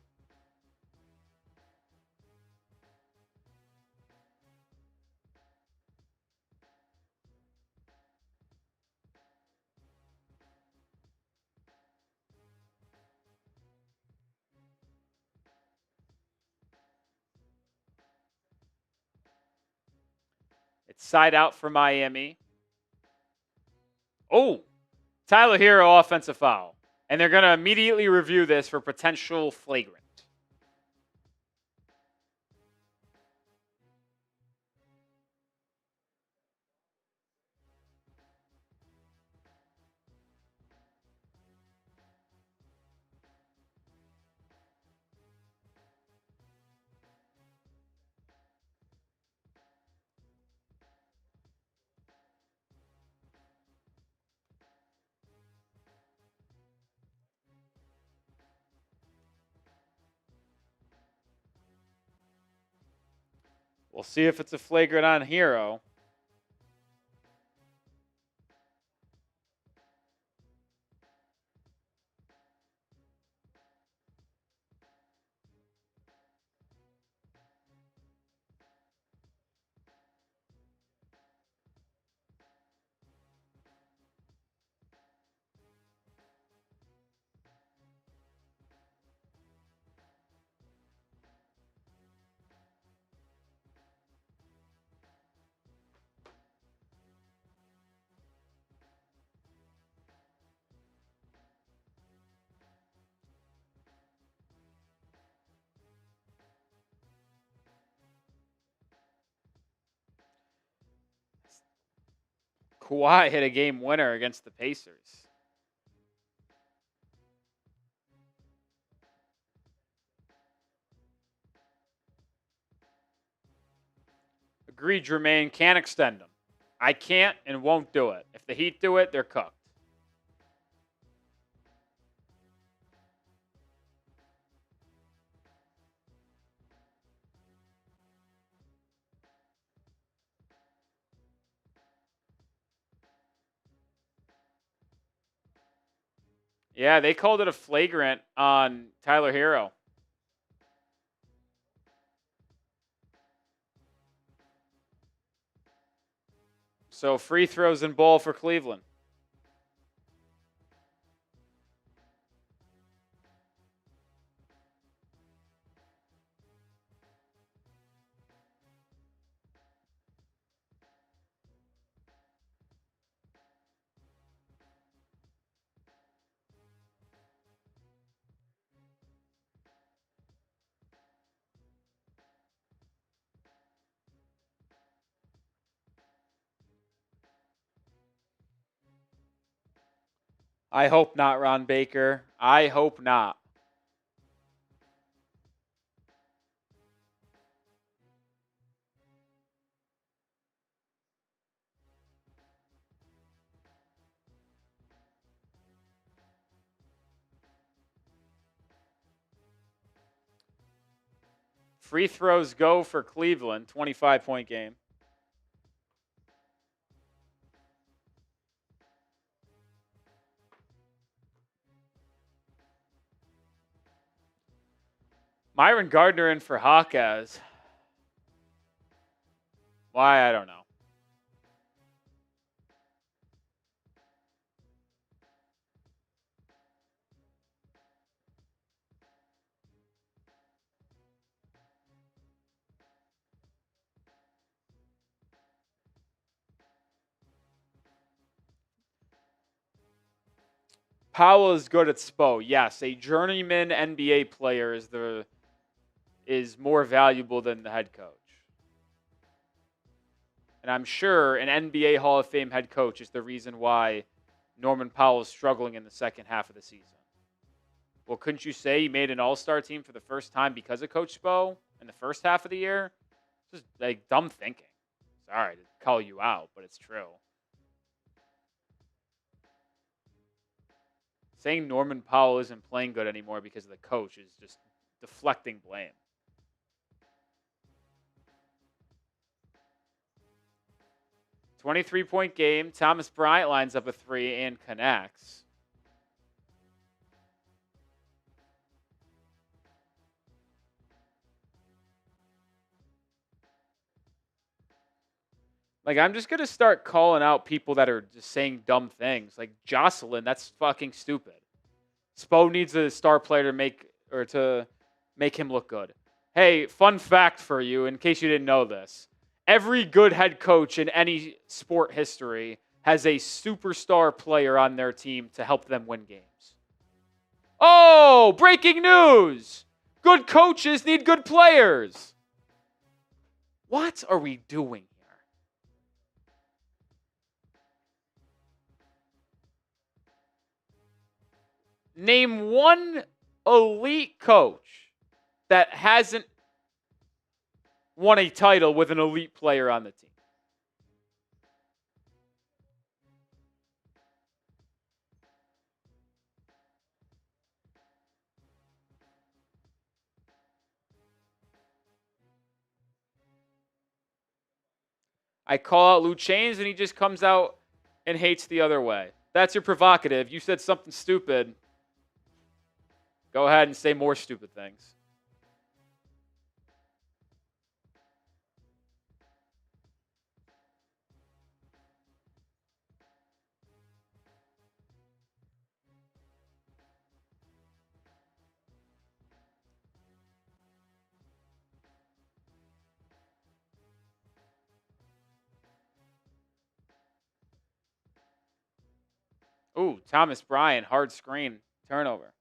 It's side out for Miami. Oh, Tyler Herro offensive foul. And they're going to immediately review this for potential flagrant. We'll see if it's a flagrant on Herro. Kawhi hit a game winner against the Pacers. Agreed, Jermaine. Can't extend them. I can't and won't do it. If the Heat do it, they're cooked. Yeah, they called it a flagrant on Tyler Herro. So free throws and ball for Cleveland. I hope not, Ron Baker. I hope not. Free throws go for Cleveland. 25-point game. Myron Gardner in for Jaquez. Why? I don't know. Powell is good at SPO. Yes, a journeyman NBA player is more valuable than the head coach. And I'm sure an NBA Hall of Fame head coach is the reason why Norman Powell is struggling in the second half of the season. Well, couldn't you say he made an all-star team for the first time because of Coach Spo in the first half of the year? Just like dumb thinking. Sorry to call you out, but it's true. Saying Norman Powell isn't playing good anymore because of the coach is just deflecting blame. 23-point game. Thomas Bryant lines up a three and connects. Like, I'm just going to start calling out people that are just saying dumb things. Like, Jocelyn, that's fucking stupid. Spo needs a star player to make him look good. Hey, fun fact for you, in case you didn't know this. Every good head coach in any sport history has a superstar player on their team to help them win games. Oh, breaking news! Good coaches need good players. What are we doing? Name one elite coach that hasn't won a title with an elite player on the team. I call out Lou Chains and he just comes out and hates the other way. That's your provocative. You said something stupid. Go ahead and say more stupid things. Ooh, Thomas Bryant, hard screen, turnover.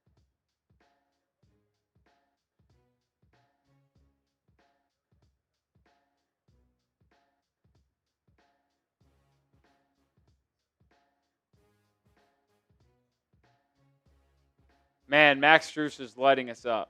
Man, Max Strus is lighting us up.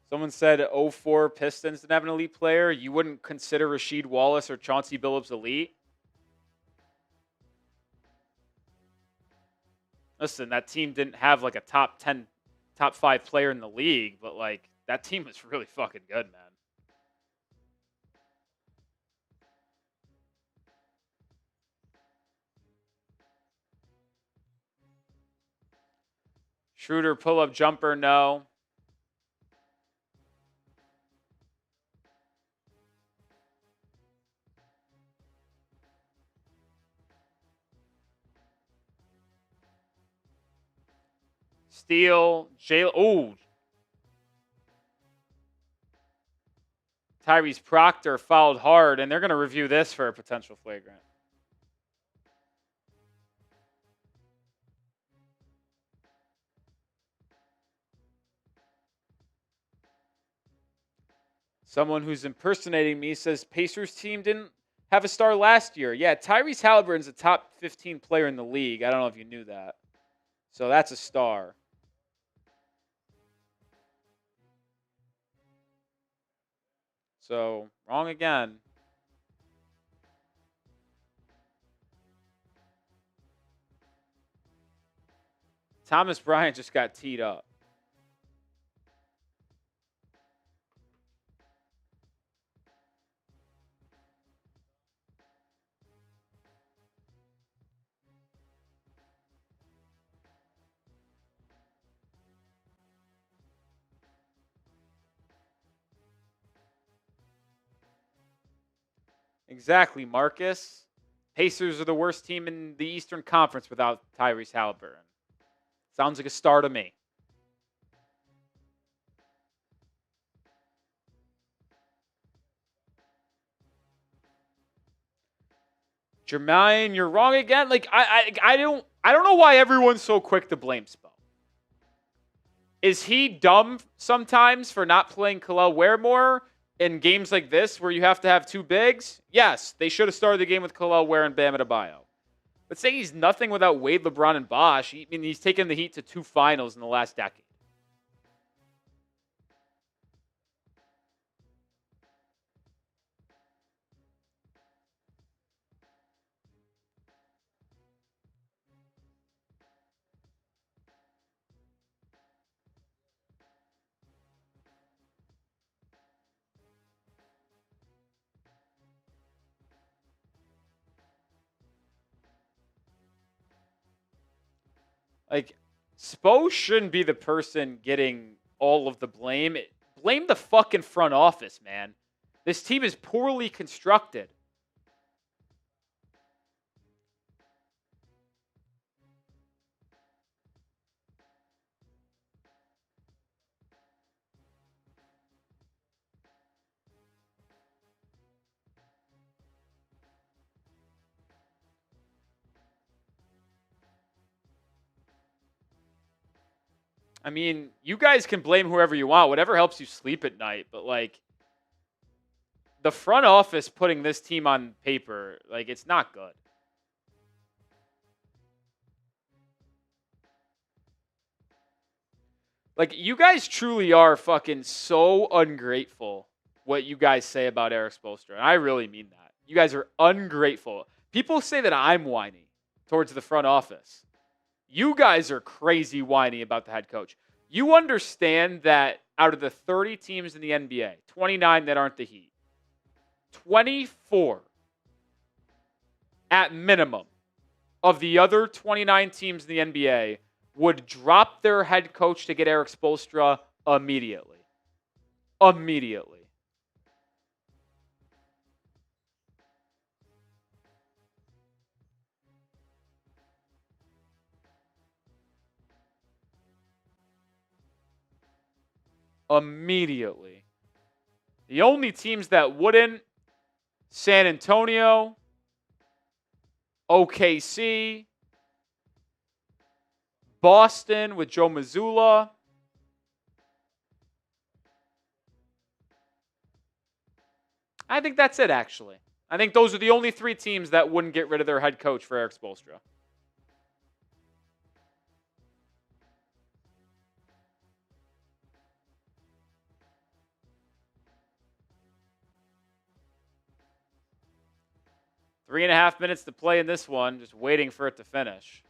Someone said 04 Pistons didn't have an elite player. You wouldn't consider Rasheed Wallace or Chauncey Billups elite? Listen, that team didn't have like a top 10, top 5 player in the league, but like that team was really fucking good, man. Schroeder pull-up jumper, no. Steal, ooh. Tyrese Proctor fouled hard, and they're going to review this for a potential flagrant. Someone who's impersonating me says Pacers team didn't have a star last year. Yeah, Tyrese Halliburton's a top 15 player in the league. I don't know if you knew that. So that's a star. So, wrong again. Thomas Bryant just got teed up. Exactly, Marcus. Pacers are the worst team in the Eastern Conference without Tyrese Halliburton. Sounds like a star to me. Jermaine, you're wrong again. Like I don't know why everyone's so quick to blame Spo. Is he dumb sometimes for not playing Kel'el Ware more in games like this where you have to have two bigs? Yes, they should have started the game with Kel'el Ware and Bam Adebayo. But say he's nothing without Wade, LeBron, and Bosh. I mean, he's taken the Heat to 2 finals in the last decade. Like, Spo shouldn't be the person getting all of the blame. Blame the fucking front office, man. This team is poorly constructed. I mean, you guys can blame whoever you want, whatever helps you sleep at night, but like the front office putting this team on paper, like it's not good. Like you guys truly are fucking so ungrateful what you guys say about Eric Spoelstra. And I really mean that. You guys are ungrateful. People say that I'm whiny towards the front office. You guys are crazy whiny about the head coach. You understand that out of the 30 teams in the NBA, 29 that aren't the Heat, 24 at minimum of the other 29 teams in the NBA would drop their head coach to get Eric Spoelstra immediately. Immediately. immediately. The only teams that wouldn't, San Antonio, OKC, Boston with Joe Mazzulla. I think that's it, actually. I think those are the only 3 teams that wouldn't get rid of their head coach for Erik Spoelstra. Three and a half minutes to play in this one, just waiting for it to finish.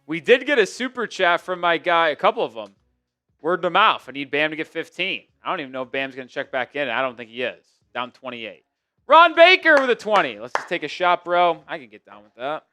We did get a super chat from my guy, a couple of them. Word to mouth. I need Bam to get 15. I don't even know if Bam's going to check back in. I don't think he is. Down 28. Ron Baker with a 20. Let's just take a shot, bro. I can get down with that.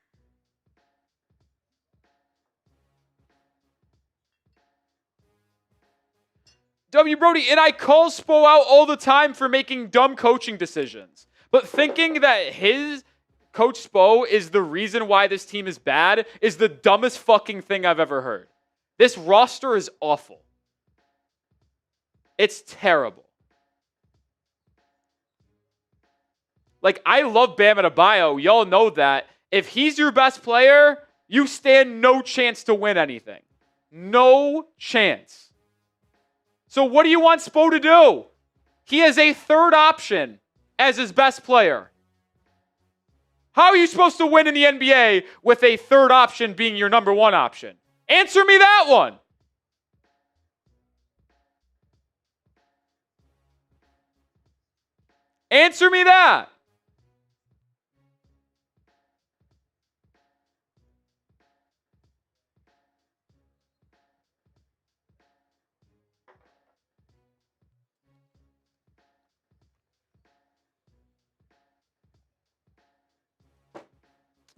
W. Brody, and I call Spo out all the time for making dumb coaching decisions. But thinking that his Coach Spo is the reason why this team is bad is the dumbest fucking thing I've ever heard. This roster is awful. It's terrible. Like, I love Bam Adebayo. Y'all know that. If he's your best player, you stand no chance to win anything. No chance. So what do you want Spo to do? He has a third option as his best player. How are you supposed to win in the NBA with a third option being your number one option? Answer me that one. Answer me that.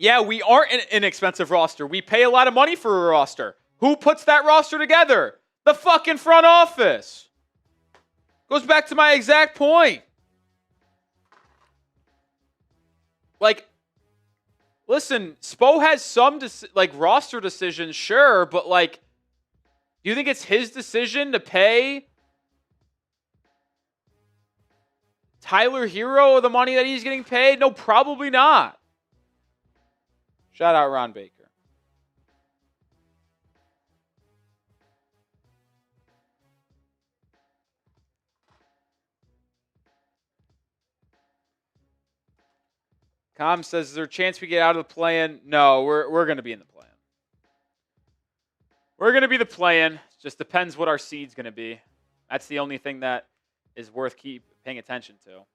Yeah, we aren't an inexpensive roster. We pay a lot of money for a roster. Who puts that roster together? The fucking front office. Goes back to my exact point. Like, listen, Spo has some roster decisions, sure, but like, do you think it's his decision to pay Tyler Herro the money that he's getting paid? No, probably not. Shout out Ron Baker. Com says, is there a chance we get out of the play-in? No, we're going to be in the play-in. We're going to be the play-in. Just depends what our seed's going to be. That's the only thing that is worth paying attention to.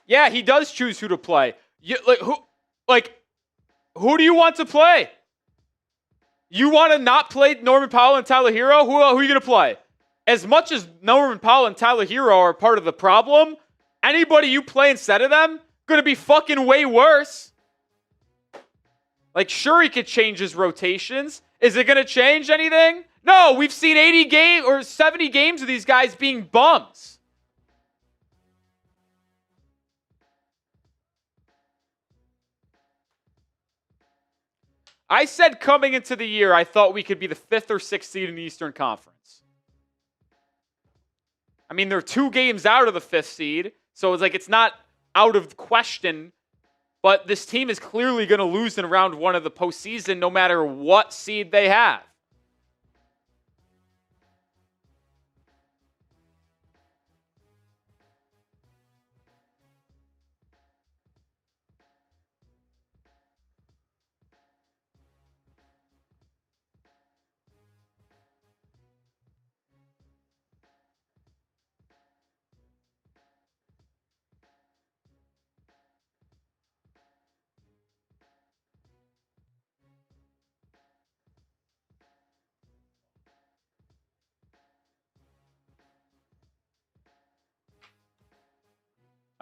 Yeah, he does choose who to play. Who do you want to play? You want to not play Norman Powell and Tyler Herro? Who are you going to play? As much as Norman Powell and Tyler Herro are part of the problem, anybody you play instead of them going to be fucking way worse. Like, sure, he could change his rotations. Is it going to change anything? No, we've seen 80 games or 70 games of these guys being bums. I said coming into the year, I thought we could be the 5th or 6th seed in the Eastern Conference. I mean, they're 2 games out of the 5th seed, so it's not out of question, but this team is clearly going to lose in round 1 of the postseason no matter what seed they have.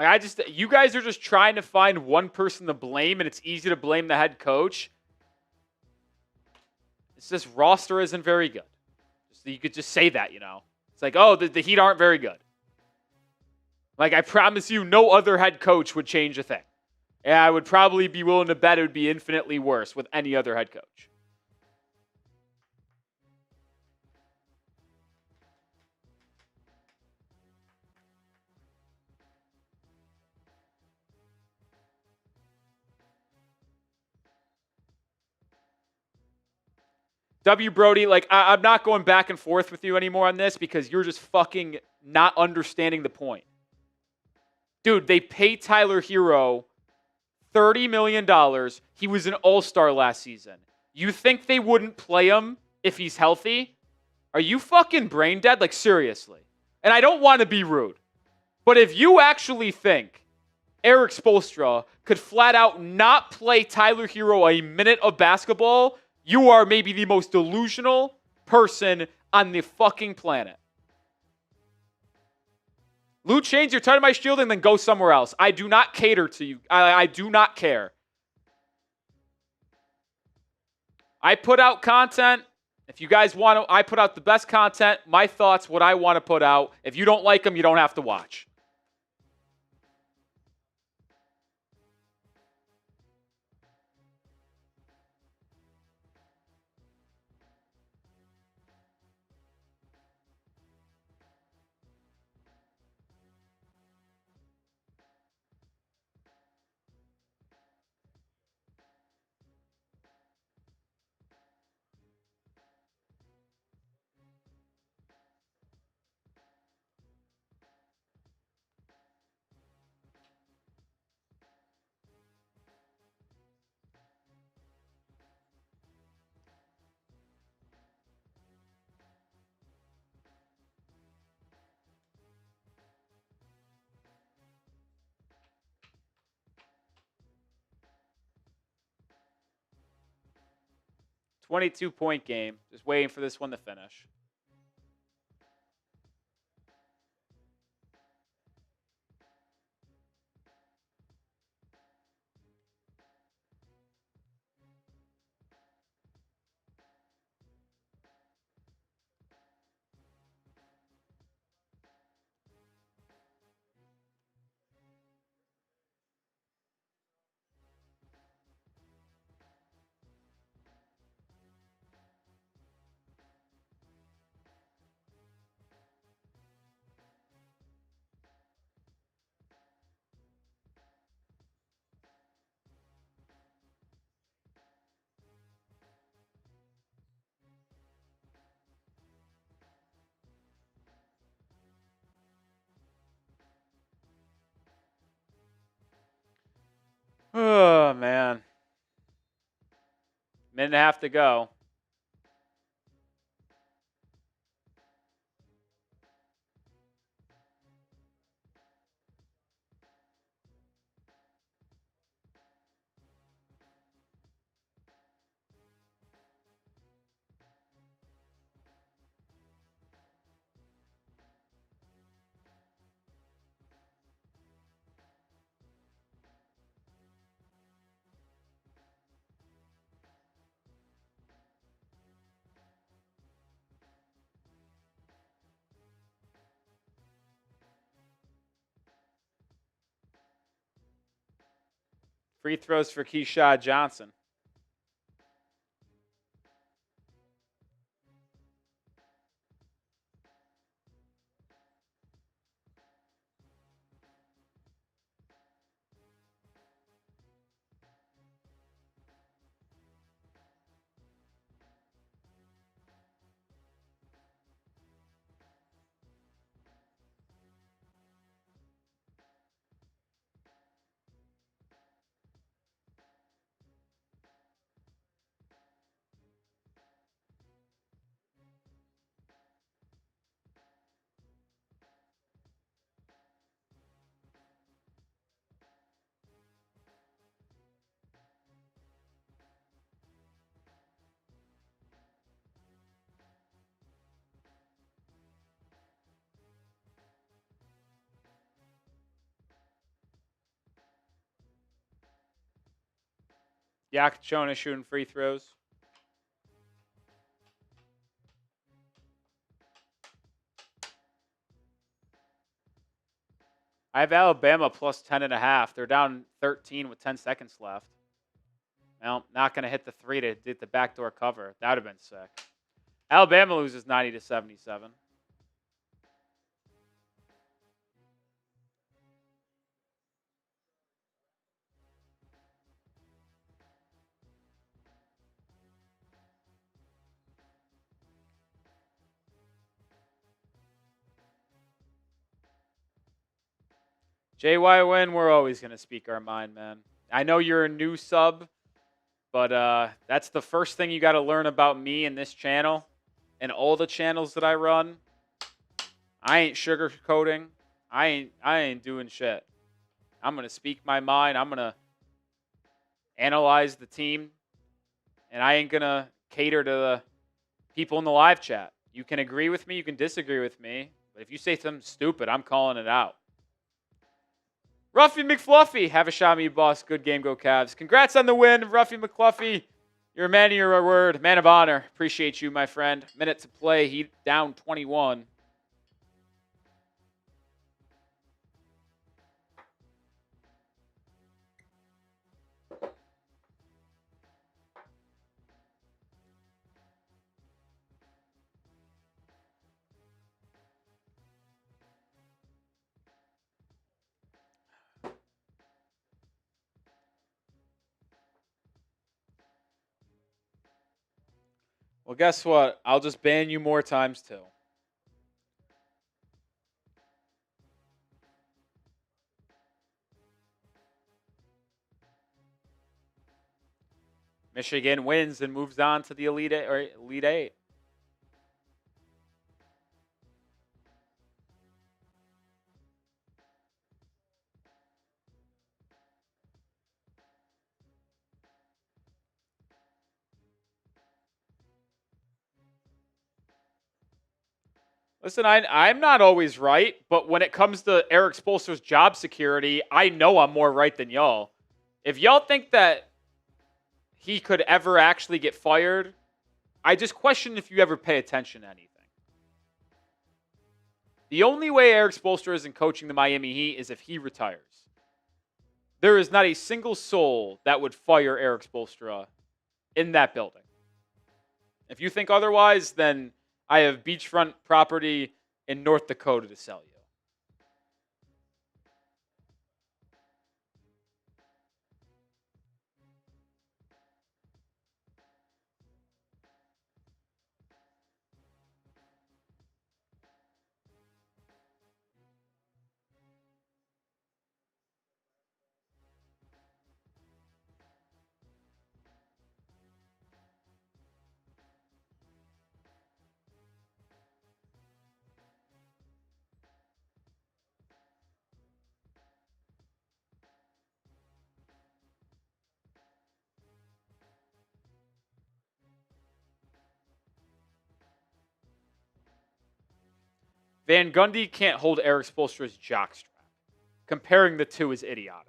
Like you guys are just trying to find one person to blame, and it's easy to blame the head coach. It's this roster isn't very good. You could just say that, It's like, oh, the Heat aren't very good. Like, I promise you, no other head coach would change a thing. And I would probably be willing to bet it would be infinitely worse with any other head coach. W. Brody, like, I'm not going back and forth with you anymore on this because you're just fucking not understanding the point. Dude, they paid Tyler Herro $30 million. He was an all-star last season. You think they wouldn't play him if he's healthy? Are you fucking brain dead? Like, seriously. And I don't want to be rude, but if you actually think Eric Spoelstra could flat out not play Tyler Herro a minute of basketball, you are maybe the most delusional person on the fucking planet. Lou, change your title of my shield and then go somewhere else. I do not cater to you. I do not care. I put out content. If you guys want to, I put out the best content, my thoughts, what I want to put out. If you don't like them, you don't have to watch. .2 game. Just waiting for this one to finish. Oh, man. Minute and a half to go. Free throws for Keshad Johnson. Jakucionis shooting free throws. I have Alabama plus 10.5. They're down 13 with 10 seconds left. Well, not going to hit the three to get the backdoor cover. That would have been sick. Alabama loses 90 to 77. JYWN, we're always going to speak our mind, man. I know you're a new sub, but that's the first thing you got to learn about me and this channel and all the channels that I run. I ain't sugarcoating. I ain't doing shit. I'm going to speak my mind. I'm going to analyze the team, and I ain't going to cater to the people in the live chat. You can agree with me. You can disagree with me. But if you say something stupid, I'm calling it out. Ruffy McFluffy, have a shot me, boss. Good game, go Cavs. Congrats on the win, Ruffy McFluffy. You're a man of your word. Man of honor. Appreciate you, my friend. Minute to play. Heat down 21. Well, guess what? I'll just ban you more times, too. Michigan wins and moves on to the Elite Eight, or Elite Eight. Listen, I'm not always right, but when it comes to Eric Spoelstra's job security, I know I'm more right than y'all. If y'all think that he could ever actually get fired, I just question if you ever pay attention to anything. The only way Eric Spoelstra isn't coaching the Miami Heat is if he retires. There is not a single soul that would fire Eric Spoelstra in that building. If you think otherwise, then I have beachfront property in North Dakota to sell you. Van Gundy can't hold Eric Spoelstra's jockstrap. Comparing the two is idiotic.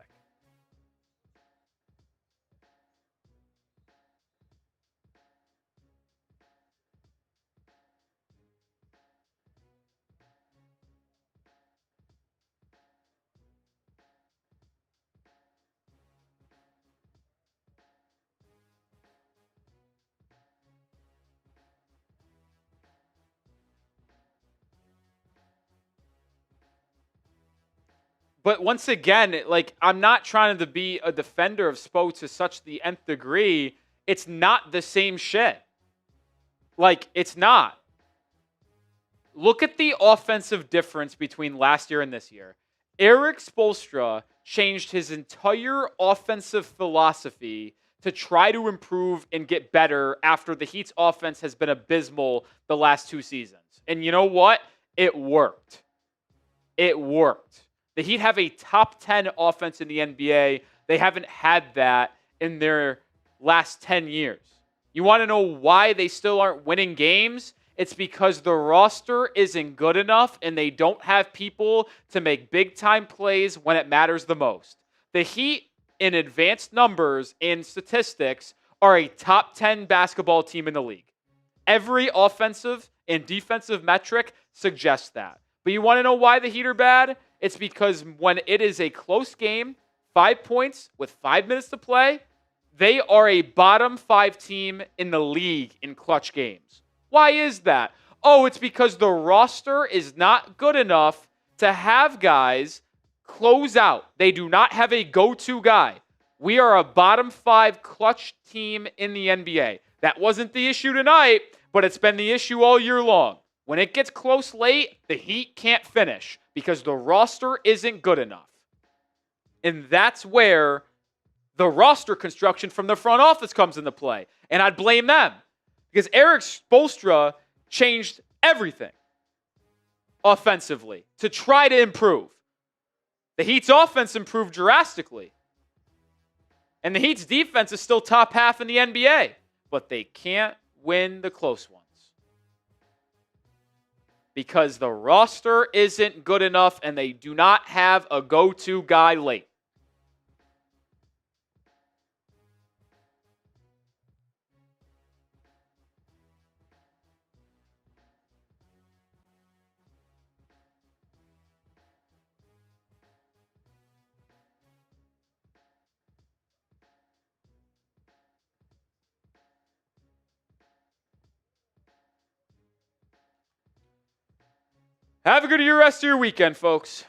But once again, like, I'm not trying to be a defender of Spo to such the nth degree. It's not the same shit. Like, it's not. Look at the offensive difference between last year and this year. Eric Spoelstra changed his entire offensive philosophy to try to improve and get better after the Heat's offense has been abysmal the last two seasons. And you know what? It worked. It worked. The Heat have a top 10 offense in the NBA. They haven't had that in their last 10 years. You want to know why they still aren't winning games? It's because the roster isn't good enough and they don't have people to make big-time plays when it matters the most. The Heat in advanced numbers and statistics, are a top 10 basketball team in the league. Every offensive and defensive metric suggests that. But you want to know why the Heat are bad? It's because when it is a close game, 5 points with 5 minutes to play, they are a bottom 5 team in the league in clutch games. Why is that? Oh, it's because the roster is not good enough to have guys close out. They do not have a go-to guy. We are a bottom 5 clutch team in the NBA. That wasn't the issue tonight, but it's been the issue all year long. When it gets close late, the Heat can't finish because the roster isn't good enough. And that's where the roster construction from the front office comes into play. And I'd blame them because Eric Spoelstra changed everything offensively to try to improve. The Heat's offense improved drastically. And the Heat's defense is still top half in the NBA. But they can't win the close ones. Because the roster isn't good enough and they do not have a go-to guy late. Have a good rest of your weekend, folks.